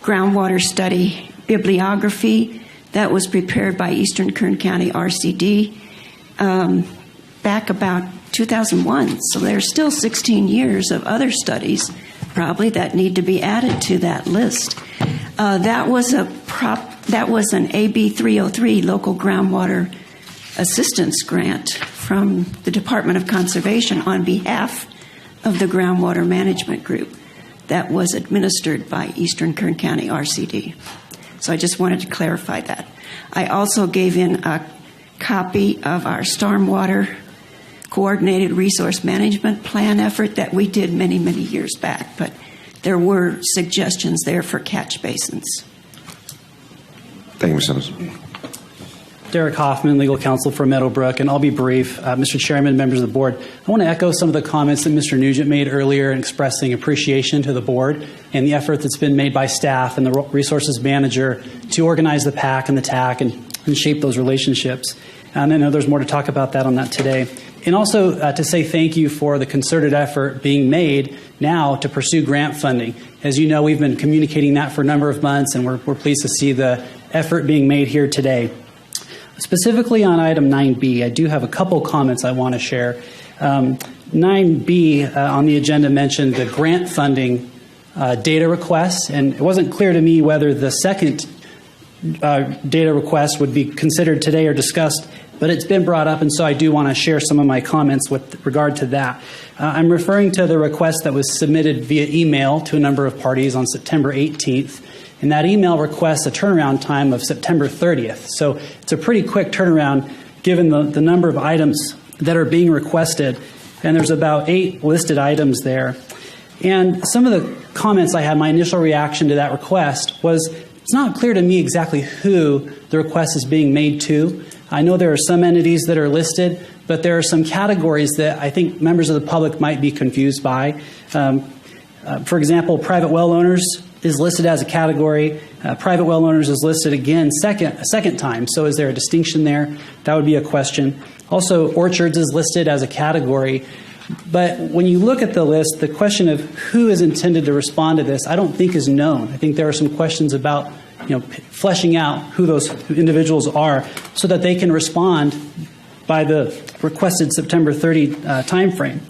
groundwater study bibliography that was prepared by Eastern Kern County RCD back about 2001. So there's still 16 years of other studies probably that need to be added to that list. That was an AB 303 local groundwater assistance grant from the Department of Conservation on behalf of the Groundwater Management Group that was administered by Eastern Kern County RCD. So I just wanted to clarify that. I also gave in a copy of our stormwater coordinated resource management plan effort that we did many, many years back, but there were suggestions there for catch basins. Thank you, Ms. Simmons. Derek Hoffman, legal counsel for Meadowbrook, and I'll be brief. Mr. Chairman, members of the board, I want to echo some of the comments that Mr. Nugent made earlier in expressing appreciation to the board and the effort that's been made by staff and the resources manager to organize the PAC and the TAC and shape those relationships. And I know there's more to talk about that on that today. And also to say thank you for the concerted effort being made now to pursue grant funding. As you know, we've been communicating that for a number of months, and we're pleased to see the effort being made here today. Specifically on item 9B, I do have a couple comments I want to share. 9B on the agenda mentioned the grant funding data request, and it wasn't clear to me whether the second data request would be considered today or discussed, but it's been brought up, and so I do want to share some of my comments with regard to that. I'm referring to the request that was submitted via email to a number of parties on September 18th. And that email requests a turnaround time of September 30th. So it's a pretty quick turnaround given the number of items that are being requested. And there's about 8 listed items there. And some of the comments I had, my initial reaction to that request was it's not clear to me exactly who the request is being made to. I know there are some entities that are listed, but there are some categories that I think members of the public might be confused by. For example, private well owners is listed as a category. Private well owners is listed again a second time. So is there a distinction there? That would be a question. Also, orchards is listed as a category. But when you look at the list, the question of who is intended to respond to this, I don't think is known. I think there are some questions about fleshing out who those individuals are so that they can respond by the requested September 30 timeframe.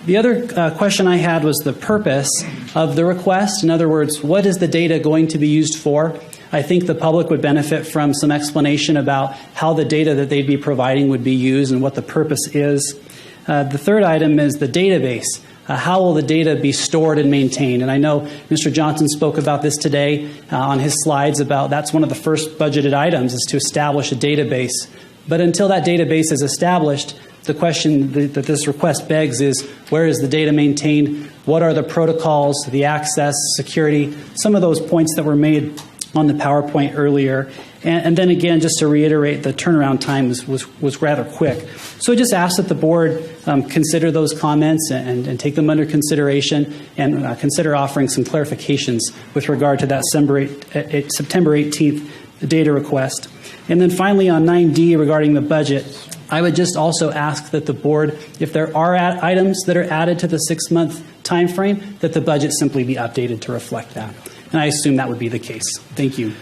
The other question I had was the purpose of the request. In other words, what is the data going to be used for? I think the public would benefit from some explanation about how the data that they'd be providing would be used and what the purpose is. The third item is the database. How will the data be stored and maintained? And I know Mr. Johnson spoke about this today on his slides about that's one of the first budgeted items is to establish a database. But until that database is established, the question that this request begs is, where is the data maintained? What are the protocols, the access, security, some of those points that were made on the PowerPoint earlier. And then again, just to reiterate, the turnaround time was rather quick. So I just ask that the board consider those comments and take them under consideration and consider offering some clarifications with regard to that September 18th data request. And then finally on 9D regarding the budget, I would just also ask that the board, if there are items that are added to the 6-month time frame, that the budget simply be updated to reflect that. And I assume that would be the case. Thank you.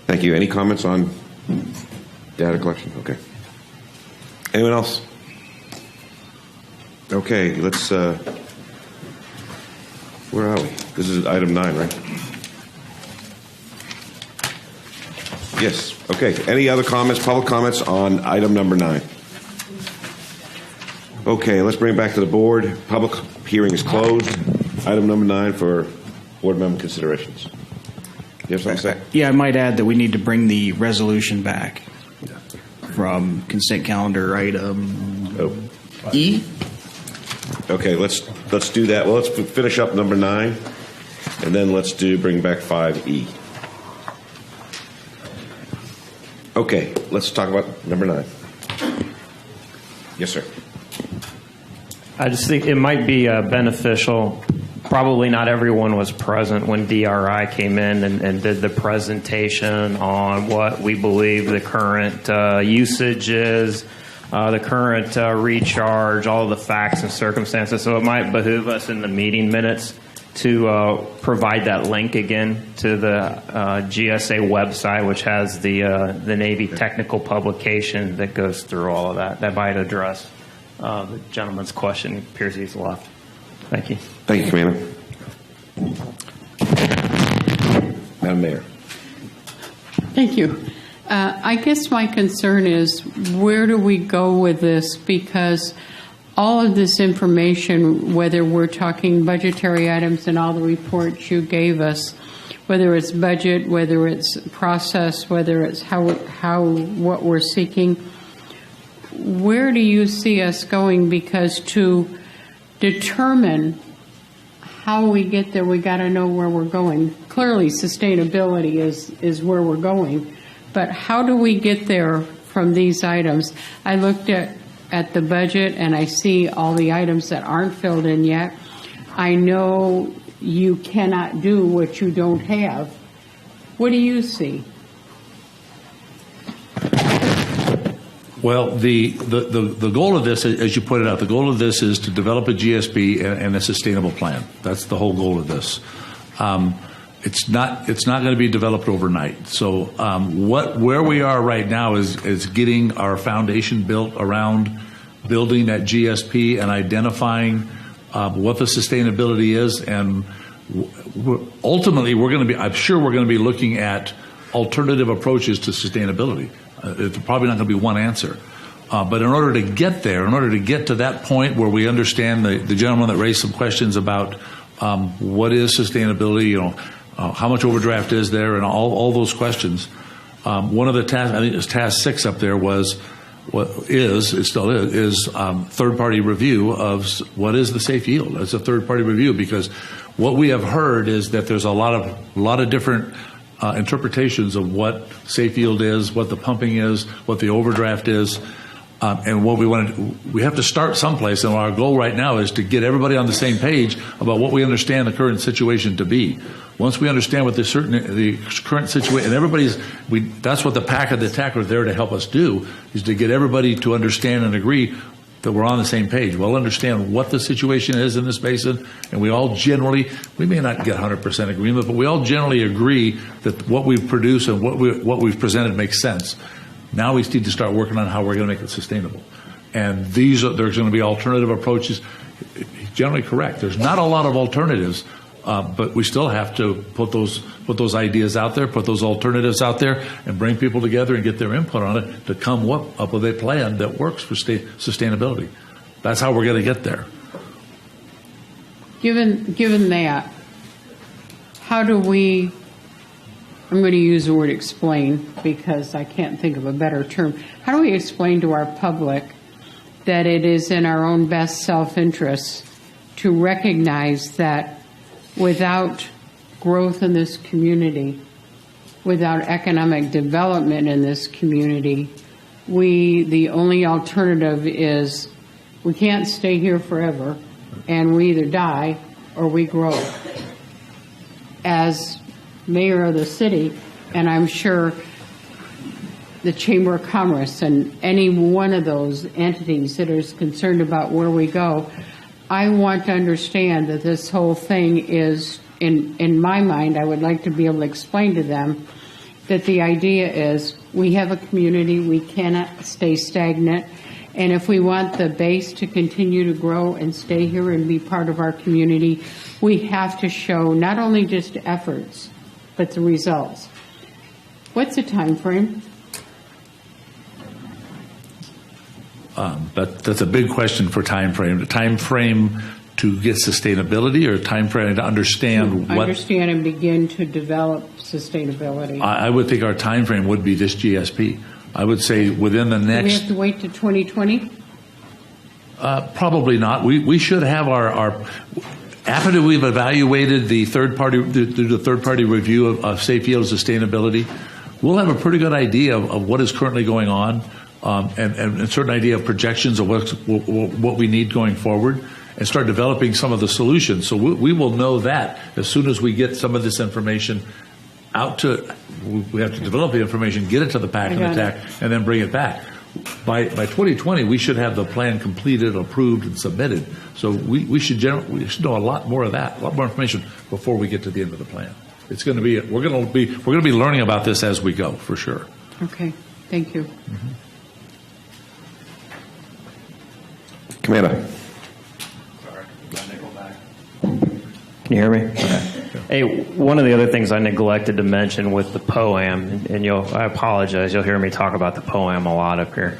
Thank you. Any comments on data collection? Okay. Anyone else? Okay, let's, where are we? This is item 9, right? Yes. Okay. Any other comments, public comments on item number 9? Okay, let's bring it back to the board. Public hearing is closed. Item number 9 for board member considerations. You have something to say? Yeah, I might add that we need to bring the resolution back from consent calendar item E. Okay, let's do that. Well, let's finish up number 9, and then let's bring back 5E. Okay, let's talk about number 9. Yes, sir. I just think it might be beneficial. Probably not everyone was present when DRI came in and did the presentation on what we believe the current usage is, the current recharge, all of the facts and circumstances. So it might behoove us in the meeting minutes to provide that link again to the GSA website, which has the Navy technical publication that goes through all of that. That might address the gentleman's question. It appears he's left. Thank you. Thank you, Commander. Madam Mayor. Thank you. I guess my concern is, where do we go with this? Because all of this information, whether we're talking budgetary items and all the reports you gave us, whether it's budget, whether it's process, whether it's what we're seeking, where do you see us going? Because to determine how we get there, we got to know where we're going. Clearly, sustainability is where we're going. But how do we get there from these items. I looked at the budget and I see all the items that aren't filled in yet. I know you cannot do what you don't have. What do you see? Well, the goal of this, as you pointed out, the goal of this is to develop a GSP and a sustainable plan. That's the whole goal of this. It's not going to be developed overnight. So where we are right now is getting our foundation built around building that GSP and identifying what the sustainability is, and ultimately I'm sure we're going to be looking at alternative approaches to sustainability. It's probably not going to be one answer. But in order to get there, in order to get to that point where we understand the gentleman that raised some questions about what is sustainability, how much overdraft is there, and all those questions, one of the tasks, I think it was task 6 up there, was third-party review of what is the safe yield. It's a third-party review, because what we have heard is that there's a lot of different interpretations of what safe yield is, what the pumping is, what the overdraft is, and what we have to start someplace. And our goal right now is to get everybody on the same page about what we understand the current situation to be. Once we understand what the current situation, and that's what the PAC and the TAC are there to help us do, is to get everybody to understand and agree that we're on the same page. We'll understand what the situation is in this basin, and we may not get 100% agreement, but we all generally agree that what we've produced and what we've presented makes sense. Now we need to start working on how we're going to make it sustainable. And there's going to be alternative approaches. Generally correct. There's not a lot of alternatives, but we still have to put those ideas out there, put those alternatives out there, and bring people together and get their input on it to come up with a plan that works for sustainability. That's how we're going to get there. Given that, how do we, I'm going to use the word explain because I can't think of a better term. How do we explain to our public that it is in our own best self-interest to recognize that without growth in this community, without economic development in this community, the only alternative is we can't stay here forever, and we either die or we grow. As mayor of the city, and I'm sure the Chamber of Commerce and any one of those entities that is concerned about where we go, I want to understand that this whole thing is, in my mind, I would like to be able to explain to them that the idea is we have a community, we cannot stay stagnant, and if we want the base to continue to grow and stay here and be part of our community, we have to show not only just efforts, but the results. What's the time frame? That's a big question for time frame. The time frame to get sustainability, or time frame to understand what? Understand and begin to develop sustainability. I would think our time frame would be this GSP. I would say within the next. Do we have to wait to 2020? Probably not. We should have our after we've evaluated the third party review of safe yield sustainability, we'll have a pretty good idea of what is currently going on, and a certain idea of projections of what we need going forward, and start developing some of the solutions. So we will know that as soon as we get some of this information out to. We have to develop the information, get it to the PAC and the TAC, and then bring it back. By 2020, we should have the plan completed, approved, and submitted. So we should know a lot more of that, a lot more information before we get to the end of the plan. It's going to be we're going to be learning about this as we go, for sure. Okay, thank you. Mm-hmm. Commander. Can you hear me? Okay. Hey, one of the other things I neglected to mention with the POAM, and I apologize, you'll hear me talk about the POAM a lot up here.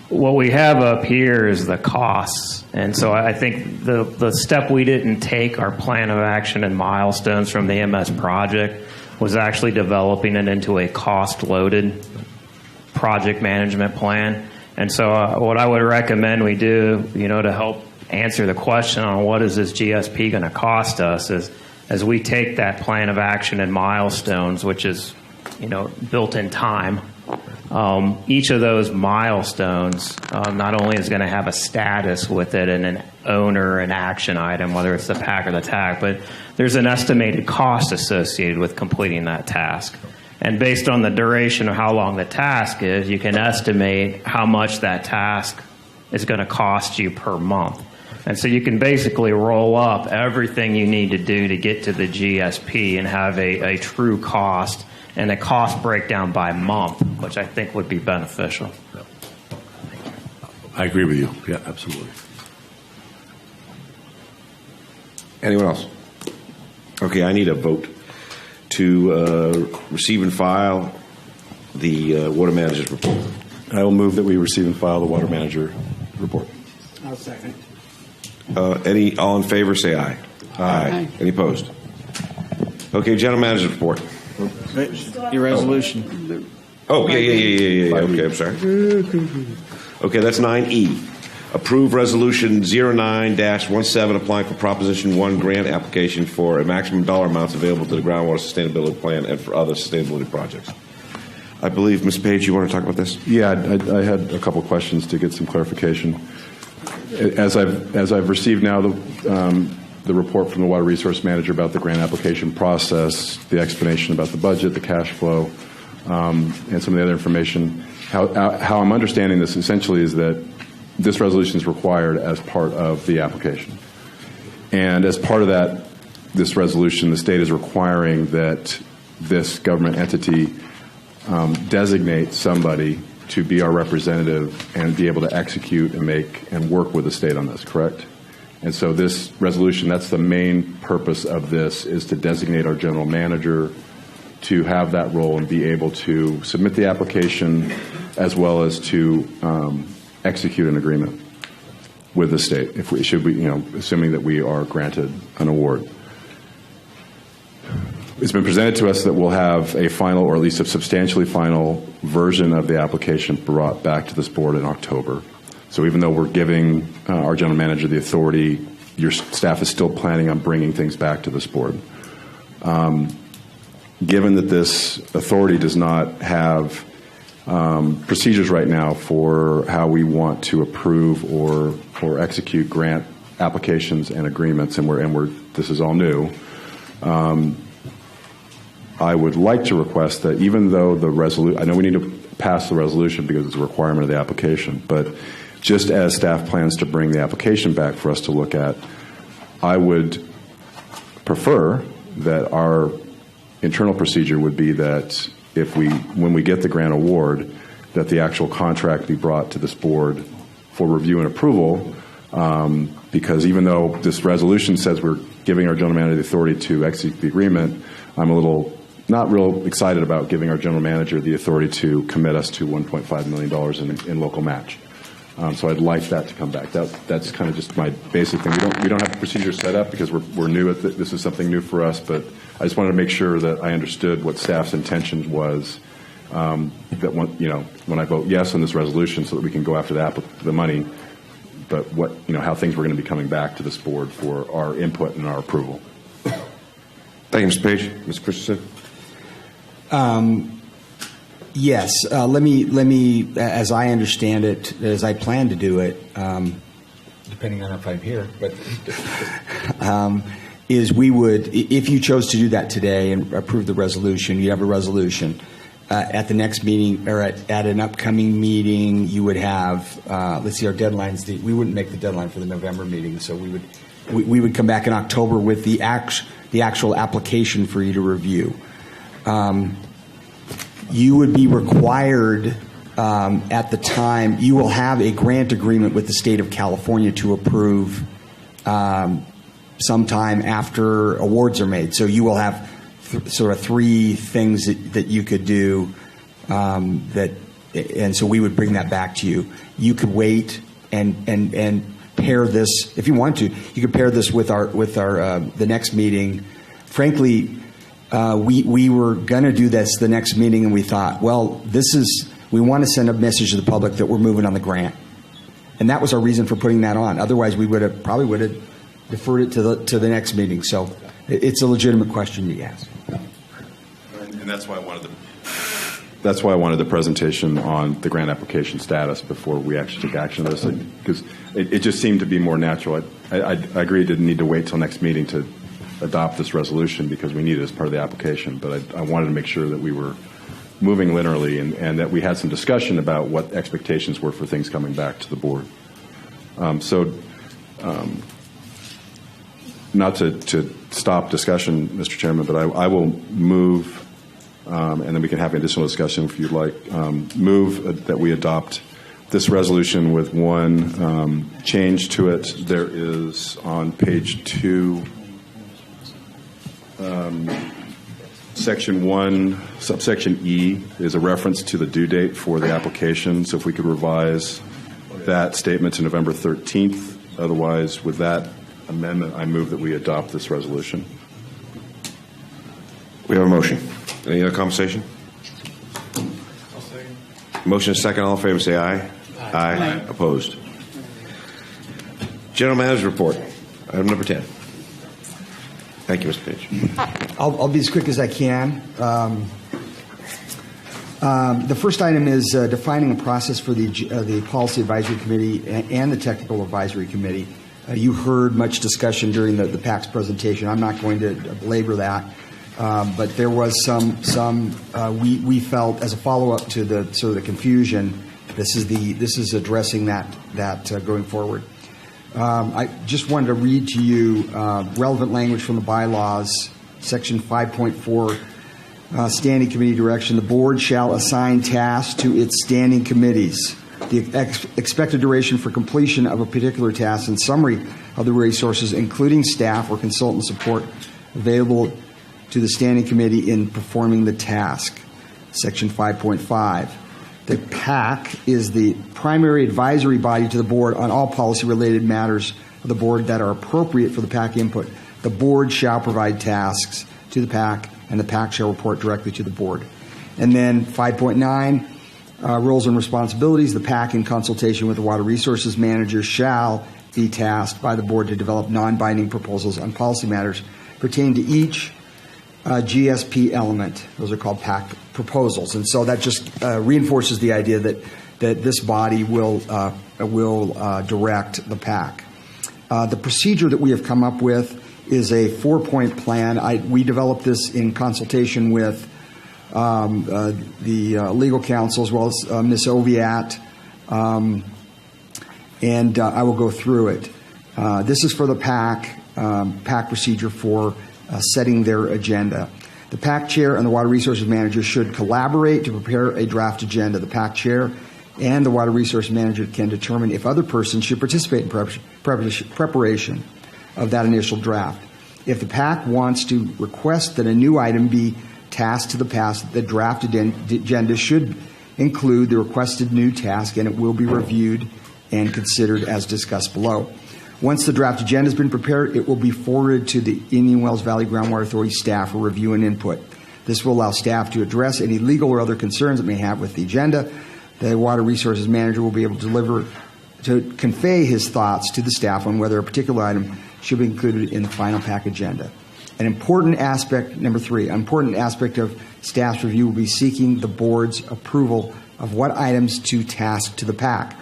What we have up here is the costs, and so I think the step we didn't take, our plan of action and milestones from the MS project, was actually developing it into a cost-loaded project management plan. And so what I would recommend we do, to help answer the question on what is this GSP going to cost us, is as we take that plan of action and milestones, which is built in time, Each of those milestones not only is going to have a status with it and an owner and action item, whether it's the PAC or the TAC, but there's an estimated cost associated with completing that task. And based on the duration of how long the task is, you can estimate how much that task is going to cost you per month. And so you can basically roll up everything you need to do to get to the GSP and have a true cost and a cost breakdown by month, which I think would be beneficial. I agree with you. Yeah, absolutely. Anyone else? Okay, I need a vote to receive and file the water manager's report. I will move that we receive and file the water manager report. I'll second. All in favor, say aye. Aye. Any opposed? Okay, general manager's report. Your resolution. Oh, yeah. Okay, I'm sorry. Okay, that's 9E. Approve Resolution 09-17 applying for Proposition 1 grant application for a maximum dollar amounts available to the Groundwater Sustainability Plan and for other sustainability projects. I believe, Ms. Page, you want to talk about this? Yeah, I had a couple questions to get some clarification. As I've received now the report from the Water Resource Manager about the grant application process, the explanation about the budget, the cash flow, and some of the other information, how I'm understanding this essentially is that this resolution is required as part of the application. And as part of that, this resolution, the state is requiring that this government entity designate somebody to be our representative and be able to execute and work with the state on this, correct? And so this resolution, that's the main purpose of this, is to designate our general manager to have that role and be able to submit the application as well as to execute an agreement with the state, assuming that we are granted an award. It's been presented to us that we'll have a final, or at least a substantially final version of the application brought back to this board in October. So even though we're giving our general manager the authority, your staff is still planning on bringing things back to this board. Given that this authority does not have procedures right now for how we want to approve or execute grant applications and agreements, and this is all new, I would like to request that even though the resolution, I know we need to pass the resolution because it's a requirement of the application, but just as staff plans to bring the application back for us to look at, I would prefer that our internal procedure would be that when we get the grant award, that the actual contract be brought to this board for review and approval, because even though this resolution says we're giving our general manager the authority to execute the agreement, I'm not real excited about giving our general manager the authority to commit us to $1.5 million in local match. So I'd like that to come back. That's kind of just my basic thing. We don't have the procedure set up because we're new at this is something new for us, but I just wanted to make sure that I understood what staff's intention was, that when I vote yes on this resolution so that we can go after the money, but how things were going to be coming back to this board for our input and our approval. Thank you, Mr. Page. Ms. Christensen? Yes. Let me, as I understand it, as I plan to do it, depending on if I'm here, but is we would, if you chose to do that today and approve the resolution, you have a resolution. At the next meeting or at an upcoming meeting, you would have, let's see, our deadlines. We wouldn't make the deadline for the November meeting, so we would come back in October with the actual application for you to review. You would be required at the time, you will have a grant agreement with the state of California to approve sometime after awards are made. So you will have sort of three things that you could do and so we would bring that back to you. You could wait and pair this, if you want to, you could pair this with our the next meeting. Frankly, we were going to do this the next meeting, and we thought, well, we want to send a message to the public that we're moving on the grant, and that was our reason for putting that on. Otherwise, we would have deferred it to the next meeting. So it's a legitimate question you ask. And that's why I wanted that's why I wanted the presentation on the grant application status before we actually took action on this, because it just seemed to be more natural. I agree it didn't need to wait till next meeting to adopt this resolution because we need it as part of the application, but I wanted to make sure that we were moving linearly and that we had some discussion about what expectations were for things coming back to the board. Not to stop discussion, Mr. Chairman, but I will move, and then we can have additional discussion if you'd like, move that we adopt this resolution with one change to it. There is on page 2, section 1, subsection E is a reference to the due date for the application. So if we could revise that statement to November 13th. Otherwise, with that amendment, I move that we adopt this resolution. We have a motion. Any other conversation? Motion is second. All in favor, say aye. Aye. Opposed. General Manager's report. Item number 10. Thank you, Mr. Page. I'll be as quick as I can. The first item is defining a process for the Policy Advisory Committee and the Technical Advisory Committee. You heard much discussion during the PAC's presentation. I'm not going to belabor that, but there was we felt as a follow-up to the sort of the confusion. This is addressing that going forward. I just wanted to read to you relevant language from the bylaws, section 5.4. Standing committee direction. The board shall assign tasks to its standing committees. The expected duration for completion of a particular task and summary of the resources, including staff or consultant support, available to the standing committee in performing the task. Section 5.5. The PAC is the primary advisory body to the board on all policy-related matters of the board that are appropriate for the PAC input. The board shall provide tasks to the PAC, and the PAC shall report directly to the board. And then 5.9, roles and responsibilities. The PAC, in consultation with the Water Resources Manager, shall be tasked by the board to develop non-binding proposals on policy matters pertaining to each GSP element. Those are called PAC proposals. And so that just reinforces the idea that this body will direct the PAC. The procedure that we have come up with is a 4-point plan. We developed this in consultation with the legal counsel as well as Ms. Oviatt, and I will go through it. This is for the PAC procedure for setting their agenda. The PAC chair and the Water Resources Manager should collaborate to prepare a draft agenda. The PAC chair and the Water Resource Manager can determine if other persons should participate in preparation of that initial draft. If the PAC wants to request that a new item be tasked to the PAC, the draft agenda should include the requested new task, and it will be reviewed and considered as discussed below. Once the draft agenda has been prepared, it will be forwarded to the Indian Wells Valley Groundwater Authority staff for review and input. This will allow staff to address any legal or other concerns it may have with the agenda. The Water Resources Manager will be able to convey his thoughts to the staff on whether a particular item should be included in the final PAC agenda. An important aspect, number 3, an important aspect of staff's review will be seeking the board's approval of what items to task to the PAC.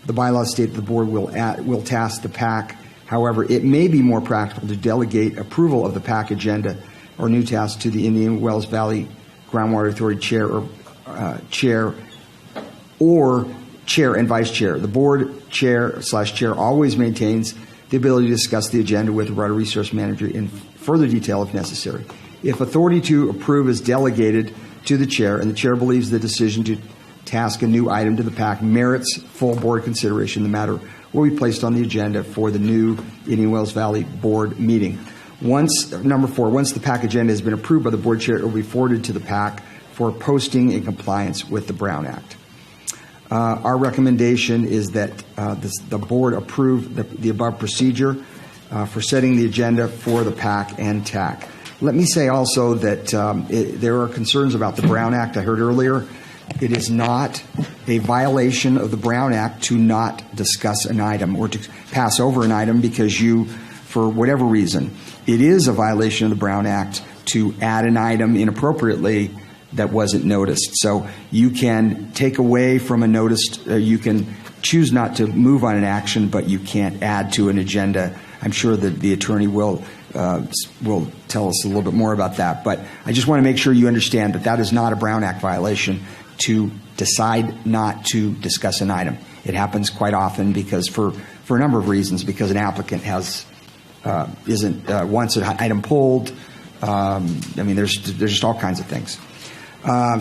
The bylaws state that the board will task the PAC. However, it may be more practical to delegate approval of the PAC agenda or new tasks to the Indian Wells Valley Groundwater Authority chair and vice chair. The board chair/chair always maintains the ability to discuss the agenda with the Water Resource Manager in further detail if necessary. If authority to approve is delegated to the chair and the chair believes the decision to task a new item to the PAC merits full board consideration, the matter will be placed on the agenda for the new Indian Wells Valley board meeting. Number 4, once the PAC agenda has been approved by the board chair, it will be forwarded to the PAC for posting in compliance with the Brown Act. Our recommendation is that the board approve the above procedure for setting the agenda for the PAC and TAC. Let me say also that there are concerns about the Brown Act I heard earlier. It is not a violation of the Brown Act to not discuss an item or to pass over an item because you, for whatever reason, it is a violation of the Brown Act to add an item inappropriately that wasn't noticed. So you can take away from a noticed, you can choose not to move on an action, but you can't add to an agenda. I'm sure that the attorney will tell us a little bit more about that. But I just want to make sure you understand that that is not a Brown Act violation to decide not to discuss an item. It happens quite often because for a number of reasons, because an applicant has wants an item pulled. I mean, there's just all kinds of things.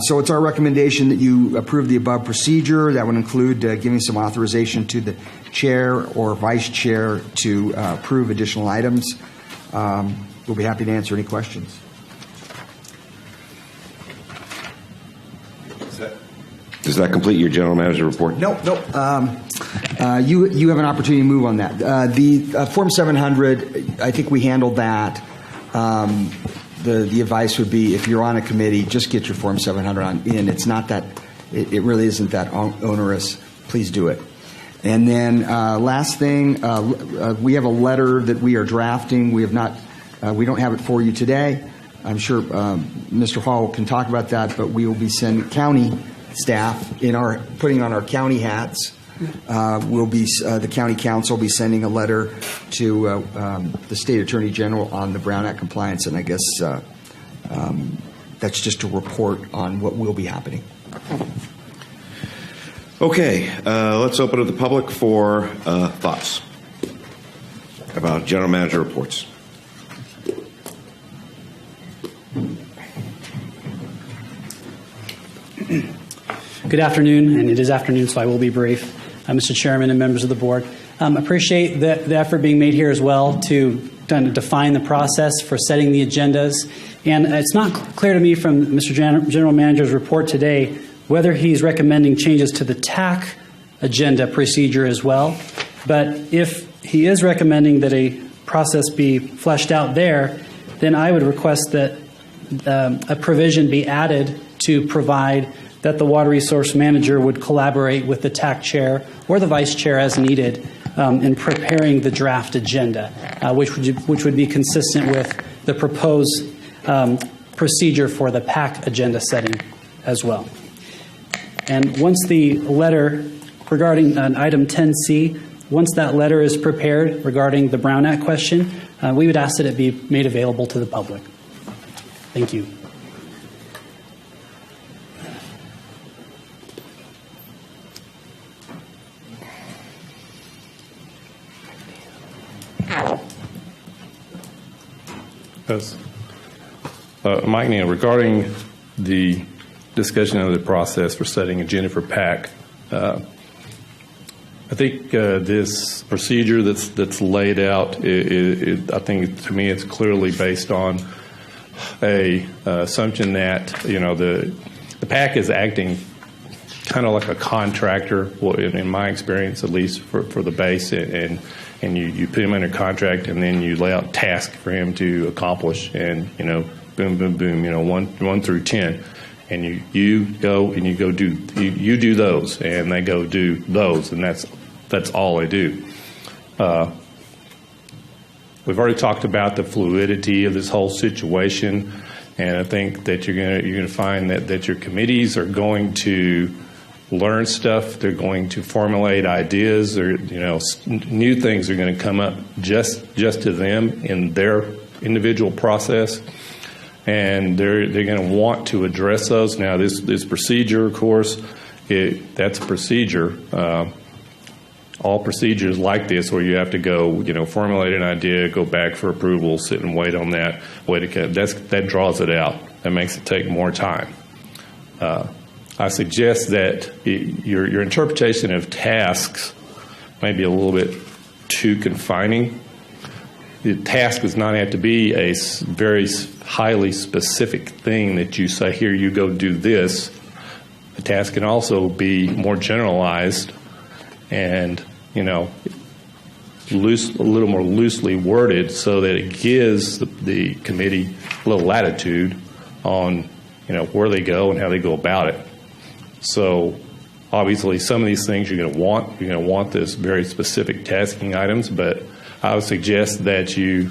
So it's our recommendation that you approve the above procedure. That would include giving some authorization to the chair or vice chair to approve additional items. We'll be happy to answer any questions. Does that complete your general manager report? Nope. You have an opportunity to move on that. The Form 700, I think we handled that. The advice would be, if you're on a committee, just get your Form 700 in. It's not that, it really isn't that onerous. Please do it. And then last thing, we have a letter that we are drafting. We don't have it for you today. I'm sure Mr. Hall can talk about that, but we will be sending county staff putting on our county hats. The county council will be sending a letter to the state attorney general on the Brown Act compliance, and I guess that's just a report on what will be happening. Okay, let's open to the public for thoughts about general manager reports. Good afternoon, and it is afternoon, so I will be brief. Mr. Chairman and members of the board, appreciate the effort being made here as well to kind of define the process for setting the agendas. And it's not clear to me from Mr. General Manager's report today whether he's recommending changes to the TAC agenda procedure as well. But if he is recommending that a process be fleshed out there, then I would request that a provision be added to provide that the water resource manager would collaborate with the TAC chair or the vice chair as needed in preparing the draft agenda, which would be consistent with the proposed procedure for the PAC agenda setting as well. And once the letter regarding item 10C, once that letter is prepared regarding the Brown Act question, we would ask that it be made available to the public. Thank you. Yes. Mike Neal, regarding the discussion of the process for setting agenda for PAC, I think this procedure that's laid out, I think to me it's clearly based on a assumption that the PAC is acting kind of like a contractor, in my experience at least, for the base, and you put him under contract, and then you lay out tasks for him to accomplish, and boom, boom, boom, 1 through 10, and you go and you do those, and they go do those, and that's all they do. We've already talked about the fluidity of this whole situation, and I think that you're gonna find that your committees are going to learn stuff. They're going to formulate ideas, or new things are going to come up just to them in their individual process, and they're going to want to address those. Now, this procedure, of course, that's a procedure. All procedures like this, where you have to go, formulate an idea, go back for approval, sit and wait on that. That draws it out. That makes it take more time. I suggest that your interpretation of tasks may be a little bit too confining. The task does not have to be a very highly specific thing that you say, here, you go do this. The task can also be more generalized and, a little more loosely worded, so that it gives the committee a little latitude on, where they go and how they go about it. So obviously some of these things you're going to want this very specific tasking items, but I would suggest that you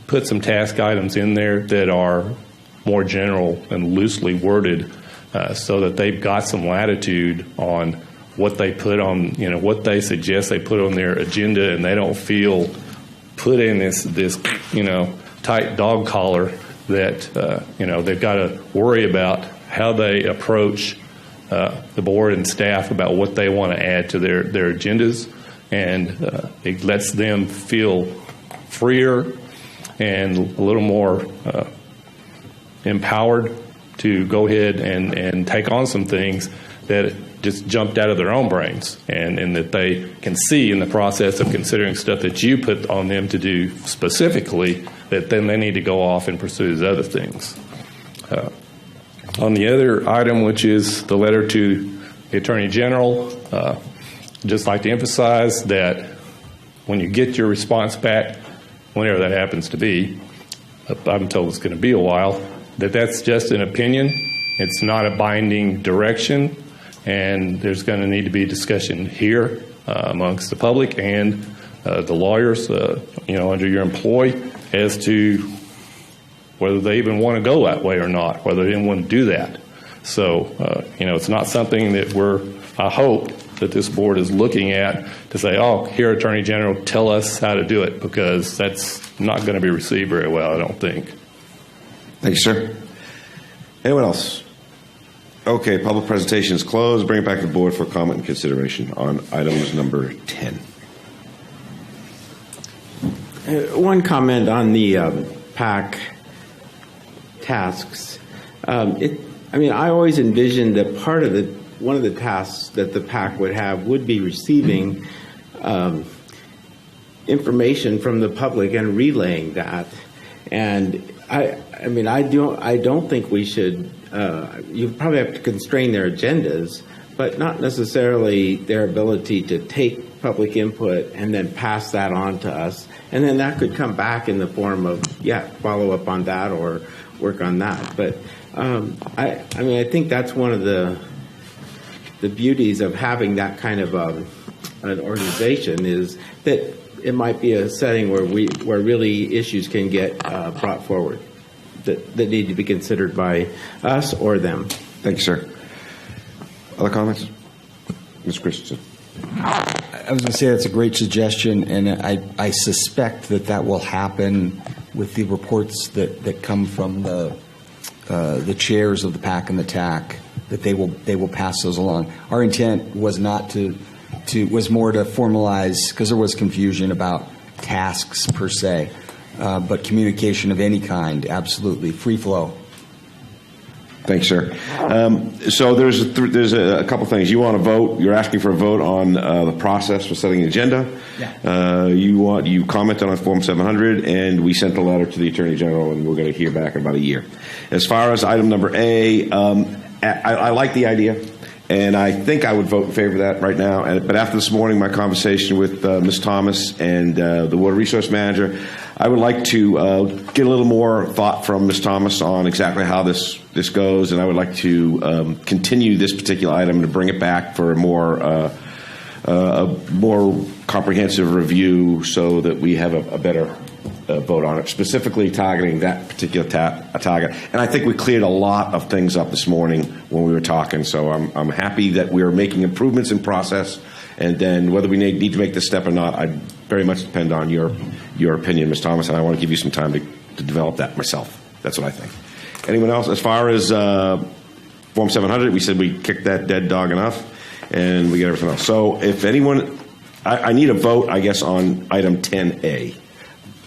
put some task items in there that are more general and loosely worded so that they've got some latitude on what they put on, what they suggest they put on their agenda, and they don't feel put in this tight dog collar that, they've got to worry about how they approach the board and staff about what they want to add to their agendas, and it lets them feel freer and a little more empowered to go ahead and take on some things that just jumped out of their own brains, and that they can see in the process of considering stuff that you put on them to do specifically, that then they need to go off and pursue these other things. On the other item, which is the letter to the Attorney General, just like to emphasize that when you get your response back, whenever that happens to be, I'm told it's going to be a while, that's just an opinion. It's not a binding direction, and there's going to need to be discussion here amongst the public and the lawyers, under your employ, as to whether they even want to go that way or not, whether they even want to do that. So, it's not something that I hope that this board is looking at to say, oh, here, Attorney General, tell us how to do it, because that's not going to be received very well, I don't think. Thank you, sir. Anyone else? Okay, public presentation is closed. Bring it back to the board for comment and consideration on items number 10. One comment on the PAC tasks. I always envisioned that one of the tasks that the PAC would have would be receiving information from the public and relaying that. And I don't think we should. You probably have to constrain their agendas, but not necessarily their ability to take public input and then pass that on to us. And then that could come back in the form of, follow up on that or work on that. But I think that's one of the beauties of having that kind of an organization, is that it might be a setting where really issues can get brought forward that need to be considered by us or them. Thank you, sir. Other comments? Ms. Christensen. I was going to say that's a great suggestion, and I suspect that will happen with the reports that come from the chairs of the PAC and the TAC, that they will pass those along. Our intent was was more to formalize, because there was confusion about tasks per se, but communication of any kind, absolutely, free flow. Thanks, sir. So there's a couple things. You want to vote. You're asking for a vote on the process for setting the agenda. Yeah. You commented on Form 700, and we sent the letter to the Attorney General, and we're going to hear back in about a year. As far as item number A, I like the idea, and I think I would vote in favor of that right now. But after this morning, my conversation with Ms. Thomas and the Water Resource Manager, I would like to get a little more thought from Ms. Thomas on exactly how this goes, and I would like to continue this particular item to bring it back for a more comprehensive review, so that we have a better vote on it, specifically targeting that particular target. And I think we cleared a lot of things up this morning when we were talking, so I'm happy that we're making improvements in process. And then whether we need to make this step or not, I very much depend on your opinion, Ms. Thomas, and I want to give you some time to develop that myself. That's what I think. Anyone else? As far as Form 700, we said we kicked that dead dog enough, and we get everything else. So if anyone, I need a vote, I guess, on item 10A.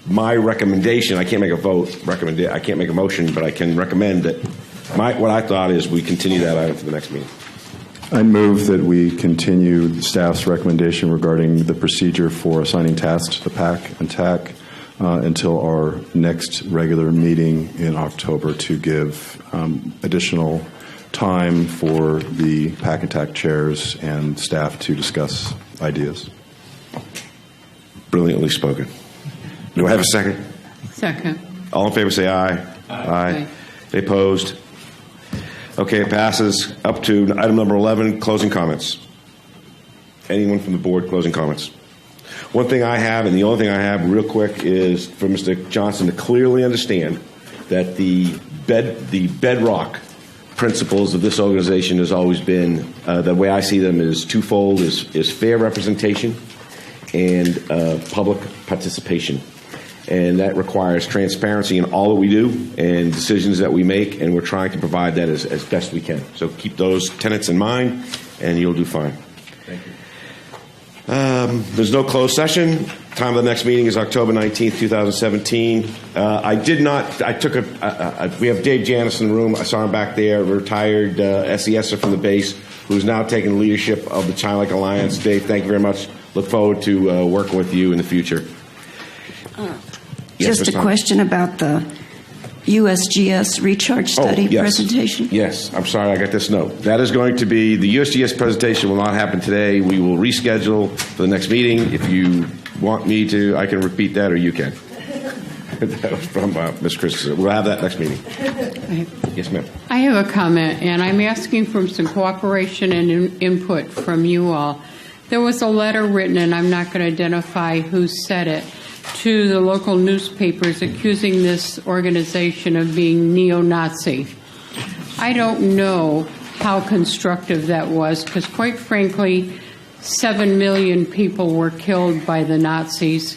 My recommendation, I can't make a vote, I can't make a motion, but I can recommend that what I thought is we continue that item for the next meeting. I move that we continue the staff's recommendation regarding the procedure for assigning tasks to the PAC and TAC until our next regular meeting in October, to give additional time for the PAC and TAC chairs and staff to discuss ideas. Brilliantly spoken. Do I have a second? Second. All in favor say aye. Aye. They opposed? Okay, it passes. Up to item number 11, closing comments. Anyone from the board, closing comments? One thing I have, and the only thing I have real quick, is for Mr. Johnson to clearly understand that the bedrock principles of this organization has always been, the way I see them is twofold, is fair representation and public participation. And that requires transparency in all that we do and decisions that we make, and we're trying to provide that as best we can. So keep those tenets in mind, and you'll do fine. Thank you. There's no closed session. Time of the next meeting is October 19th, 2017. We have Dave Janis in the room. I saw him back there, a retired SESer from the base, who's now taking leadership of the Childlike Alliance. Dave, thank you very much. Look forward to working with you in the future. Yes, Just Ms. a question about the USGS recharge study presentation. Yes, I'm sorry, I got this note. That is going to be, the USGS presentation will not happen today. We will reschedule for the next meeting. If you want me to, I can repeat that, or you can. That was from Ms. Christensen. We'll have that next meeting. Yes, ma'am. I have a comment, and I'm asking for some cooperation and input from you all. There was a letter written, and I'm not going to identify who said it, to the local newspapers accusing this organization of being neo-Nazi. I don't know how constructive that was, because quite frankly, 7 million people were killed by the Nazis.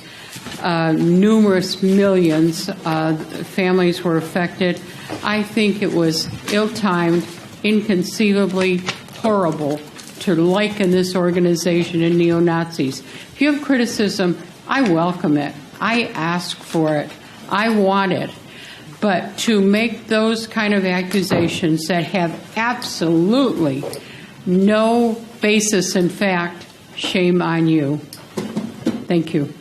Numerous millions families were affected. I think it was ill-timed, inconceivably horrible to liken this organization to neo-Nazis. If you have criticism, I welcome it. I ask for it. I want it. But to make those kind of accusations that have absolutely no basis in fact, shame on you. Thank you.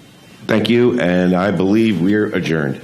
Thank you, and I believe we're adjourned.